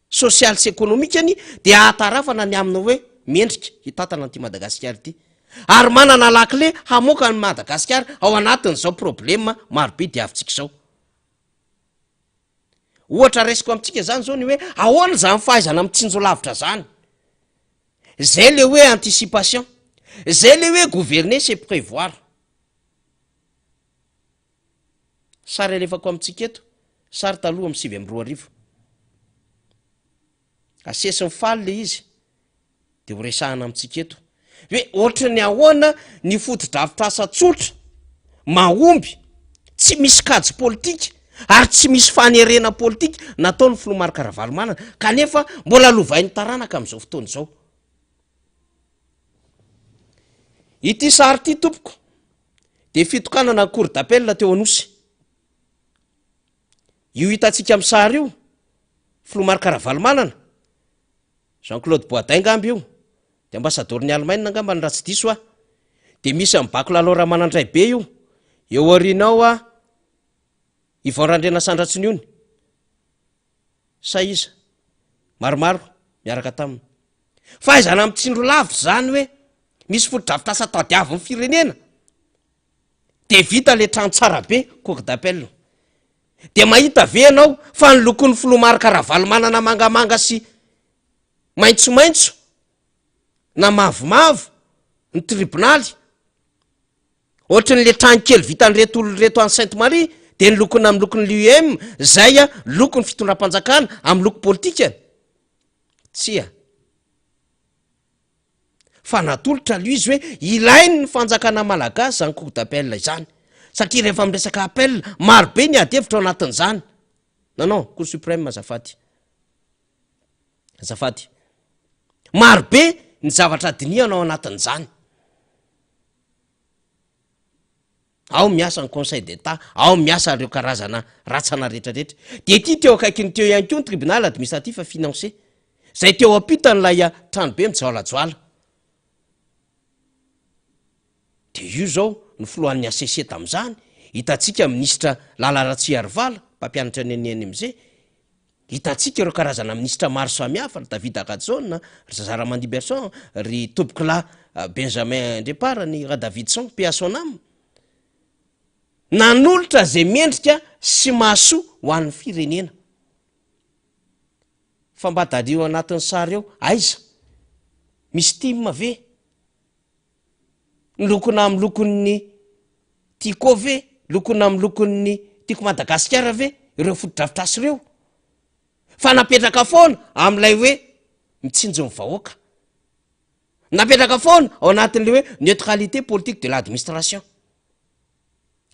social sy économikany de ahatarafana ny amina hoe mendrika hitatana ty Madagasikara ty ary manana lakile hamoaka ny Madagasikara ao anatin'izao problema marobe de avitsika zao ohatra resiko amitsika zany zao ny hoe ahoana zany fahaizana mitsinjo lavitra zany zay le hoe anticipation zay le hoe gouverner c'est prévoir sary alefako amitsika eto sary taloha amy 9 asesiny faly le izy de ho resahana amitsika eto hoe ohatra ny ahoana ny foto-dravitra asa tsotra mahomby tsy misy kajy politika ary tsy misy fanerena politika nataony filomarika ravalomanana kanefa mbola lovainy taranaka am'izao fotoana zao ity sary ty tompoko de fitokanana cour d'appel teo anosy io hitatsika amy sary io filomarika ravalomanana Jean-Claude Boidain ngamby io de ambassadeur-ny Allemagne ngamba ny ratsy diso de misy amy bakolalaora manandray be io eo arinao Ivorandrena Sandratsiniony saiza maromaro miaraka taminy fahaizana amitsindro lavitra zany hoe misy foto-dravitra asa tadiavin'ny firenena de vita le trano tsara be cour d'appel de mahita ve anao fa ny lokon'ny filomarika ravalomanana mangamanga sy maitsomaitso na mavomavo ny tribunaly ohatran'le trano kely vita nyreto olo reto any Sainte Marie de ny lokona amy lokon'ny l'UM zay lokon'ny fitondram-panjakana amy loko politika tsia fa natolotra lo izy hoe ilainy ny fanjakana malagasy zany cour d'appel izany satria rehefa miresaka appel marobe ny adevitra ao anatin'izany non cour suprême azafady marobe ny zavatra diniana ao anatin'izany ao miasa ny conseil d'état ao miasa reo karazana ratsana rehetrarehetra de ty teo akaikiny teo ihany koa ny tribunal administratif financier zay teo apitan'lay tranobe mijaolajoala de io zao ny filohan'ny ACC tam'izany hitatsika ministra Lalaratsi Arivala mpampianatra ny aniany am'izay hitatsika ireo karazana ministra maro samihafa ry David Akatson ry Zazaramandi Berson ry Tobokla Benjamin Ndrepara ny Radavidson Piasonam nanolotra zay mendrika sy mahasoa ho an'ny firenena fa mba dario anatin'ny sary eo aiza misy tim ve lokona amy lokon'ny tiako ve lokona amy lokon'ny tiako Madagasikara ve ireo foto-dravitra asy ireo fa napetraka foana am'lay hoe mitsinjo ny vahoaka napetraka foana ao anatin'le hoe neutralité politique de l'administration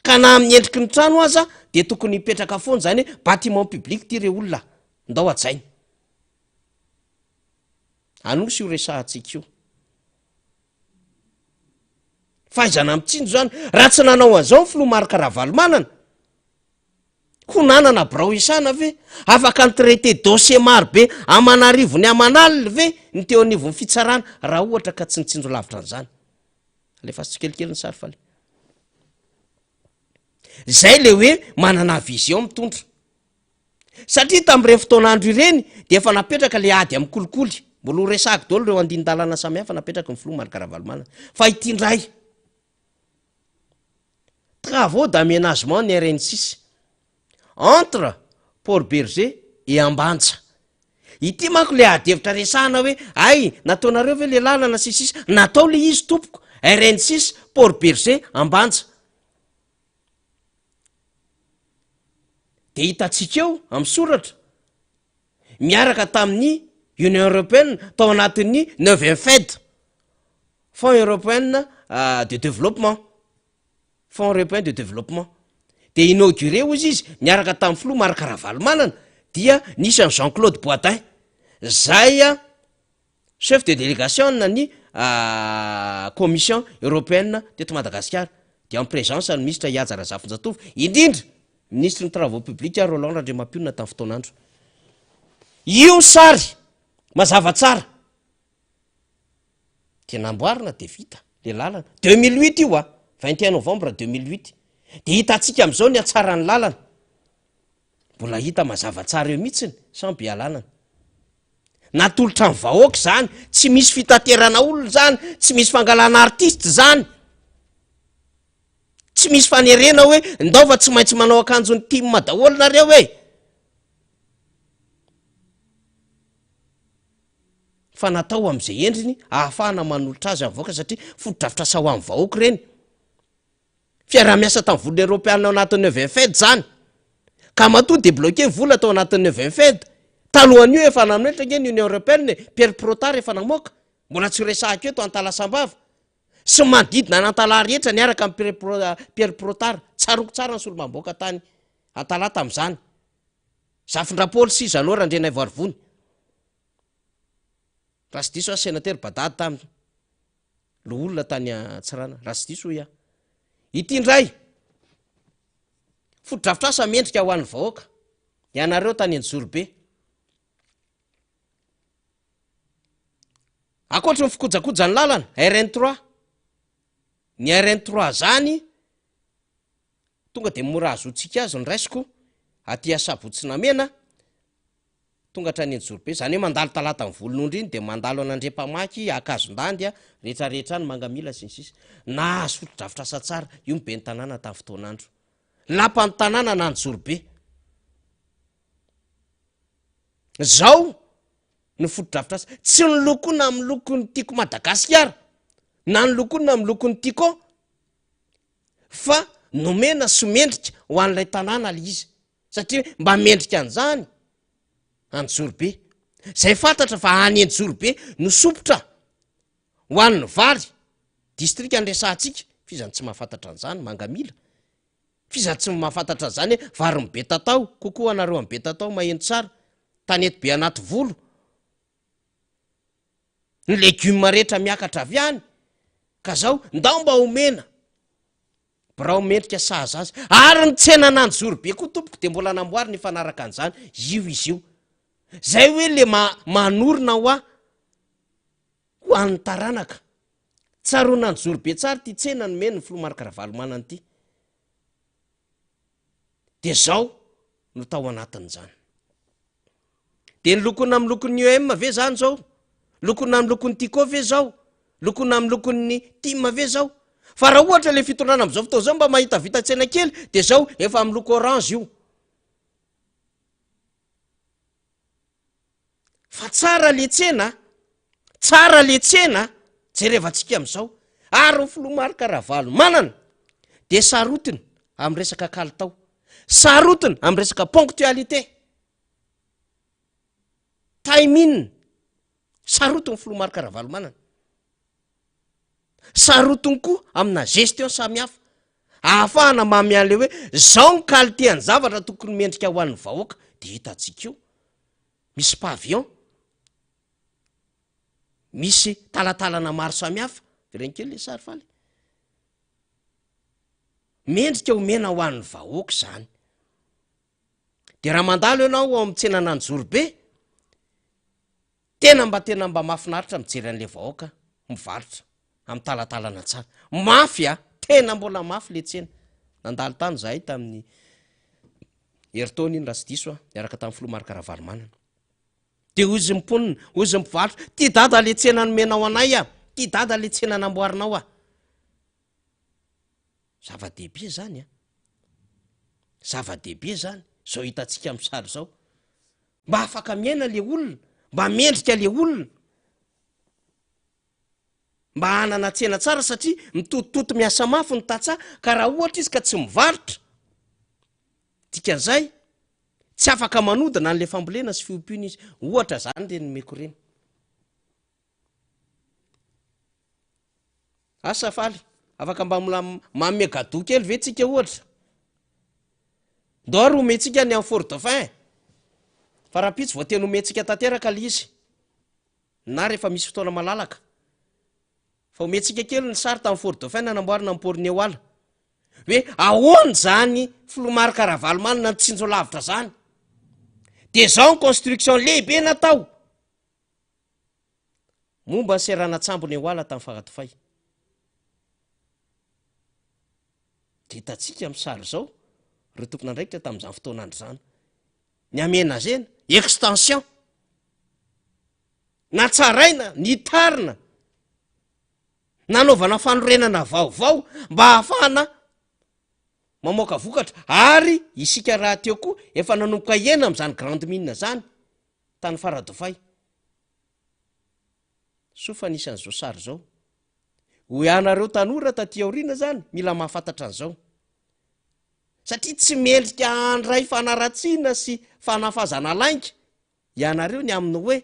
ka na amin'ny endriky ny trano aza de tokony hipetraka foana zany hoe bâtiment public ty re olona ndao atsainy anosy io resahantsika io fahaizana mitsinjo zany raha tsy nanao an'izao ny filomarika ravalomanana ho nanana birao isana ve afaka ny traité dossier maro be amanarivo ny amanalina ve ny teo anivon'ny fitsarana raha ohatra ka tsy nitsinjo lavitra an'izany alefa sy kelikely ny sary fale zay le hoe manana vision mitondra satria tam'ireny fotoanandro ireny de efa napetraka le ady amy kolikoly mbola ho resahako daholo reo andiny-dalana samihafa napetraka ny filomarika ravalomanana fa itindray travaux d'aménagement ny RN6 entre Port Berger e Ambantsa. Ity manko le adevitra resahana hoe ay nataonareo ve le lalana sisisy, natao le izy tompoko RN6 Port Berger Ambantsa. De hitantsika eo amin'ny soratra miaraka tamin'ny Union Européenne tao anatin'ny 9e FED, Fonds Européen de Développement, Fonds Européen de Développement. De inauguré ozy izy miaraka tamin'ny filoha Marc Ravalomanana dia nisan'ny Jean-Claude Boisdin, zay chef de délégation ny Commission Européenne teto Madagasikara, dia en présence ny ministre Ihaja Razafindratovo, indrindra ministre ny travaux publics Roland Randriamampionina tamin'ny fotoanandro. Io sary mazava tsara dia namboarina de vita le lalana 2008 io 21 novembre 2008. De hitantsika am'izao ny atsarany lalana, mbola hita mazava tsara eo mihitsiny samby alanana. Natolotra ny vahoaka zany, tsy misy fitaterana olona zany, tsy misy fangalana artiste zany, tsy misy fanerena hoe ndaova tsy maintsy manao akanjo ny team daholo nareo hoe. Fa natao am'izay endriny ahafahana manolotra azy amin'ny vahoaka, satria foto-drafitra sa ho amin'ny vahoaka reny. Fiara-miasa tamin'ny vola Europeana ao anatin'ny 9e FED zany, ka matoa débloqué vola tao anatin'ny 9e FED. Talohan'io efa nanoetra nge ny Union Européenne, Pierre Protar efa namoaka, mbola tsy resahako eto Antalasambava. Sy manodidina n'Antala rehetra niaraka amin'ny Pierre Protar, tsaroko tsara ny solomamboaka tany Antala tamin'izany. Zafindrapôly sy Zanora Andrena Ivoarivony. Raha sy diso sénateur Badady taminy lo olona tany Antsirana, raha sy diso ia. Ity indray foto-drafitra asa mendrika ho an'ny vahoaka, ianareo tany Anjorobe. Akoatra ny fikojakoja ny lalana RN3, ny RN3 zany tonga de mora azotsika azy ny raisiko aty Sabotsynamena tonga hatrany Anjorobe, zany hoe mandalo talata amin'ny volon'ondry iny de mandalo an'Andriampamaky, Akazondandya, rehetrarehetra ny Mangamila sy ny sisa. Nahazo foto-drafitra asa tsara io mbe ny tanàna tamin'ny fotoanandro, lampan'ny tanàna na Anjorobe. Zao ny foto-drafitra asa, tsy ny lokona amin'ny lokon'ny tiako Madagasikara na ny lokona amin'ny lokon'ny tiako, fa nomena sy mendrika ho an'ilay tanàna le izy, satria mba mendrika an'izany Anjorobe. Zay fantatra fa any Anjorobe no sopotra ho an'ny vary distrika an'resantsika. Fizany tsy mahafantatra an'izany Mangamila, fizany tsy mahafantatra an'izany hoe vary ny Betatao, kokoa anareo amin'ny Betatao maheno tsara, tanety be anaty volo, ny legioma rehetra miakatra avy any. Ka zao ndao mba homena birao mendrika sahaza azy, ary ny tsenana Anjorobe koa tompoko de mbola namboary ny fanaraka an'izany io izy io. Zay hoe le manorina ho an'ny taranaka. Tsaroana Anjorobe tsara ty tsena ny meny ny filoha Marc Ravalomanana ty. De zao no tao anatin'izany. De ny lokona amin'ny lokon'ny UEM ve zany zao? Lokona amin'ny lokon'ny Tico ve zao? Lokona amin'ny lokon'ny Tim ve zao? Fa raha ohatra le fitondrana am'izao fotoa zao mba mahita vita tsena kely de zao efa amin'ny loko orange io. Fa tsara le tsena, jerevantsika am'izao. Ary ny filoha Marc Ravalomanana de sarotiny amin'ny resaka kalitao, sarotiny amin'ny resaka ponctualité, timing, sarotiny filoha Marc Ravalomanana, sarotiny koa amina gestion samihafa, ahafahana mamy an'le hoe zao ny qualité any zavatra tokony mendrika ho an'ny vahoaka. De hitantsika io misy pavillon, misy talatalana maro samihafa, vereny kely le sary faly, mendrika homena ho an'ny vahoaka zany. De raha mandalo ianao ao amin'ny tsenana Anjorobe, tena mba mahafinaritra mijery an'le vahoaka mivarotra amin'ny talatalana tsara, mafy tena mbola mafy le tsena. Nandalo tany zahay tamin'ny heritaona iny raha sy diso niaraka tamin'ny filoha Marc Ravalomanana. De ozy mimponina, ozy mivarotra, ty dada le tsena nomenao anay ty dada le tsena namboarinao Zava-dehibe zany zava-dehibe zany. zao hitantsika amin'ny sary zao, mba afaka miaina le olona, mba mendrika le olona, mba hanana tsena tsara satria mitotototo miasa mafy ny tatsaha, ka raha ohatra izy ka tsy mivarotra dikan'izay tsy afaka manodina n'le fambolena sy fiompiana izy, ohatra zany le nomeko reny. Asa faly afaka mba manome gado kely ve tsika ohatra, ndao ry omentsika ny amin'ny Fort Dauphin, fa raha pitsy vao tena omentsika tanteraka le izy na rehefa misy fotoana malalaka, fa omentsika kely ny sary tamin'ny Fort Dauphin nanamboarina amin'ny Pornéoala, hoe ahoana zany filomarika Ravalomanana ny tsinjo lavitra zany, de zao ny construction lehibe natao momba ny seranatsambo Néoala tamin'ny Faradofay. De hitantsika amin'ny sary zao ry tompon'andraikitra tamin'izany fotoana andro zany, ny amena zena extension natsaraina, nitarina, nanaovana fanorenana vaovao mba hahafahana mamoaka vokatra, ary isika raha teo koa efa nanomboka iena amin'izany grande mine zany tany Faradofay. Sofa nisan'izao sary zao ho ianareo tanora taty aoriana zany mila mahafantatra an'izao, satria tsy mendrika andray fanaratsiana sy fanafazana lainga ianareo ny amin'ny hoe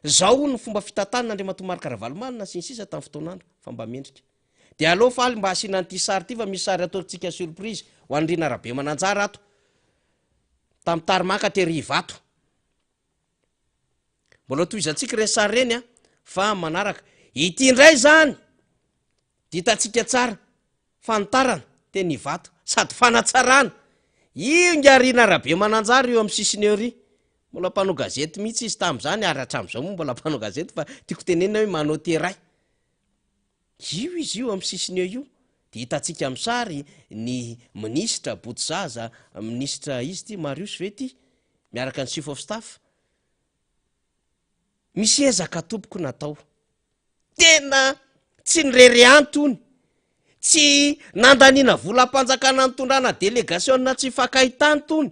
zao ny fomba fitantanana Andriamatoa Ravalomanana sy ny sisa tamin'ny fotoanandro fa mba mendrika. De aleo faly mba asina an'ity sary ity fa misy sary ataontsika surprise ho Andriana Rabe Mananjara ato tamin'ny Tarimaka tery Ivato. Mbola tohizantsika reny sary reny a, fa manaraka ity indray zany ditantsika tsara fanitarana teny Ivato sady fanatsarana, io Andriana Rabe Mananjara io amin'ny sisiny eo ry, mbola mpanao gazety mihitsy izy tamin'izany ary hatramin'izao moa mbola mpanao gazety fa tiako tenena hoe manao teray. Io izy io amin'ny sisiny eo io, de hitantsika amin'ny sary ny ministra Boutzaza, ministra izy ty Marius ve ty, miaraka ny chief of staff. Misy ezaka tompoko natao, tena tsy nirery antony, tsy nandaniana volam-panjakana nitondrana délégation tsy fakahitany tony,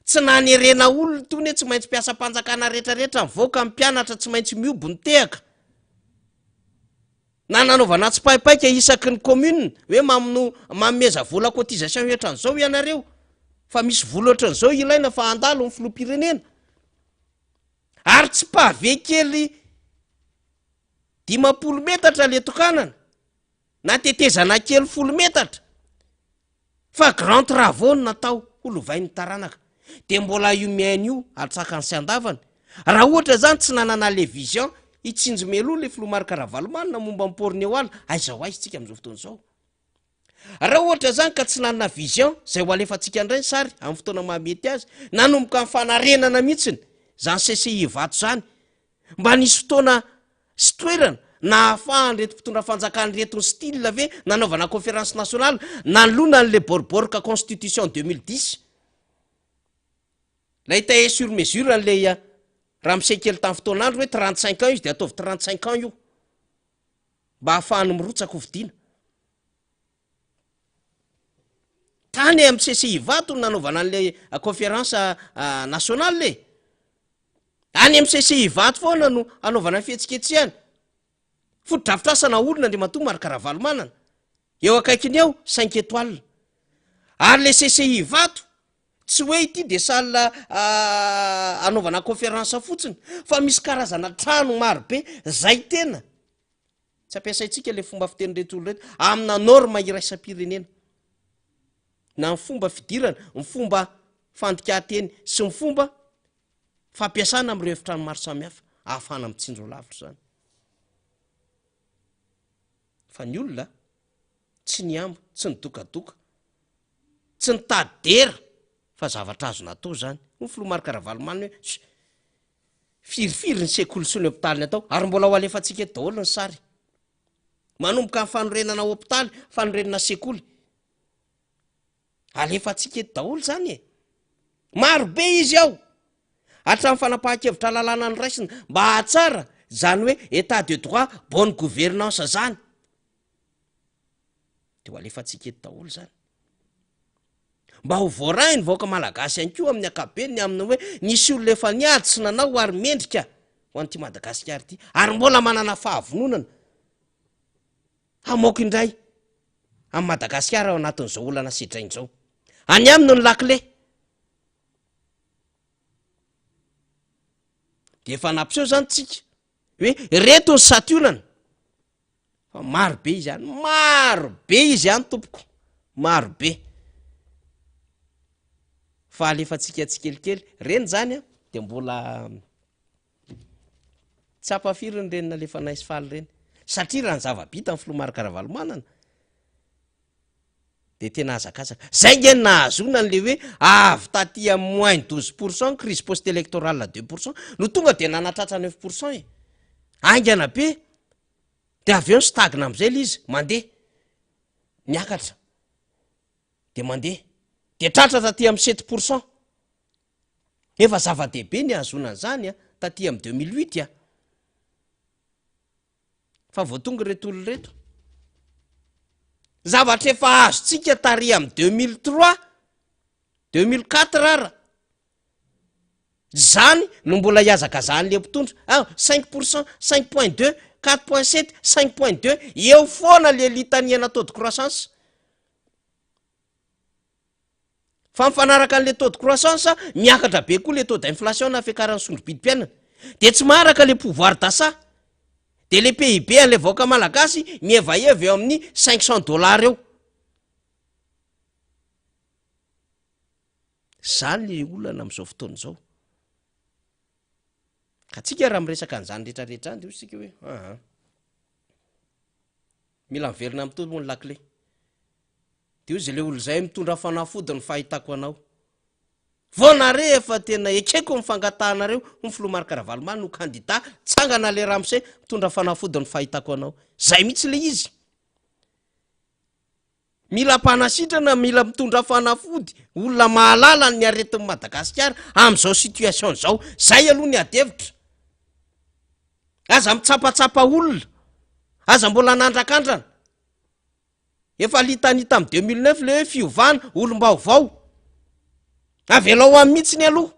tsy nanerena olona tony, tsy maintsy mpiasa mpanjakana rehetrarehetra mivoaka mpianatra tsy maintsy miobo ny tehaka, na nanaovana tsy paipaika isaky ny commune hoe mameza vola cotisation ohatran'izao ianareo, fa misy vola ohatran'izao ilaina fa handalo ny filoham-pirenena, ary tsy pavé kely 50 metatra le tokanana na tetezana kely 10 metatra fa grand travaux natao holovain'ny taranaka. De mbola io miaina io atsakany sy andavany, raha ohatra zany tsy nanana le vision hitsinjo meloa le filomarika Ravalomanana momba amin'ny Pornéoala, aizao aiza tsika amin'izao fotoana zao. Raha ohatra zany ka tsy nanana vision zay ho alefantsika indray sary amin'ny fotoana mahamety azy, nanomboka amin'ny fanarenana mihitsiny zany CCI Ivato zany, mba nisy fotoana sy toerana na ahafahany reto mpitondra fanjakany reto ny style ve nanaovana conférence nationale nanolona n'le boriborika constitution 2010, la hitae sur mesure an'le raha misekely tamin'ny fotoanandro hoe 35 ans izy de ataovy 35 ans io mba ahafahany mirotsaka hovidiana. Tany amin'ny CCI Ivato nanaovana an'le conférence nationale le, any amin'ny CCI Ivato foana no anaovana fihetsiketsehany, fotodrafitrasana olona Andriamatoa Ravalomanana eo akaikiny eo 5 étoiles, ary le CCI Ivato tsy hoe ity de salle anaovana conférence fotsiny, fa misy karazana trano marobe zay tena tsy ampiasaitsika le fomba fitenyreto olo reto amina norme iraisam-pirenena, na ny fomba fidirana, ny fomba fandika-teny sy ny fomba fampiasana amin'ireo efitrano maro samihafa ahafahana mitsinjo lavitra zany. Fa ny olona tsy niambo, tsy nidokadoka, tsy nitady dera, fa zavatra azo natao zany. Ny filomarika Ravalomanana hoe firifiry ny sekoly sy ny hôpitaly atao, ary mbola ho alefantsika eto daholo ny sary, manomboka ny fanorenana hôpitaly, fanorenana sekoly, alefantsika eto daholo zany e, maro be izy ao, hatramin'ny fanapahan-kevitra lalàna ny raisina mba hahatsara zany hoe état de droit, bonne gouvernance zany, de ho alefantsika eto daholo zany. mba ho voarainy vaoaka malagasy ihany koa amin'ny akabeny amin'ny hoe nisy olona efa niady sy nanao ary mendrika ho an'ity Madagasikara ity ary mbola manana fahavononana hamoaka indray amin'ny Madagasikara ao anatin'izao olana sitrain'izao any aminy ny lakile de efa nampiseho zany tsika hoe reto ny sationana fa maro be izy any tompoko maro be fa alefatsika tsikelikely reny zany a de mbola tsy ampafiriny reny nalefa naisy faly reny satria raha ny zava-bita ny filomarakaravalmanana de tena azakazaka zay nge nahazona n'le hoe avy taty amin'ny moins 12% crise post électorale 2% no tonga de nanatratra 9% aingana be de avy eo ny stagna am'izay le izy mandeha miakatra de mandeha de tratra taty amin'ny 7% efa zava-dehibe ny ahazonan'izany a taty amin'ny 2008 a fa voatonga reto olo reto zavatra efa azotsika tary amin'ny 2003 2004 rara zany no mbola hiazakazan'le mpitondra 5% 5.2 4.7 5.2 eo foana le litaniana taux de croissance fa mifanaraka an'le taux de croissance miakatra be koa le taux d'inflation na fiakaran'ny sondrom-pidim-piainana de tsy maharaka le pouvoir d'achat de le PIB an'le vaoaka malagasy mihevaeva eo amin'ny $500 eo zany le olana am'izao fotoana zao ka tsika raha miresaka an'izany rehetrarehetra any de sika hoe mila miverina amin'ny tompo ny lakile de izy le olo zay mitondra fanafody ny fahitako anao vonare efa tena ekeko mifangatanareo ny filomarakaravalomany no kandida tsangana le ramose mitondra fanafody ny fahitako anao zay mihitsy le izy mila mpanasitrana mila mitondra fanafody olona mahalala ny aretin'ny Madagasikara am'izao situation zao zay aloha ny adevitra aza mitsapatsapa olona aza mbola nandrakandrana efa litanita amin'ny 2009 le hoe fiovana olom-baovao avelao amin'ny mihitsy ny aloha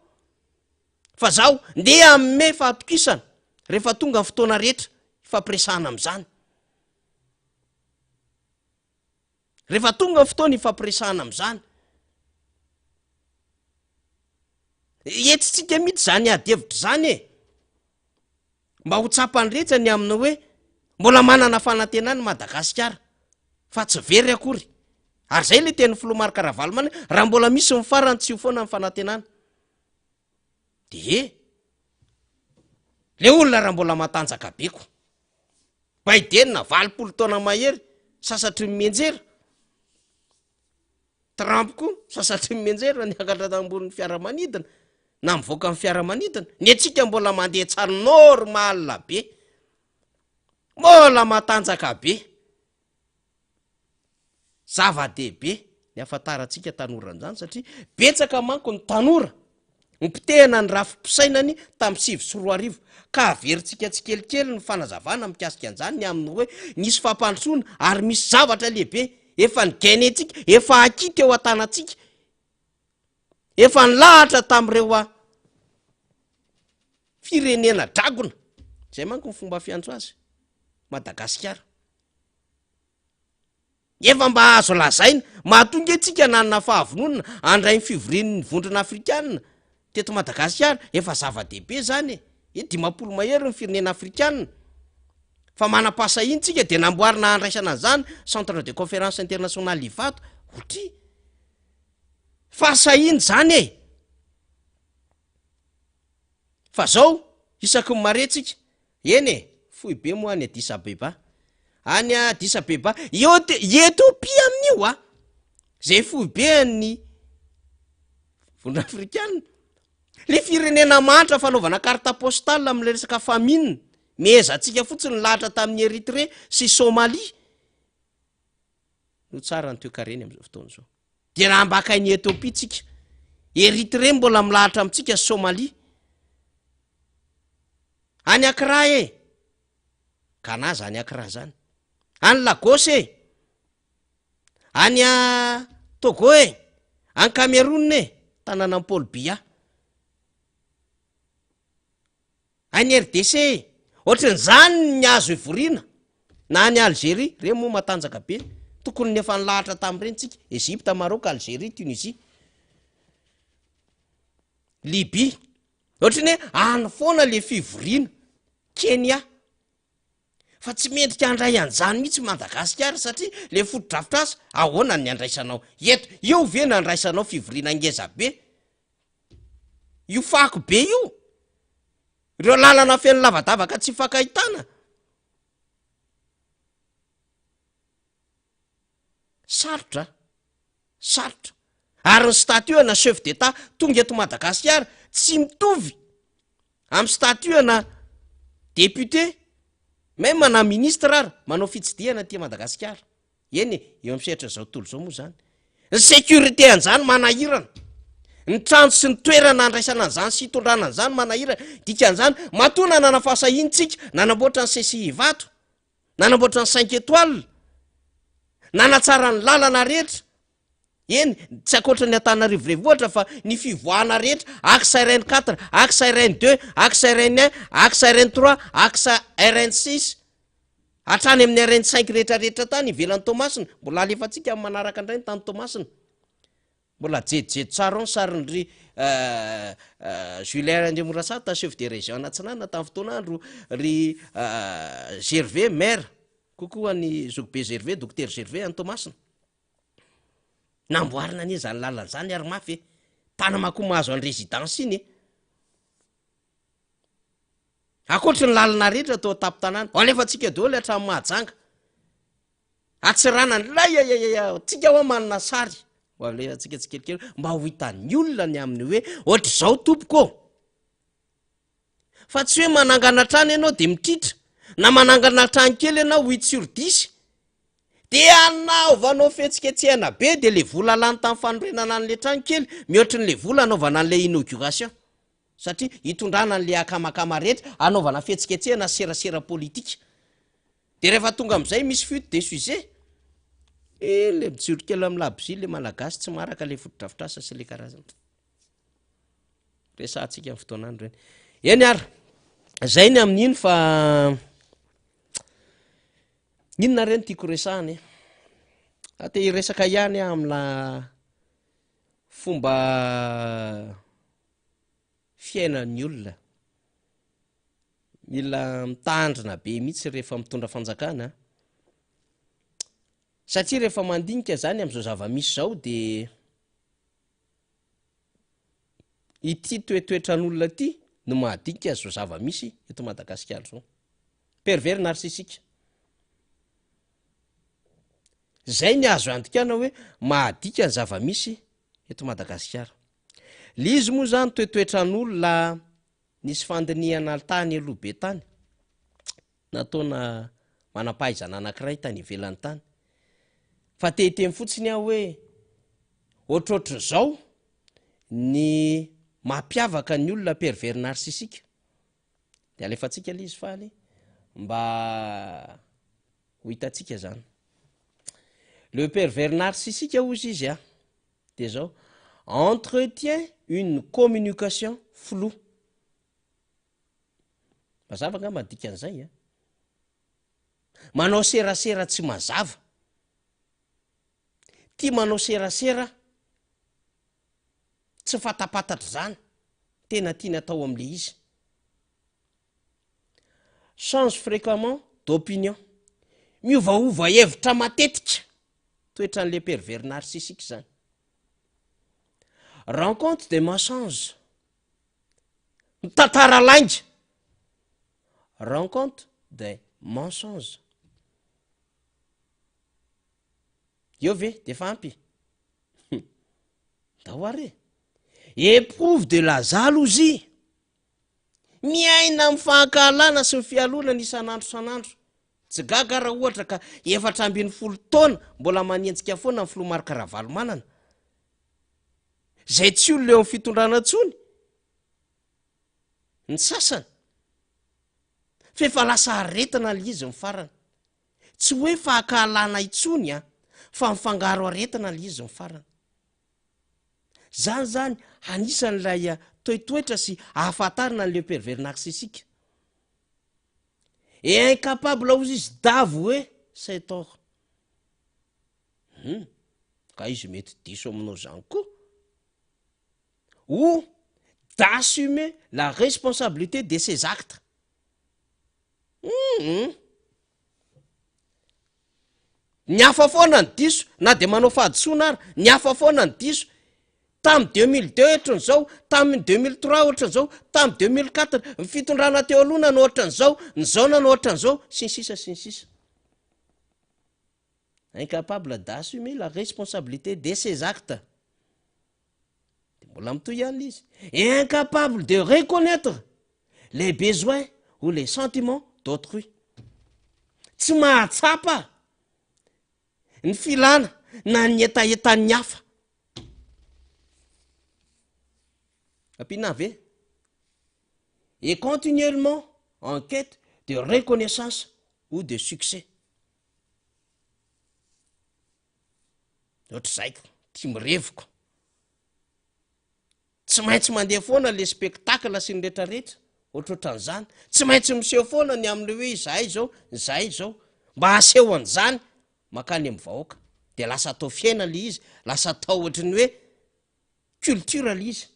fa zaho ndeha amin'ny fahatokisana rehefa tonga ny fotoana rehetra ifampiresahana am'izany rehefa tonga ny fotoana ifampiresahana am'izany etsytsika mihitsy zany adevitra zany e mba ho tsapany rehetra ny amina hoe mbola manana fanantenany Madagasikara fa tsy very akory ary zay le teny filomarakaravalomany raha mbola misy mifarany tsy ho foana ny fanantenana de le olona raha mbola matanjaka beko baidenina 20 taona mahery sasatry mimenjera Trump koa sasatry mimenjera niakatra tambonin'ny fiaramanidina na mivoaka amin'ny fiaramanidina ny atsika mbola mandeha tsara normal be mbola matanjaka be zava-dehibe ny afataratsika tanoran'izany satria betsaka manko ny tanora nypitehana ny rafi-pisainany tamin'ny 2024 ka averintsika tsikelikely ny fanazavana mikasika an'izany ny amin'ny hoe nisy fampandrosoana ary misy zavatra lehibe efa ny gainetsika efa akita eo an-tanatsika efa nilahatra tamin'ireo a firenena dragona zay manko ny fomba fiantso azy Madagasikara efa mba azo lazaina mahatonga etsika nanana fahavononana andray ny fivorian'ny vondrona afrikanina teto Madagasikara efa zava-dehibe zany e 10 mahery ny firenena afrikanina fa manam-pasahiny tsika de namboarina andraisana an'izany centre de conférence internationale Ivato otry fasahiny zany e fa zao isaky ny maretsika eny e fohy be moa any Addis Abeba any Addis Abeba Ethiopia amin'io a zay fohy be ny vondrona afrikanina le firenena mantra fanaovana carte postale am'le resaka famine miezatsika fotsiny lahatra tamin'ny Eritrée sy Somalie no tsara ny toekareny am'izao fotoana zao de raha mbakain'ny Ethiopia tsika Eritrée mbola milahatra amintsika Somalie any Accra e Ghana zany Accra zany any Lagos e any Togo e any Cameroun tanàna Paul Biya, any RDC ohatran'izany ny azo ivoriana na ny Algérie reo moa matanjaka be, tokony nefa nilahatra tamin'ireny tsika: Egypte, Maroc, Algérie, Tunisie, Libye. Ohatrany hoe any foana le fivoriana, Kenya, fa tsy mendrika andray an'izany mihitsy Madagasikara satria le foto-drafitr'asa ahoana ny andraisanao eto, io ve ny andraisanao fivoriana ngeza be, io fako be io, ireo lalana feno lavadavaka tsy fakahitana. Sarotra ary ny statut na chef d'etat tonga eto Madagasikara tsy mitovy amin'ny statut na député, même na ministre ary manao fitsidiana aty Madagasikara. Eny eo amin'ny sehatra zao tontolo zao moa zany ny sécurité an'izany manahirana, ny trano sy ny toerana andraisana an'izany sy hitondrana an'izany manahirana. Dikan'izany matoa nana fahasahinintsika, nanamboatra ny CCI vato, nanamboatra ny 5 étoiles, nanatsara ny lalana rehetra. Eny tsy akoatra ny Antananarivo renivohitra fa ny fivoahana rehetra, axe RN4, axe RN2, axe RN1, axe RN3, axe RN6, hatrany amin'ny RN5 rehetrarehetra tany ivelan'ny Tomasina. Mbola alefatsika amin'ny manaraka indray ny tany Tomasina, mbola jejojejo tsara ny sarin'ry Julien Andriamorasata, chef de région Antsinana tamin'ny fotoanandro, ry Gervais maire, kokoa ny Zokobe Gervais, docteur Gervais any Tomasina. Namboarina anie zany lalana zany ary mafy, Tanamako mahazo any résidence iny. Akoatra ny lalana rehetra atao tapin-tanàna, alefatsika daholo hatramin'ny Mahajanga, atsirana ny lay tsika hoa manana sary, alefatsika tsikelikely mba ho hitan'ny olona ny aminy hoe ohatra zao tompoko, fa tsy hoe manangana trano ianao de mitritra, na manangana trano kely ianao 8 sur 10 de anaovanao fihetsiketsehana be, de le vola lany tamin'ny fanorenana an'le trano kely mihoatra n'le vola anaovana an'le inauguration, satria hitondrana an'le akamakama rehetra, anaovana fihetsiketsehana serasera politika. De rehefa tonga am'izay misy fuite de sujet, le mijoro kely amin'ny labozia le malagasy tsy maraka le foto-drafitr'asa sy le karazany. Resantsika amin'ny fotoanandro reny. Eny ary, zay ny amin'iny fa inona reny tiako resahany ate iresaka ihany amina fomba fiainan'ny olona, mila mitandrina be mihitsy rehefa mitondra fanjakana, satria rehefa mandinika zany am'izao zava-misy zao de ity toetoetran'olona ty no mahadinika zao zava-misy eto Madagasikara zao, pervers narcissika. Zay ny azo andikana hoe mahadika ny zava-misy eto Madagasikara. Le izy moa zany toetoetran'olona nisy fandinihana tany aloha be tany, nataona manampahaizana anankiray tany ivelan'ny tany, fa tehiteny fotsiny aho hoe ohatrohatr'izao ny mampiavaka ny olona pervers narcissika. De alefatsika le izy faly mba ho hitatsika zany. Le pervers narcissique ozy izy de zao: entretient une communication floue. Mazava nga madika an'izay manao serasera tsy mazava, ty manao serasera tsy fatapatatra zany, tena tiany atao am'le izy. Change fréquemment d'opinion, miovaova hevitra matetika, toetran'le pervers narcissike zany. Rencontre des mensonges, mitantara lainga, rencontre des mensonges. Io ve de fampy dahoare. Éprouve de la jalousie, miaina amin'ny fahankahalana sy ny fialonana isan'andro san'andro. Tsy gaga raha ohatra ka 410 taona mbola manenjika foana amin'ny filomarika Ravalomanana, zay tsy olona eo amin'ny fitondrana tsony ny sasany, fefa lasa aretina le izy ny farany. Tsy hoe fahankahalana itsony fa mifangaro aretina le izy ny farany. zany anisan'ilay toetoetra sy ahafantarina n'le pervers narcissika. Et incapable ozy izy d'avouer ses torts. Ka izy mety diso aminao zany koa. Ou d'assumer la responsabilité de ses actes. Ny hafa foana ny diso, na de manao fahadisoana ary, ny hafa foana ny diso, tamin'ny 2002 ohatran'izao, tamin'ny 2003 ohatran'izao, tamin'ny 2004, ny fitondrana teo aloha nanao ohatran'izao, ny zao nanao ohatran'izao, sy ny sisa sy ny sisa. Incapable d'assumer la responsabilité de ses actes. Mbola mitoy ihany izy. Et incapable de reconnaître les besoins ou les sentiments d'autrui. Tsy mahatsapa ny filana na ny etaetan'ny hafa. Apinave. Et continuellement en quête de reconnaissance ou de succès. Ohatr' zay tia mirevoko. Tsy maintsy mandeha foana le spectacle sy ny rehetrarehetra, ohatrohatran'izany. Tsy maintsy miseho foana ny am'le hoe zay zao, mba aseho an'izany makany amin'ny vahoaka. De lasa atao fiaina le izy, lasa atao ohatrany hoe culture le izy.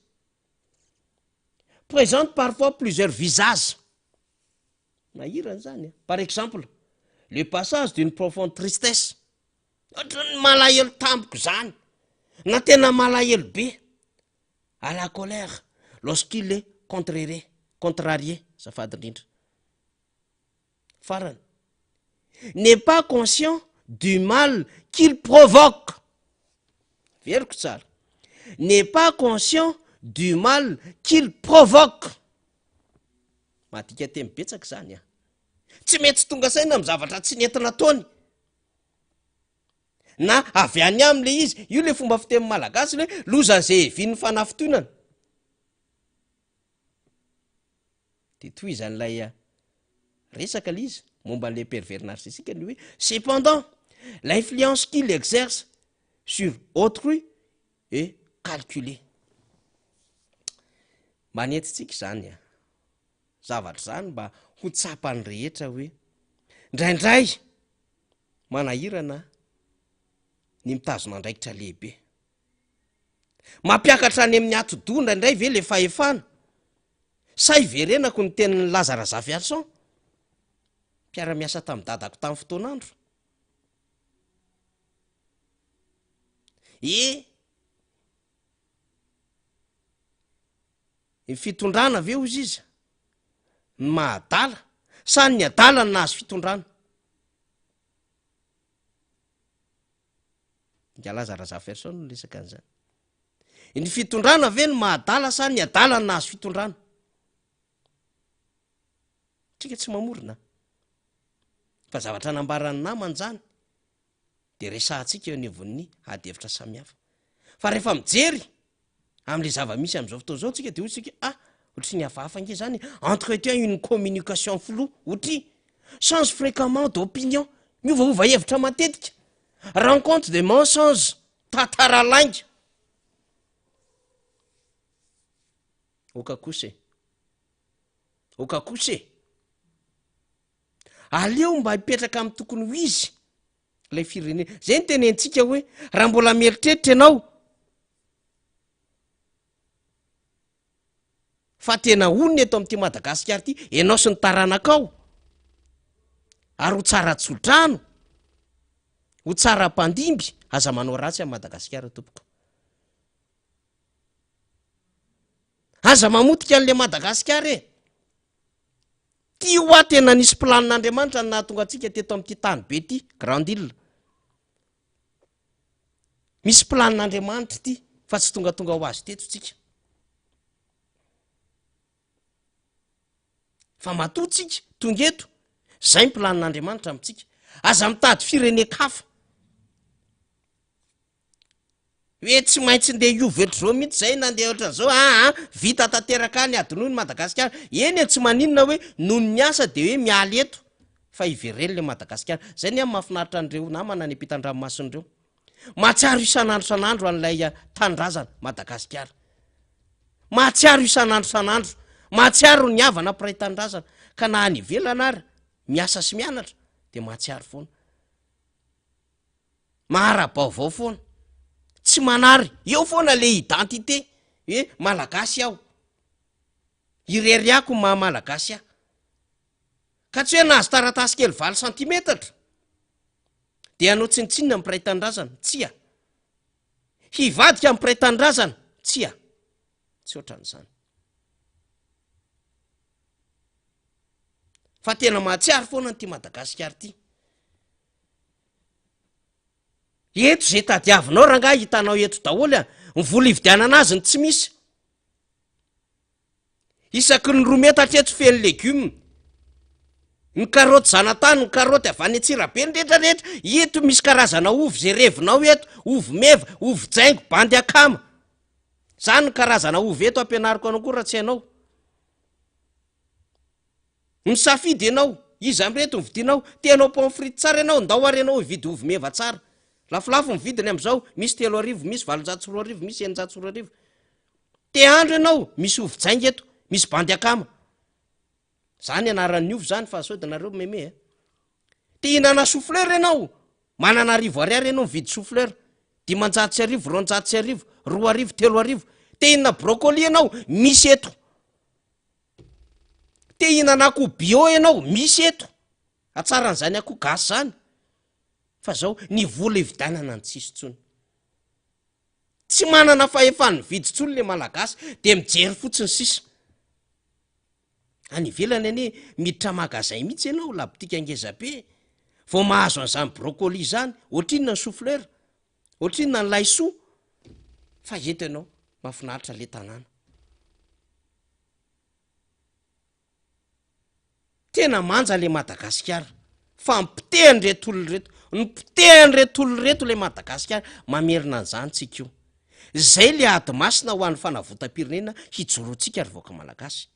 Présente parfois plusieurs visages. Mahirana zany. Par exemple, le passage d'une profonde tristesse. Ohatrany malahelo tamboko zany, na tena malahelo be, à la colère lorsqu'il est contrarié, zafady indrindra. Farany. N'est pas conscient du mal qu'il provoque. Veriko tsara. N'est pas conscient du mal qu'il provoque. Madika temy betsaka zany. Tsy mety tonga saina amin'ny zavatra tsy nentina ataony. Na avy any am'le izy, io le fomba fiteny malagasy le lozan'izay hevin'ny fanaftonana. De toy izan'ilay resaka l'izy momba an'le pervers narcissique ny hoe cependant l'influence qu'il exerce sur autrui est calculée. Manetitsika zany zavatra zany mba ho tsapany rehetra hoe ndraindray manahirana ny mitazona andraikitra lehibe. Mampiakatra any amin'ny atodondra indray ve le fahefana. Sa iverenako ny tenin'ny Lazara Zafiatson, mpiara-miasa tamin'ny dadako tamin'ny fotoanandro. Ny fitondrana ve ozy izy? Ny mahadala, sa ny adala ny nahazo fitondrana? Nga Lazara Zafiatson no resaka an'izany. Ny fitondrana ve ny mahadala sa ny adala ny nahazo fitondrana? Tsika tsy mamorona. Fa zavatra nambaran'ny namany zany, de resahantsika eo anivon'ny adevitra samihafa. Fa rehefa mijery am'le zava-misy am'izao fotoana zao tsika de ohatsika ohatry ny hafahafa nge zany, entretient une communication floue, ohatry change fréquemment d'opinion, miovaova hevitra matetika, rencontre des mensonges, tantara lainga. Okakose. Aleo mba hipetraka amin'ny tokony ho izy lay firenena. Zay ny tenentsika hoe raha mbola mieritreritra ianao fa tena onony eto amin'ity Madagasikara ity, ianao sy ny taranakao, ary ho tsara tsodrano, ho tsara mpandimby, aza manao ratsy amin'ny Madagasikara tompoko. Aza mamotika an'le Madagasikara e. Ty hoa tena nisy planin'Andriamanitra na tonga antsika teto amin'ity tany be ty, Grand Île. Misy planin'Andriamanitra ty, fa tsy tonga ho azy teto tsika. Fa matoa tsika, tonga eto, zay ny planin'Andriamanitra amintsika. Aza mitady fireneka-hafa. Hoe tsy maintsy ndeha iova etr'izao mihitsy zay nandeha ohatran'izao, vita tanteraka ny adinoiny Madagasikara. Eny tsy maninona hoe noho ny asa de hoe mialy eto, fa ivereny le Madagasikara. Zay ny mahafinaritra an'ireo namana ny ampitan-dranomasiny ireo. mahatsiaro isan'andro san'andro an'ilay tanindrazana Madagasikara. Mahatsiaro isan'andro san'andro, mahatsiaro ny havana piray tanindrazana, ka na any ivelana ary miasa sy mianatra de mahatsiaro foana. Mahara-baovao foana, tsy manary, eo foana le identité hoe malagasy aho, ireriako maha malagasy aho. Ka tsy hoe nahazo taratasy kely 20 centimetatra de anao tsinitsinina amin'ny piray tanindrazana, tsia. Hivadika amin'ny piray tanindrazana, tsia. Tsy ohatran'izany. Fa tena mahatsiaro foana n'ity Madagasikara ity. Eto zay tadiavinao rangahy hitanao eto daholo ny vola ividianana azy ny tsy misy. Isaky ny 2 metatra eto feno legioma. Ny karoty zanatany, ny karoty avy any Antsirabe ny rehetrarehetra, eto misy karazana ovy zay revinao eto, ovy meva, ovy jaingo, bandy akama. Zany ny karazana ovy eto ampianariko anao koa raha tsy hainao. Misafidy ianao, iza amreto ny vidinao, tenao pomme frite tsara ianao, ndao ary ianao hividy ovy meva tsara. Lafilafo ny vidiny amin'izao, misy 3,000, misy 800, misy 900. Te andro ianao, misy ovy jaingo eto, misy bandy akama. Zany anaran'ny ovy zany fa saodinareo meme. Te hinana souffleur ianao, manana 1000 ariary ianao mividy souffleur, 500, 200, 2,000, 3,000. Te hinana brocoli ianao, misy eto. Te hinana akoho bio ianao, misy eto. Atsaran'izany akoho gasy zany. Fa zao ny vola ividanana ny tsisy tsony. Tsy manana fahefany vidy tsony le malagasy de mijery fotsiny sisa. Any ivelany anie miditra magazay mihitsy ianao labotika angezabe. Vao mahazo an'izany brocoli zany, ohatrinona ny souffleur, ohatrinona ny laisoa. Fa eto ianao, mahafinaritra le tanàna. Tena manja le Madagasikara. Fa mpitehany reto olona reto, ny mpitehany reto olona reto le Madagasikara, mamerina an'izany tsika io. Zay le ady masina ho an'ny fanavotam-pirenena hijoroantsika ary voaka malagasy.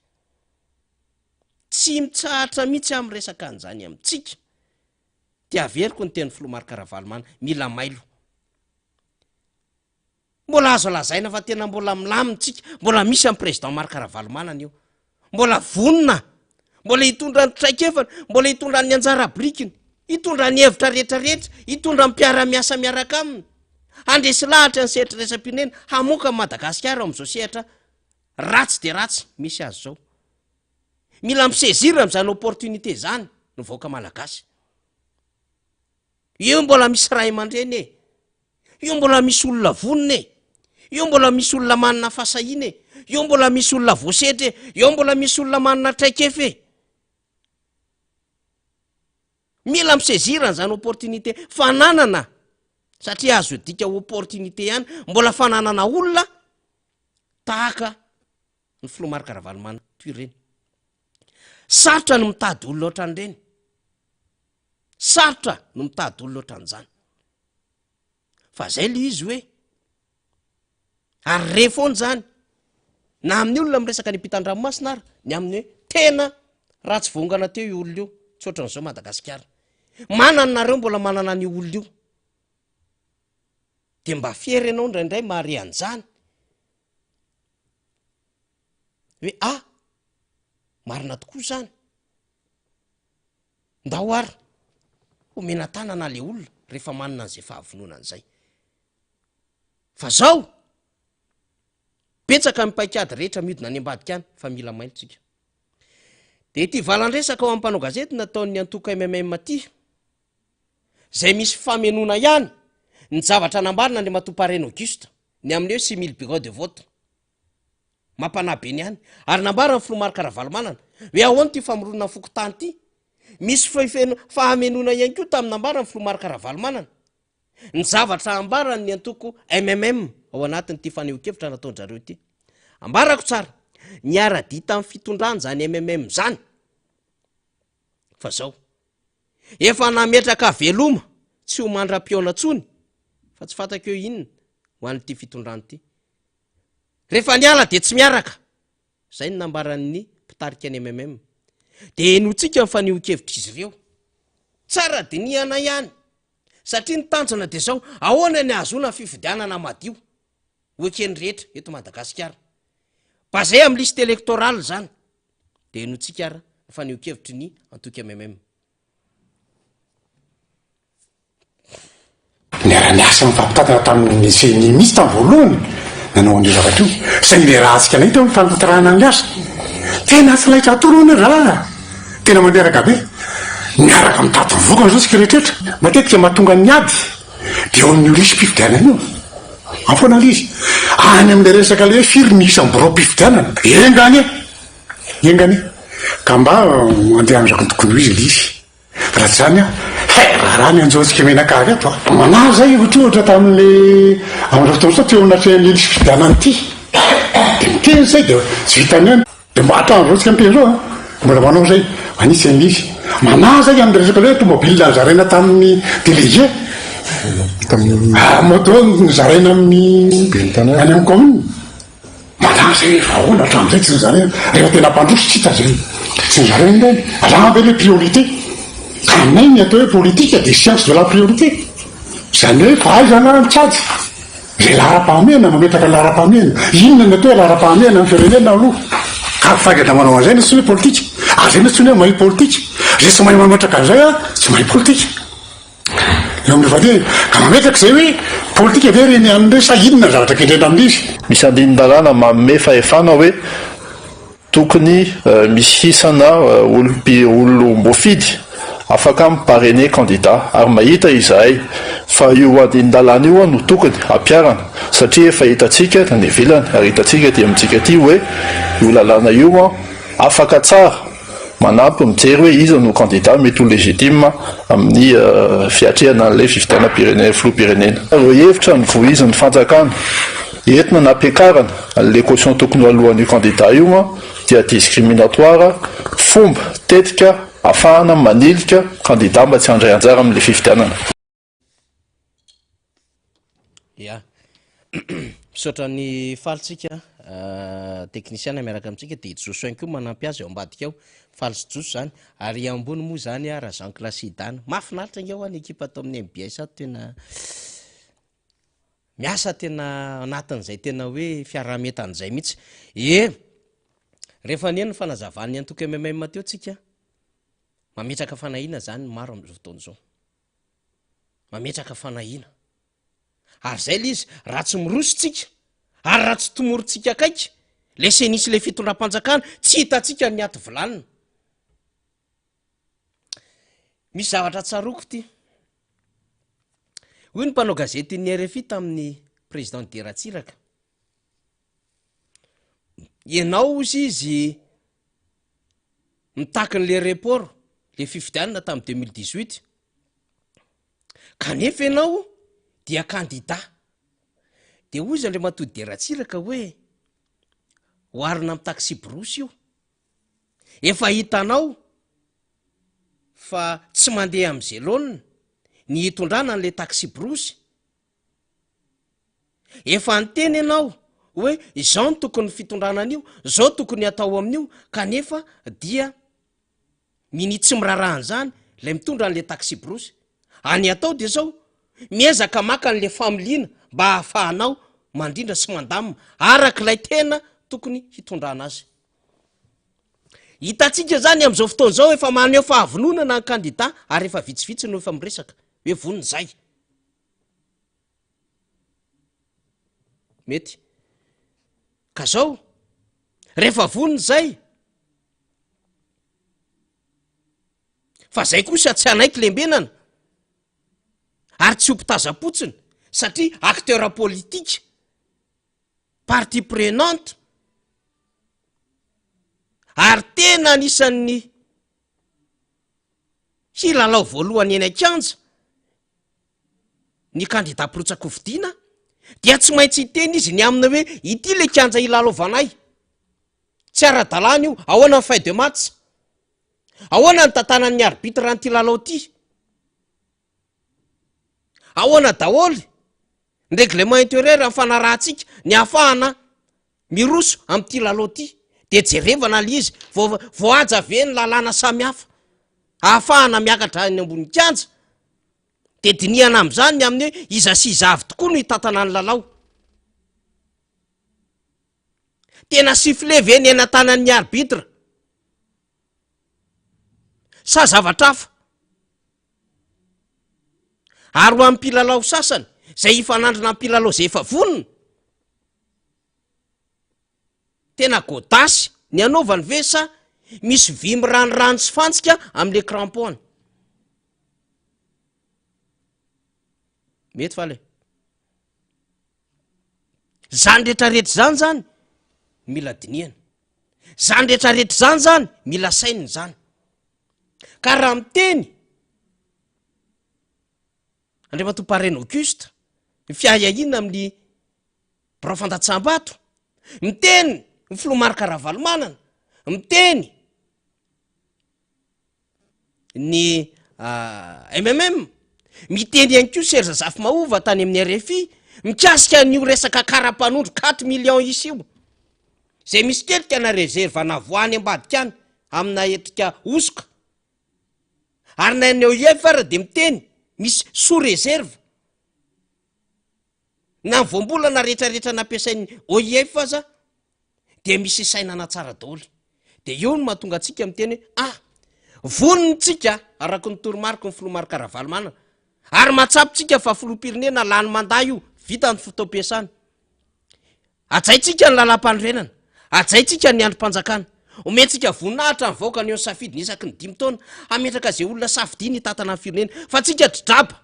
Tsy mitsahatra mihitsy amin'ny resaka an'izany amintsika. Ty averiko ny teny Filomarka Ravalomanana, mila mailo. Mbola azo lazaina fa tena mbola milamintsika, mbola misy amin'ny président Marka Ravalomanana io. Mbola vonona, mbola hitondra ny traikefa, mbola hitondra ny anjara brikiny, hitondra ny hevitra rehetrarehetra, hitondra ny mpiara-miasa miaraka aminy. Andresy lahatra ny sehatra resam-pirenena, hamoaka Madagasikara amin'izao sehatra ratsy de ratsy misy azy zao. Mila misezira amin'izany opportunité zany no voaka malagasy. Io mbola misy ray aman-dreny, io mbola misy olona vonona, io mbola misy olona manana fasahina, io mbola misy olona voasetra, io mbola misy olona manana traikefa. Mila misezira n'izany opportunité fananana, satria azo dika opportunité ihany, mbola fananana olona tahaka ny Filomarka Ravalomanana toy ireny. Sarotra no mitady olona ohatran'ireny. Sarotra no mitady olona ohatran'izany. Fa zay le izy hoe, ary re foana zany, na amin'ny olona miresaka ny mpitan-dranomasina ary, ny amin'ny hoe tena ratsy vongana teo io olona io, tsy ohatran'izao Madagasikara. Manana nareo mbola manana ny olona io. De mba fiery ianao indraindray mahare an'izany. Hoe marina tokoa zany. Ndao ary omena tanana le olona rehefa manana an'izay fahavonona an'izay. Fa zao betsaka mipaikady rehetra midina any ambadika any, fa mila mailontsika. De ty valan-dresaka ao amin'ny mpanao gazety nataon'ny antoko MMM aty, zay misy famenona ihany ny zavatra nambarina ny Matoparena Auguste, ny amin'ny hoe 6000 bureau de vote. Mampanabe ny ihany. Ary nambarina Filomarka Ravalomanana, hoe ahoana ty famoronana fokotany ty? Misy fahamenona ihany koa tamin'ny nambarina Filomarka Ravalomanana. Ny zavatra ambarana ny antoko MMM ao anatin'ity faneho-kevitra nataonjareo ity. Ambarako tsara, niara-dita amin'ny fitondrana zany MMM zany. Fa zao, efa nametraka veloma, tsy ho mandram-piona tsony, fa tsy fatako eo inona ho an'ity fitondrana ity. Rehefa niala de tsy miaraka. Zay ny nambaran'ny mpitarika ny MMM. De enotsika ny faneho-kevitra izy ireo. Tsara dinihana ihany. satria ny tanjona de zao ahoana ny azona fifidianana madio oekeny rehetra eto Madagasikara bazay amin'ny liste électorale zany de enotsika fa neokevitry ny antoky MMM ny ara-niasa mifampitantana tamin'ny seny misy tamin'ny voalohany nanao an'io zavatra io zay le raha asika nay teo ny fampitarana ny asa tena tsy laitra atoro ny raha tena manderaka be miaraka mitady vokana zao sika rehetrrehetra matetika mahatonga ny ady de eo amin'ny olisy mpifidianana io afoana l'izy any amin'le resaka le firy ny isam-boro mpifidianana engany ka mba andeha amizako ny tokony ho izy lizy raha tsy zany raha ny anjoantsika menakary ato mana zay ohatra tamin'le am'ratosa teo anatrehany lisy fifidianana ity de miteny zay de tsy vitany any de mba atanzao tsika miteny zao mbola manao zay manisy an'izy mana zay amin'ny resaka le tomobile nyzaraina tamin'ny délégué moto nyzaraina amin'ny any amin'ny commune mana zay vahoana hatram'izay tsy nyzaraina rehefa tena mpandroso tsy hita zay tsy nyzaraina zany alambe le priorité ka aminay ny atao hoe politika de science de la priorité zany hoe fahaizana mitsady zay lahara-pahamehana mametraka lahara-pahamehana inona ny atao hoe lahara-pahamehana amin'ny firenena aloha ka fagada manao an'izay na tsy hoe politika zay na tsy hoe mahay politika zay tsy mahay mametraka an'izay tsy mahay politika eo amin'ny vade ka mametraka zay hoe politika ve reny an'ire sa inona zavatra kendrena amin'izy misy andinin-dalàna manome fahefana hoe tokony misy hisana olo mbofidy afaka miparene candidat ary mahita izahay fa io andinin-dalàna io no tokony ampiarana satria efa hitatsika ny vilany ary hitatsika dia mitsika ty hoe io lalàna io afaka tsara manampy mijery hoe iza no candidat mety ho légitime amin'ny fiatrehana an'ilay fifidiana pirenena filoha-pirenena ro hevitra ny voiziny fanjakana entina nampiakarana an'le caution tokony ho alohan'io candidat io dia discriminatoire fomba tetika afahana manilika candidat mba tsy handray anjara amin'le fifidianana ya misaotra ny falitsika teknisiana miaraka amintsika de hijoso any ko manampy azy eo ambadika ao faly sy joso zany ary ambony moa zany raha Jean Classe Idana mahafinaritra ingeo any ekipa atao amin'ny MBS ato tena miasa tena anatin'izay tena hoe fiarametan'izay mihitsy rehefa neny fanazavany antoky MMM teo tsika mametraka fanahina zany maro am'izao fotoana zao mametraka fanahina ary zay le izy raha tsy mirositsika ary raha tsy tomorotsika akaiky le senisy le fitondram-panjakana tsy hitatsika ny aty volanina misy zavatra tsaroko ty hoy ny mpanao gazety ny RFI tamin'ny président Deratsiraka ianao izy mitaky n'le report le fifidianana tamin'ny 2018 kanefa ianao dia candidat de hoy izy Andriamatoa Deratsiraka hoe hoarina amin'ny taxi brosy io efa hitanao fa tsy mandeha amin'izay laonina ny hitondrana an'le taxi brosy efa anteny ianao hoe izao ny tokony fitondrana an'io zao tokony atao amin'io kanefa dia minitsy mirarahany zany lay mitondra an'le taxi brosy any atao de zao miezaka maka an'le familiana mba hahafahanao mandrindra sy mandamina arak'ilay tena tokony hitondrana azy hitatsika zany am'izao fotoana zao efa maneho fahavononana ny candidat ary efa vitsivitsy no efa miresaka hoe voniny zay mety ka zao rehefa voniny zay fa zay kosa tsy anaiky lembenana ary tsy hompitazapotsiny satria acteur politique partie prenante ary tena anisan'ny hilalao voalohany eny akanja ny candidat pirotsakofidiana dia tsy maintsy hiteny izy ny amina hoe ity le kanja hilalaovanay tsy ara-dalàna io ahoana ny fay de match ahoana ny tantanan'ny arbitre an'ity lalao ty ahoana daholy ny règlement intérieur amin'ny fanarahantsika ny ahafahana miroso amin'ity lalao ty de jerevana le izy voaja ve ny lalàna samy hafa ahafahana miakatra ny ambony kanja de diniana am'izany amin'ny hoe iza sy iza avy tokoa no hitatana ny lalao. Tena sifle ve ny ena tanan'ny arbitra sa zavatra hafa. Ary ho amin'ny mpilalao sasany zay ifanandrina amin'ny mpilalao zay efa vonona, tena godasy ny anaovany ve sa misy vy miranirano sy fantsika amin'le crampoany. Mety fa le zany rehetrarehetra zany zany mila diniana, zany rehetrarehetra zany zany mila saininy zany. Ka raha miteny Andriamatomparena Auguste ny fiahiahina amin'ny Brafandatsambato, miteny ny Filomarika Ravalomanana, miteny ny MMM, miteny ihany koa Serge Zafimahova tany amin'ny RFI mikasika n'io resaka karapanondro 4 millions isio zay misy kelika na reserve na voany ambadika any amina etrika osoka. Ary na ny OIF ara de miteny misy sous réserve na voambolana rehetrarehetra nampiasain'ny OIF aza de misy sainana tsara daholo. De eo no mahatonga antsika miteny vonontsika araka ny toromarika ny Filomarika Ravalomanana, ary matsapitsika fa filoham-pirenena lany mandaa io vita ny fotoam-piasana. Ajaitsika ny lalam-panorenana, ajaitsika ny androm-panjakana, omentsika voninahitra ny vahoaka ny eo ny safidy isaky ny 5 taona ametraka zay olona safidiany hitatana ny firenena, fa tsika dridraba,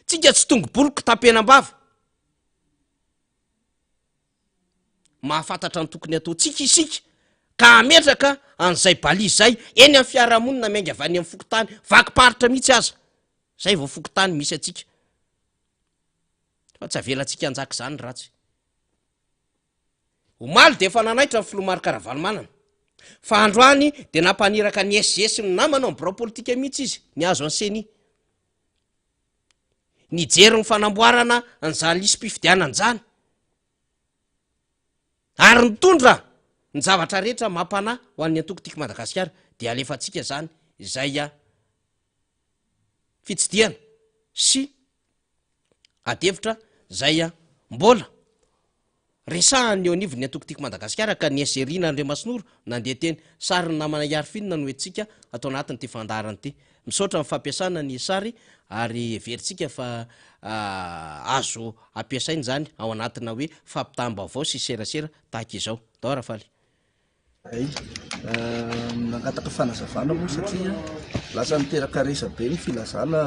tsika tsy tongo boloky tapenam-bava. Mahafantatra ny tokony atao tsika isika ka ametraka an'izay balizy zay eny amin'ny fiarahamonina miainga avy any amin'ny fokotany, vakiparitra mihitsy aza zay vao fokotany misy atsika, fa tsy avelantsika anjaka zany ratsy. Omaly de efa nanaitra ny Filomarika Ravalomanana fa androany de nampaniraka ny SGS ny namana amin'ny birao politika mihitsy izy ny azo any seny nijery ny fanamboarana an'izany lisam-pifidianana zany, ary nitondra ny zavatra rehetra mampana ho an'ny antokotiky Madagasikara de alefatsika zany izay fitsidiana sy adevitra zay mbola resahany eo anivon'ny antokotiky Madagasikara ka ny SRI-na Andriamasinoro nandeha teny sary ny namana Iarifinina no etsika atao anatin'ity fandarany ity. Misaotra amin'ny fampiasana ny sary ary everitsika fa azo ampiasainy zany ao anatina hoe fampitaham-baovao sy serasera tahaka izao. Daora faly. Nangataka fanazavana moa satria lasa niteraka resa be ny filazana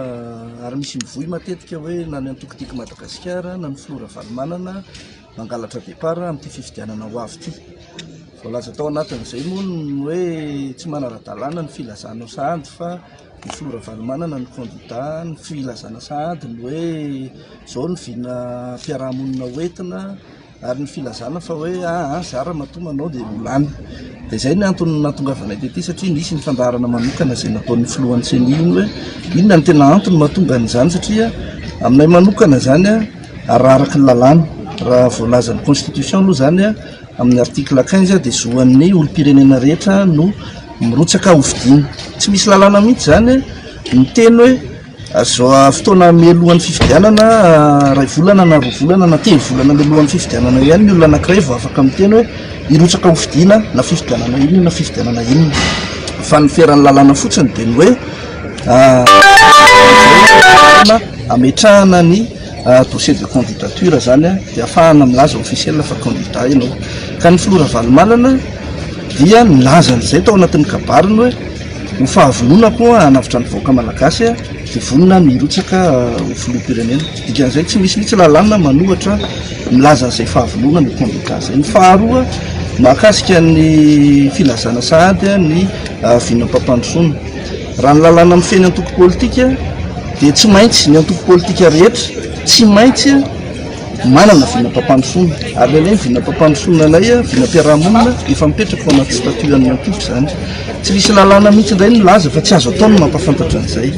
ary misy mivoy matetika hoe na ny antokotiky Madagasikara na ny Filoha Ravalomanana mangalatra départ amin'ity fifidianana ho avy ity. Voalaza tao anatin'izay moa ny hoe tsy manara-dalàna ny filazana sahady fa ny Filoha Ravalomanana ny candidat ny filazana sahady ny hoe zao ny vina mpiarahamonina hoentina ary ny filazana fa hoe zara matomanao de olany. De zay ny antony nahatongavanay tety satria nisy ny fandarana manokana zay nataon'ny filohan'ny seny iny hoe inona ny tena antony mahatonga an'izany satria aminay manokana zany araraka ny lalàna. Raha voalaza ny constitution aloha zany amin'ny article 15 de zoan'ny olom-pirenena rehetra no mirotsaka hofidiana. Tsy misy lalàna mihitsy zany ny teny hoe zao fotoana mialohan'ny fifidianana ray volana na roa volana na 3 volana mialohan'ny fifidianana ihany ny olona anankiray vao afaka miteny hoe hirotsaka hofidiana na fifidianana iny na fifidianana iny. Fa ny feran'ny lalàna fotsiny de ny hoe ametrahana ny dossier de candidature zany de afahana milaza officiel fa candidat ianao. Ka ny Filoha Ravalomanana dia nilaza an'izay tao anatin'ny kabariny hoe ho fahavonona koa hanavitra ny vahoaka malagasy de vonona mirotsaka ho filoham-pirenena. Dikan'izay tsy misy mihitsy lalàna manohatra milaza an'izay fahavonona ny candidat zay. Ny faharoa mahakasika ny filazana sahady ny vinam-pampandrosoana. Raha ny lalàna mifeny antoko politika de tsy maintsy ny antoko politika rehetra tsy maintsy manana vinam-pampandrosoana ary lay vinam-pampandrosoana anay vinam-piarahamonina efa mipetraka ao anaty statuan'ny antoko zany. Tsy misy lalàna mihitsy indray ny laza fa tsy azo atao no mampafantatra an'izay.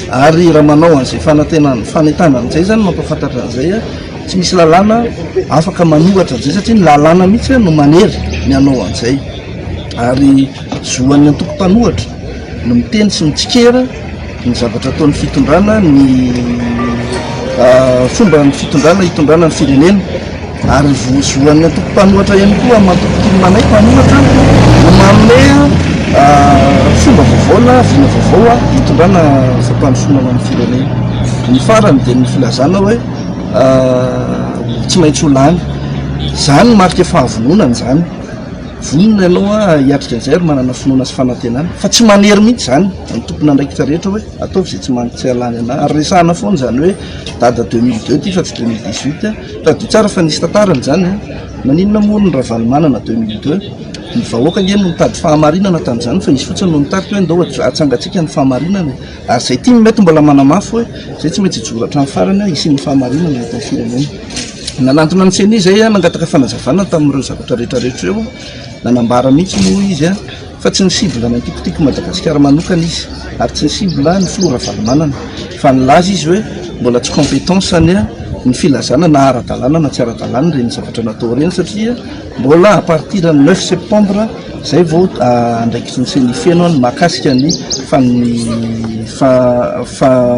Ary raha manao an'izay fanetana an'izay zany mampafantatra an'izay tsy misy lalàna afaka manohatra an'izay satria ny lalàna mihitsy no manery ny anao an'izay. Ary zoan'ny antoko mpanohatra no miteny sy mitsikera ny zavatra ataon'ny fitondrana ny fomba ny fitondrana hitondrana ny firenena ary vozoan'ny antoko-mpanohatra ihany koa mantoko-tiny manay mpanohatra manome fomba vaovaona vina vaovao hitondrana fampandrosoana amin'ny firenena. Ny farany dia ny filazana hoe tsy maintsy ho lany zany marika fahavononana zany vonona ianao hiatrika an'izay ary manana finoana sy fanantenana fa tsy manery mihitsy zany ny tompona andraikitra rehetra hoe ataovy izay tsy manitsy alany ana ary resahana foana zany hoe dada 2002 ty fa tsy 2018 radio tsara fa nisy tantarany zany maninona moa ny ravalomanana 2002 ny vahoaka ngeny no mitady fahamarinana tamin'izany fa nisy fotsiny no nitarika hoe ndao atsangatsika ny fahamarinana ary zay ty mety mbola manamafy hoe zay tsy maintsy hijoratra amin'ny farany isin'ny fahamarinana eto amin'ny firenena. Nanantona ny seny izay nangataka fanazavana tamin'ireo zavatra rehetrarehetra eo nanambara mihitsy moa izy fa tsy ny cible ny antikotiky Madagasikara manokana izy ary tsy ny cible ny flora valomanana fa nilaza izy hoe mbola tsy compétence ny filazana na ara-dalàna na tsy ara-dalàna reny zavatra natao reny satria mbola à partir ny 9 septembre zay vao andraikitry ny seny feno ny mahakasika ny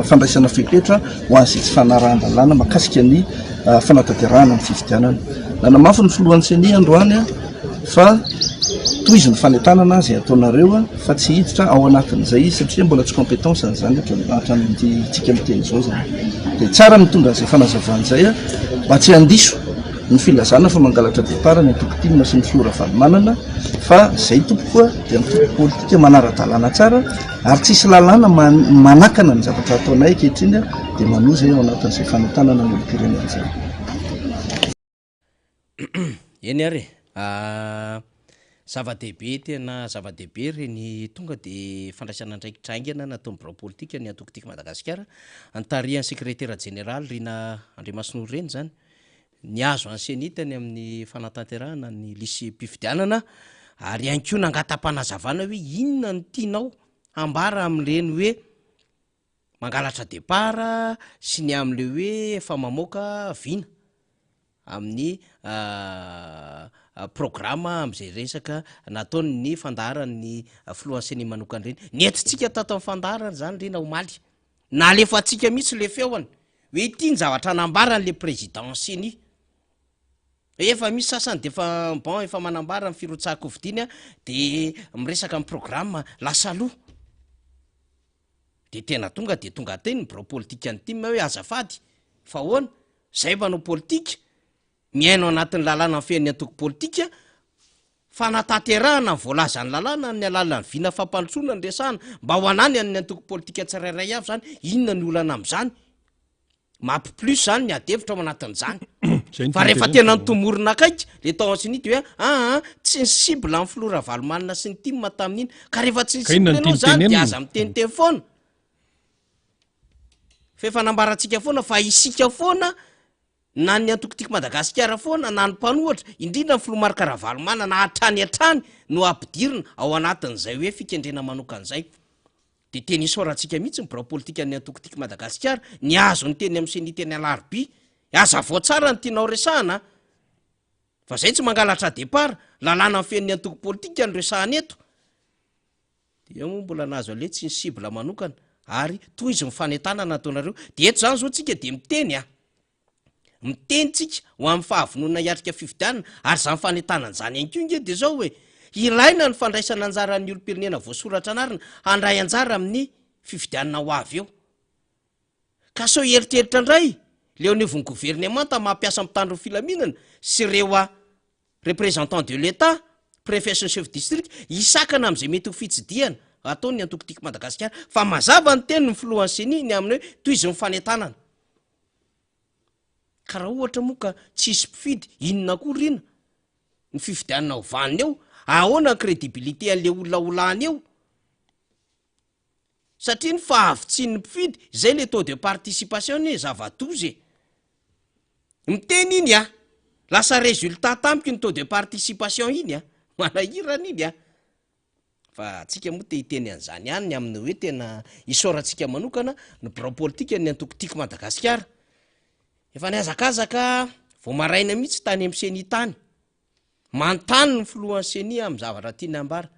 fandraisana fepetra ho an'izay tsy fanarahan-dalàna mahakasika ny fanatanterahana ny fifidianana. Nanamafy ny filohan'ny seny androany fa toy izy ny fanetanana zay ataonareo fa tsy hiditra ao anatin'izay izy satria mbola tsy compétence n'izany hatramin'itsika miteny zao zany. Dia tsara mitondra an'izay fanazavan'izay mba tsy handiso ny filazana fa mangalatra départ ny antoko-timina sy ny flora valomanana fa zay tompokoa dia mitoko politika manara-dalàna tsara ary tsisy lalàna manakana ny zavatra ataonay ankehitriny dia manoa zay ao anatin'izay fanetanana ny olo-pirenena zay. Eny ary zava-dehibe tena zava-dehibe reny tonga de fandraisana ndraikitraingana nataon'ny birao politika ny antoko-tiky Madagasikara antarian'ny sekretera général Rina Andriamasinoro reny zany ny azo ansenitany amin'ny fanatanterahana ny lisy mpifidianana ary ihany koa nangata-panazavana hoe inona ny tianao ambara amin'ireny hoe mangalatra départ sy ny amin'le hoe efa mamoaka vina amin'ny programma am'izay resaka nataony ny fandaharany filohan'ny manokany reny nentintsika tato amin'ny fandaharany zany reny omaly na alefa atsika mihitsy le feoany hoe ity ny zavatra nambaran'le présidentsy efa misy sasany de efa bon efa manambara ny firotsahako vidiny de miresaka amin'ny programma lasaloha de tena tonga de tonga teny ny birao politika ny tim hoe azafady fa hoana zay manao politika miaino anatin'ny lalàna ny fean'ny antoko politika fa nataterahana ny voalazany lalàna ny alalany vina fampandrosoana ny resahana mba ho anany amin'ny antoko politika tsirairay avy zany inona ny olana am'izany mampy plus zany ny adevitra ao anatin'izany fa rehefa tena nitomorona akaiky le tao ansinity hoe tsy ny cible amin'ny flora valomanina sy ny timma tamin'iny ka rehefa tsy ny cible anao zany de aza miteniteny foana fa efa nambarantsika foana fa isika foana na ny antoko-tiky Madagasikara foana na ny mpanohatra indrindra ny filomarika ravalomana na hatrany no ampidirina ao anatin'izay hoe fikendrena manokan'izay de teny isorantsika mihitsy ny birao politika ny antoko-tiky Madagasikara ny azo ny teny amin'ny seniteny alarby aza voatsara ny tianao resahana fa zay tsy mangalatra départ lalàna ny fean'ny antoko politika ny resahana eto dia moa mbola nazo ale tsy ny cible manokana ary toy izy mifanentanana ataonareo de eto zany zao tsika de mitenitsika ho amin'ny fahavonona hiatrika fifidianana ary zany fanentanana zany ihany koa inge de zao hoe ilaina ny fandraisana anjara ny olo-pirenena voasoratra anarina handray anjara amin'ny fifidianana ho avy eo ka so eritreritra indray leo nevony gouvernemanta mampiasa mitandro filaminana sy reo représentant de l'état préfet sy ny chef district isakana am'izay mety ho fitsidiana ataony ny antoko-tiky Madagasikara fa mazava ny teny ny filohan'ny seniny amin'ny hoe toy izy mifanentanana ka raha ohatra moa ka tsisy mpifidy inona koa rina ny fifidianana ho vaniny eo ahoana ny crédibilité an'le olona olany eo satria ny fahavitsiny ny mpifidy zay le taux de participation ny zava-doze miteny iny lasa résultat tampiky ny taux de participation iny manahirana iny fa tsika moa te hiteny an'izany ihany ny amin'ny hoe tena isorantsika manokana ny birao politika ny antoko-tiky Madagasikara efa niazakazaka vao maraina mihitsy tany amin'ny seny tany mantany ny filohan'ny seny amin'ny zavatra tiany ambara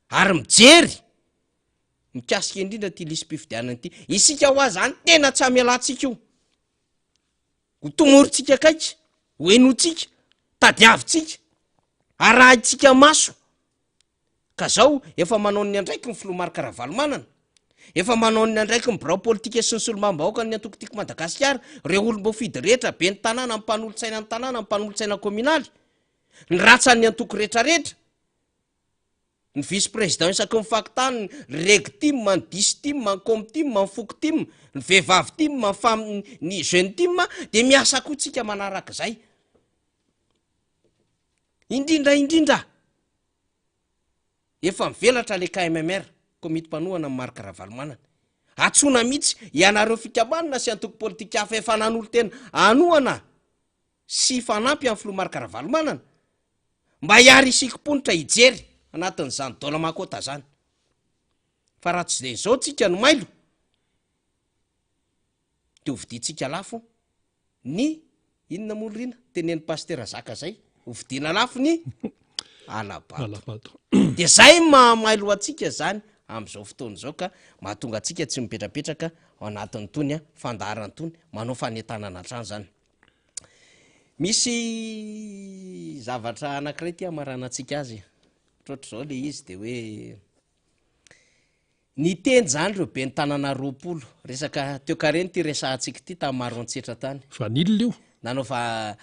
ary mijery mikasika indrindra ty lisym-pifidianana ty isika ho azy any tena tsy amelantsika io ho tomorotsika kaika hoenotsika tadiavitsika arahintsika maso ka zao efa manao ny andraiky ny filomarika Ravalomanana efa manao ny andraiky ny birao politika sy ny solomam-bahoaka ny antokotiko Madagasikara reo olom-boafidy rehetra be ny tanàna mpanolotsaina ny tanàna mpanolotsaina kominaly ny ratsan'ny antoko rehetrarehetra ny vice président isaky ny fakitany regtim ny distim ny comtim ny fokotim ny vehivavy tim ny jeune tim de miasa koa tsika manaraka zay indrindra efa mivelatra le KMMR komity mpanohana amin'ny marika Ravalomanana atsona mihitsy ianareo fikabanina sy antoko politika hafa efa nanolo tena anoana sy fanampy amin'ny filomarika Ravalomanana mba hiary isikim-ponitra hijery anatin'izany daola makota zany fa raha tsy de zao tsika no mailo de hoviditsika lafo ny inona moa rina tenen'ny pastera zaka zay hovidiana lafo ny alabato de zay mailo atsika zany am'izao fotoana zao ka mahatonga atsika tsy mipetrapetraka ao anatin'ny tony fandaharany tony manao fanentanana trano zany misy zavatra anankiray ty amarana atsika azy trotro zao le izy de hoe ny teny zany reo be ny tanana 20 resaka teo kareny ty resahantsika ty tamin'ny maro antsetra tany vanille io nanao fa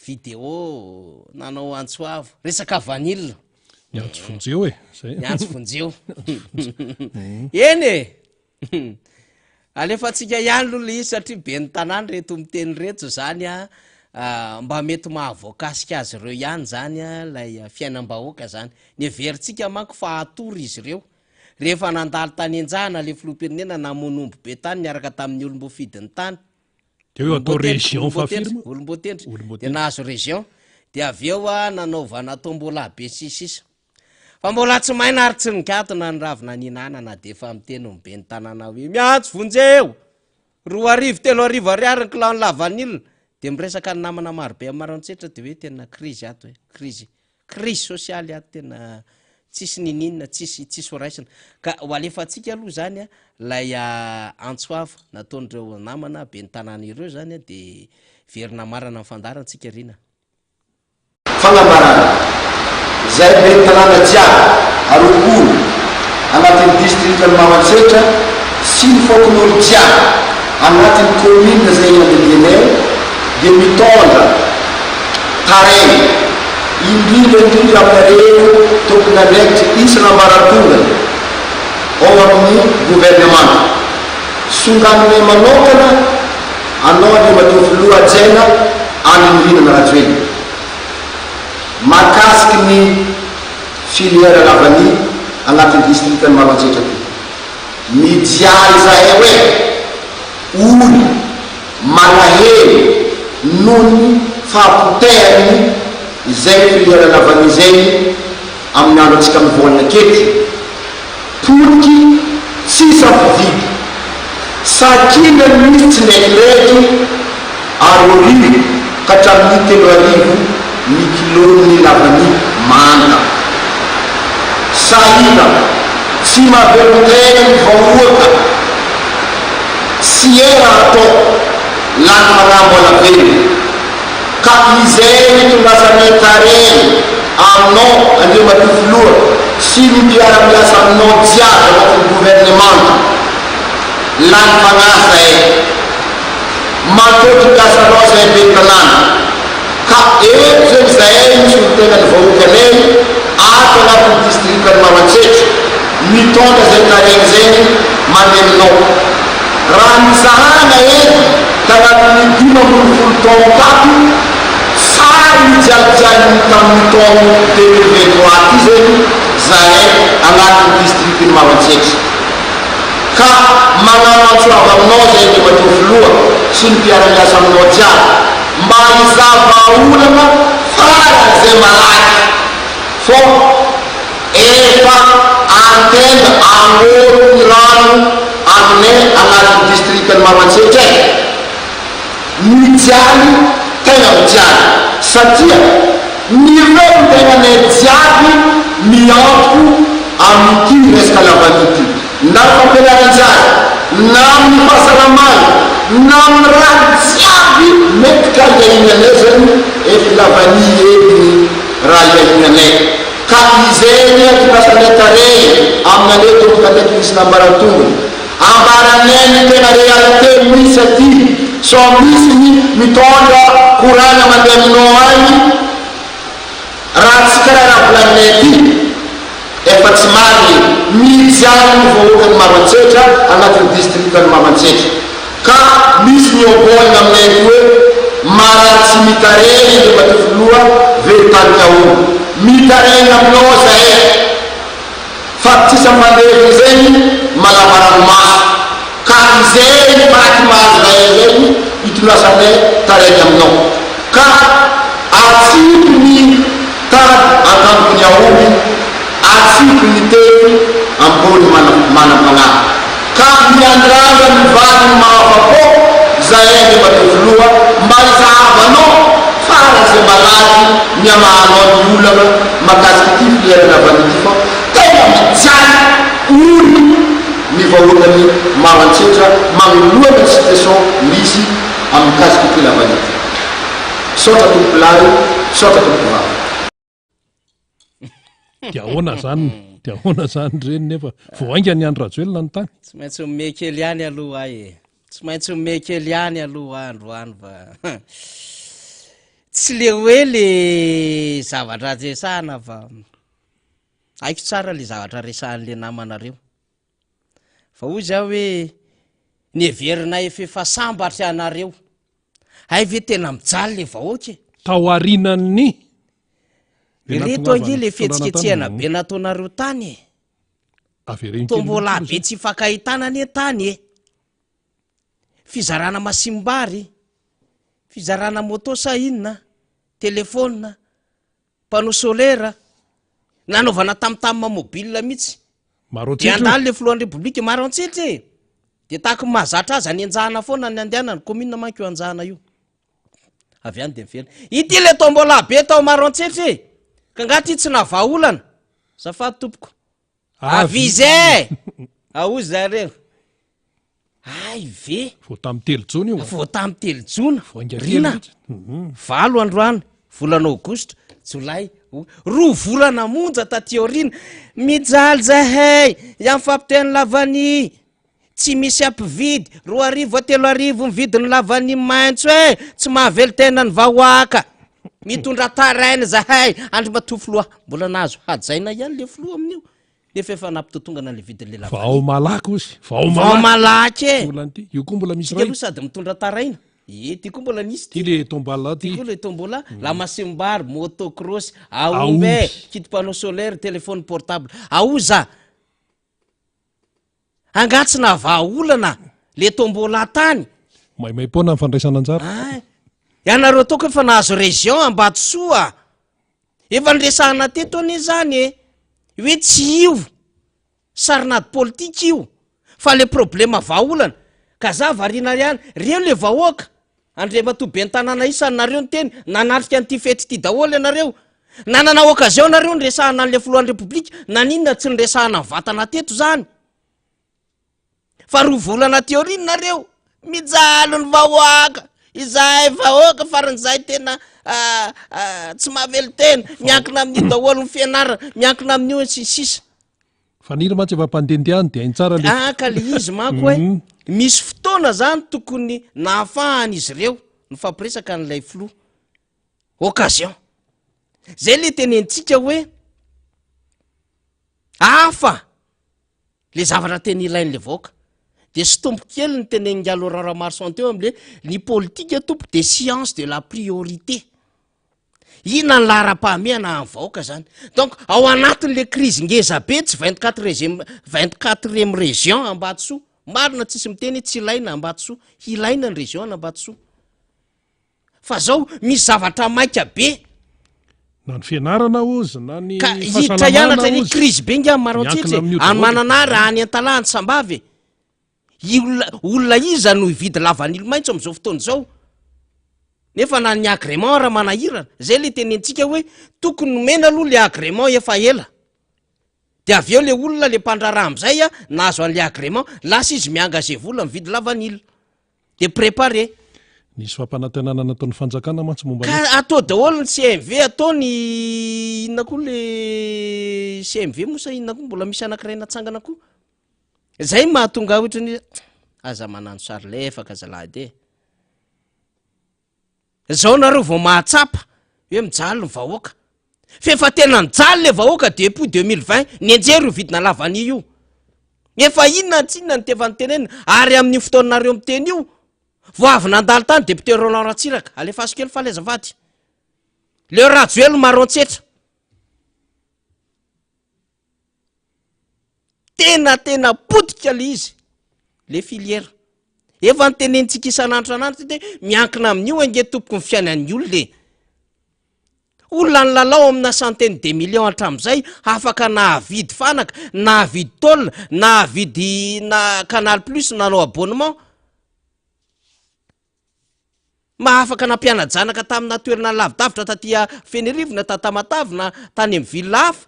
vidéo nanao antsoavo resaka vanille ny antso vonjeo zay ny antso vonjeo eny alefa atsika ihany aloha le izy satria be ny tanàny reto miteny reto zany mba mety mahavoakasika azy ireo ihany zany lay fiainam-bahoaka zany ny everitsika manko fa atory izy ireo rehefa nandalo tany anjahana le filoham-pirenena namonombo be tany niaraka tamin'ny olom-boafidy ny tany de eo atao région fa firma olombotendry de nahazo région de aveo nanaovana tombola be sisisa fa mbola tsy maina ary tsy nikatona ny ravina ninanana de efa miteny be ny tanàna hoe miantso vonjeo 2 ariary ny kilao ny lavanilina de miresaka ny namana maro be amin'ny maranotsetra de hoe tena crise ato hoe crise sociale ato tena tsisy nininina tsisy horaisina ka ho alefatsika aloha zany lay antsoava nataon'ireo namana be ny tanàna ireo zany de verina marana fandarantsika rina fanambarana zay be ny tanàna jiaby aroapolo anatin'ny district ny Maroantsetra sy ny fokon'olo jiaby anatin'ny commune zay andeleneo de mitondra tareigny indrindra aminareo tokony andraikitry isana maratongany ao amin'ny gouvernement songanine manokana anao le matofy lohajaina anymirinana rajoeny makasiky ny filière lavany anatin'ny district ny Maroantsetra ty mijiary zahay hoe olo malahelo nohony fahapoterany izay filière lavany zay amin'ny andro atsika mivolana kety poliky tsisy ampividy sakina misy tsy ndraikidraiky 10 ka hatramin'ny 3 ny kilony lavany manta sahina tsy mahavelotena ny vahoaka sy era atao lany manambo alavelo ka izay tongasany tareigny aminao andreo matofy loha sy ny mpiara-miasa aminao jiaby anatin'ny gouvernement lany manasa matotry kasanao zay be tanàna ka eto zany zay misy olo tena ny vahoakanay ato anatin'ny district ny Maroantsetra mitondra zay tareigny zay mandelinao raha mizahana eto tanatin'ny 12 taona tato sary mijialijialy tamin'ny taona 2023 ty zany zahay anatin'ny district ny Maroantsetra ka manano antsoava aminao zay le matofy loha sy ny mpiara-miasa aminao jiaby mba izava olana farany zay malaky fô efa antenda amolo ny rano aminay anatin'ny district ny Maroantsetra mijialy tegna mijialy satria nireo tegnanay jiaby miantoko amin'ity resaka lavany na amin'ny raha jiaby mety ka iainanay zany efa lavany ediny raha iainanay ka izeny atonasanay tareny amin'ny ale tomboka ndraiky misy nambaratongony ambaranay ny tena réalité misy aty so misy ny mitondra korana mandeha aminao any raha tsy karaha raha volaninay aty efa tsy mary mijano ny vahoakany Maroantsetra anatin'ny districtany Maroantsetra ka misy ny oboana aminay hoe maratsy mitareny le matofoloha veritany aolo mitareny aminao zahay fa tsisa mandevy zeny malavaranomaso ka izeny maty mahazo raha zeny itonasanay tareny aminao ka atsiko ny tady antamiko ny aoly atsiko ny teny ambony manam-pagnahy ka miandrana ny valiny mahafapô zahay le matofoloha mba izahavanao fara zay malaky ny amahanao ny olana makasiky ty filiana vanity fa tena mijaly olo ny vahoakany Maroantsetra magnoloa ny situation misy amin'ny kasiky ty lavanity sotra tompolay sotra tomporaha dia ahoana zany reny nefa voainga ny andro rajoelona ny tany tsy maintsy mekely any aloha tsy maintsy mekely any aloha androany fa tsy le hoe le zavatra resahana fa aiko tsara le zavatra resahan'le namanareo fa hoy za hoe neverinay efa sambatra anareo hay ve tena mijaly le vahoaka taoarinany ireto ange le fihetsiketsehana be nataonareo tany tombola be tsy fakahitana ny tany fizarana masimbary fizarana moto sahinina telefona panneau solaire nanaovana tamtamma mobile mihitsy de andany le filohan'ny republika Maroantsetra de tahaky mahazatra azy any anjahana foana ny andehanana ny commune manko io anjahana io avy any de mifena ity le tombola be tao Maroantsetra ka ngaty tsy navaolana zafady tompoko avizay aozy zareo ay ve vo tamy telojona io vo tamy telojona rina valo androany volana aogositra jolay roa volana monja taty aorina mijaly zahay iamy fampiteny lavany tsy misy ampividy 2,3 mividiny lavany maintso tsy mahavelo tena ny vahoaka mitondra tarainy zahay andro matofoloha mbola nahazo hajaina ihany le foloha amin'io nefa efa nampitotongana le vidin'le lavany vao malaky ozy vao malaky io koa mbola misy aloha sady mitondra taraina ty koa mbola nisy ty le tombola ty koa le tombola la masimbary motocross aombe kit panneau solaire téléphone portable aoza angatsy na vaolana le tombola tany maimaimpona ny fandraisana anjara ianareo toko efa nahazo région Ambatsoa efa nyresahana teto any zany hoe tsy io sarinady politika io fa le problema vaolana ka za varina ihany reo le vahoaka andre matobe ny tanàna isanareo ny teny nanatrika an'ity fety ty daholo ianareo nanana occasion nareo nyresahana an'le filohan'ny republika naninona tsy nyresahana vatana teto zany fa roa volana teoriny nareo mijalo ny vahoaka izay vahoaka faran'izay tena tsy mahavelo tena miankina amin'ny daholo ny fianarana miankina amin'io sisisa fa niry mantsy efa mpandendeany de hainy tsara le ka le izy manko misy fotoana zany tokony nahafahany izy ireo ny fampiresaka n'ilay filoha occasion zay le tenentsika hoe afa le zavatra teny ilain'le vahoaka de sy tompo kely ny teneningalo raramaro teo am'le ny politika tompo de science de la priorité ina ny lahara-pahamehana amin'ny vahoaka zany donc ao anatin'le crise ngeza be tsy 24e région Ambatsoa marina tsisy miteny tsy ilaina Ambatsoa ilaina ny région Ambatsoa fa zao misy zavatra maika be na ny fianarana ozy na ny ka hiditra ianatra ny crise be ngia Maroantsetra any mananary any an-talàny sambavy olona iza no hividy lavanilo maintso am'izao fotoana zao nefa na ny agrément raha manahirana zay le tenentsika hoe tokony nomena aloha le agrément efa ela de avy eo le olona le mpandraraha am'izay nahazo an'le agrément lasa izy mianga zay vola mividy lavanilo de prépare nisy fampanantenana nataon'ny fanjakana mantsy momba ka atao daholo ny CMV ataony inona koa le CMV mosa inona koa mbola misy anankiray natsangana koa zay mahatonga ohatrany aza manano sary lefaka zalady zao nareo vao mahatsapa hoe mijaly ny vahoaka fefa tena nijaly le vahoaka depuis 2020 ny enjery io vidina lavany io efa inona tsinona ny teva nytenena ary amin'ny fotoanareo miteny io vo avy nandalo tany député Roland Ratsiraka alefaso kely falezavady le rajoelo marontsetra tena potika le izy le filière efa nytenentsika isan'andro anandro te miankina amin'io ange tompoko ny fiainan'ny olona olona ny lalao amina centaine de millions hatramin'izay afaka nahavidy fanaka nahavidy tôle nahavidy na Canal Plus nanao abonnement mahafaka nampianajanaka tamina toerana lavidavitra tatia Fenerive na Tamatavy tany amin'ny ville hafa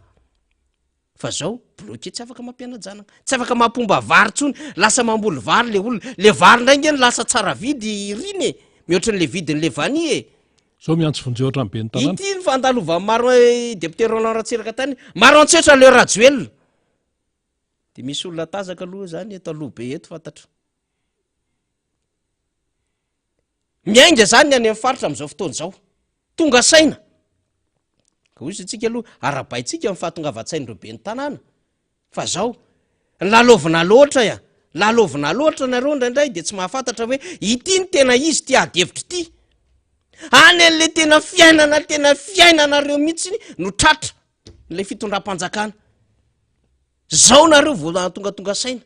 fa zao bloqué tsy afaka mampianajanaka tsy afaka mampomba vary tsony lasa mamboly vary le olona le vary ndray ny lasa tsara vidy riny mihoatra n'le vidin'le vany zao miantso vonjeo ohatran'ny be ny tanàna ity ny fandalova maro député Roland Ratsiraka tany maro antsetra le rajoelona de misy olona tazaka aloha zany eto aloha be eto fantatra miainga zany any amin'ny faritra amin'izao fotoana zao tonga saina ka ozy antsika aloha arabaitsika amin'ny fahatongavatsain'ireo be ny tanàna fa zao lalovina loatra nareo ndraindray de tsy mahafantatra hoe ity ny tena izy ty adevitra ity any an'le tena fiainanareo mihitsy no tratra le fitondram-panjakana zao nareo vo tonga saina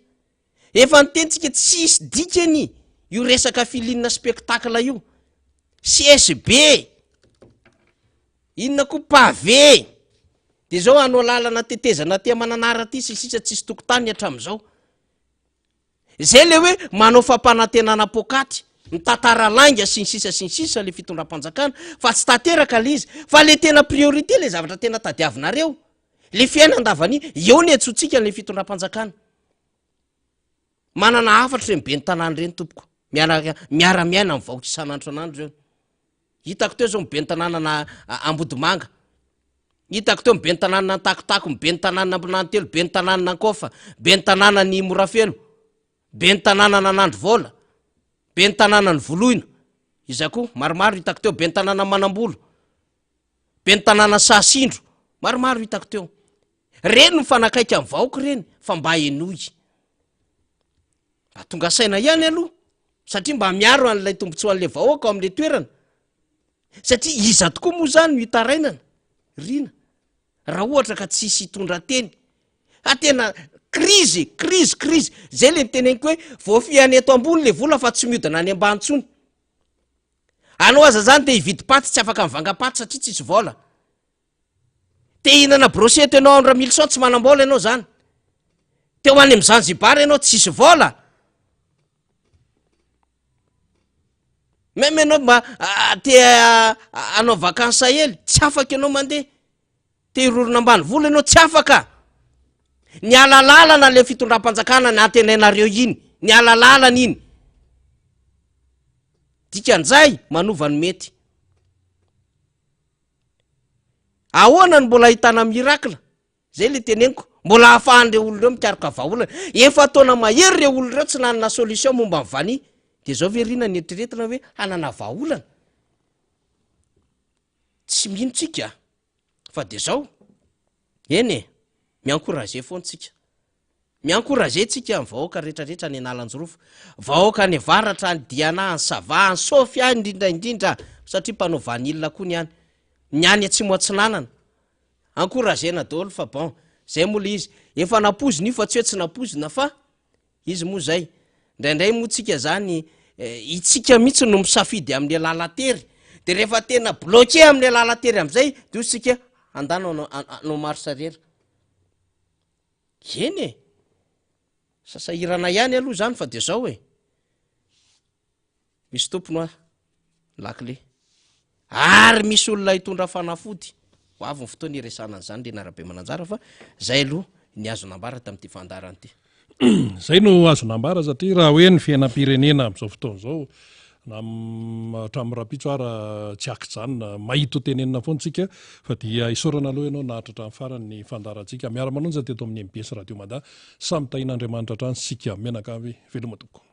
efa nitentsika tsisy dikany io resaka filinina spectacle io CSB inona koa pavé de zao anao lalana tetezana tia mananara ty sisa tsisy tokotany hatramin'izao zay le hoe manao fampanantenana pokaty mitantara langa sy ny sisa le fitondram-panjakana fa tsy tanteraka le izy fa le tena priorité le zavatra tena tadiavinareo le fiaina andavany eo ny atsotsika le fitondram-panjakana manana afatra reny be ny tanàny reny tompoko miara-miaina mivaoka isan'andro anandro reo hitako teo zao mibe ny tanàna na Ambodimanga hitako teo mibe ny tanàna na Takotako mibe ny tanàna na Ambonantelo be ny tanàna na Ankofa be ny tanàna ny Morafelo be ny tanàna na Nandrovola be ny tanàna ny Voloina iza koa maromaro hitako teo be ny tanàna Manambolo be ny tanàna Sasindro maromaro hitako teo reny no fanakaika amin'ny vahoaka reny fa mba enoy atonga saina ihany aloha satria mba miaro an'ilay tombotsoan'le vahoaka ao amin'le toerana satria iza tokoa moa zany no hitarainana rina raha ohatra ka tsisy hitondra teny tena crise zay le niteneniko hoe voafiany eto ambony le vola fa tsy miodina any ambany tsony anao aza zany te hividy paty tsy afaka mivanga paty satria tsisy vola te hinana brochette ianao andra 1100 tsy manam-bola ianao zany te ho any amin'ny Zanzibar ianao tsisy vola même ianao mba te anao vakansa hely tsy afaka ianao mandeha te hirorona ambany vola ianao tsy afaka ny alalalana le fitondram-panjakana ny antenainareo iny ny alalalana iny dikan'izay manova ny mety ahoana ny mbola ahitana miracle zay le teneniko mbola hahafahan'ireo olonireo mikaroka vahaolana efa taona mahery reo olonireo tsy nanana solution momba ny vany de zao verina ny eritreretina hoe hanana vahaolana tsy minotsika fa de zao eny miankoraze foantsika miankoraze tsika ny vahoaka rehetrarehetra ny analanjorofo vahoaka ny varatra ny Diana ny Sava ny Sofia indrindra satria mpanao vanille koa ny any atsimo atsinanana ankorazena daholo fa bon zay moa le izy efa napozina io fa tsy hoe tsy napozina fa izy moa zay ndraindray moa tsika zany itsika mihitsy no misafidy amin'ny lalatery de rehefa tena bloqué amin'ny lalatery am'izay de ozy tsika andana no maro sarera eny sasahirana ihany aloha zany fa de zao misy tompony lakle ary misy olona hitondra fanafody ho avy ny fotoana iresanan'zany le narabe mananjara fa zay aloha ny azo nambara tamin'ity fandarany ty zay no azo nambara satria raha hoe ny fiainam-pirenena amin'izao fotoana izao na hatramin'ny rapitsoara tsy akijanona mahita ho tenenina foantsika fa dia isorana aloha ianao nahatratra amin'ny farany ny fandarantsika miara-manonja teto amin'ny MBS Radio Mada samy tahin'Andriamanitra hatrany sika menaka avy veloma toko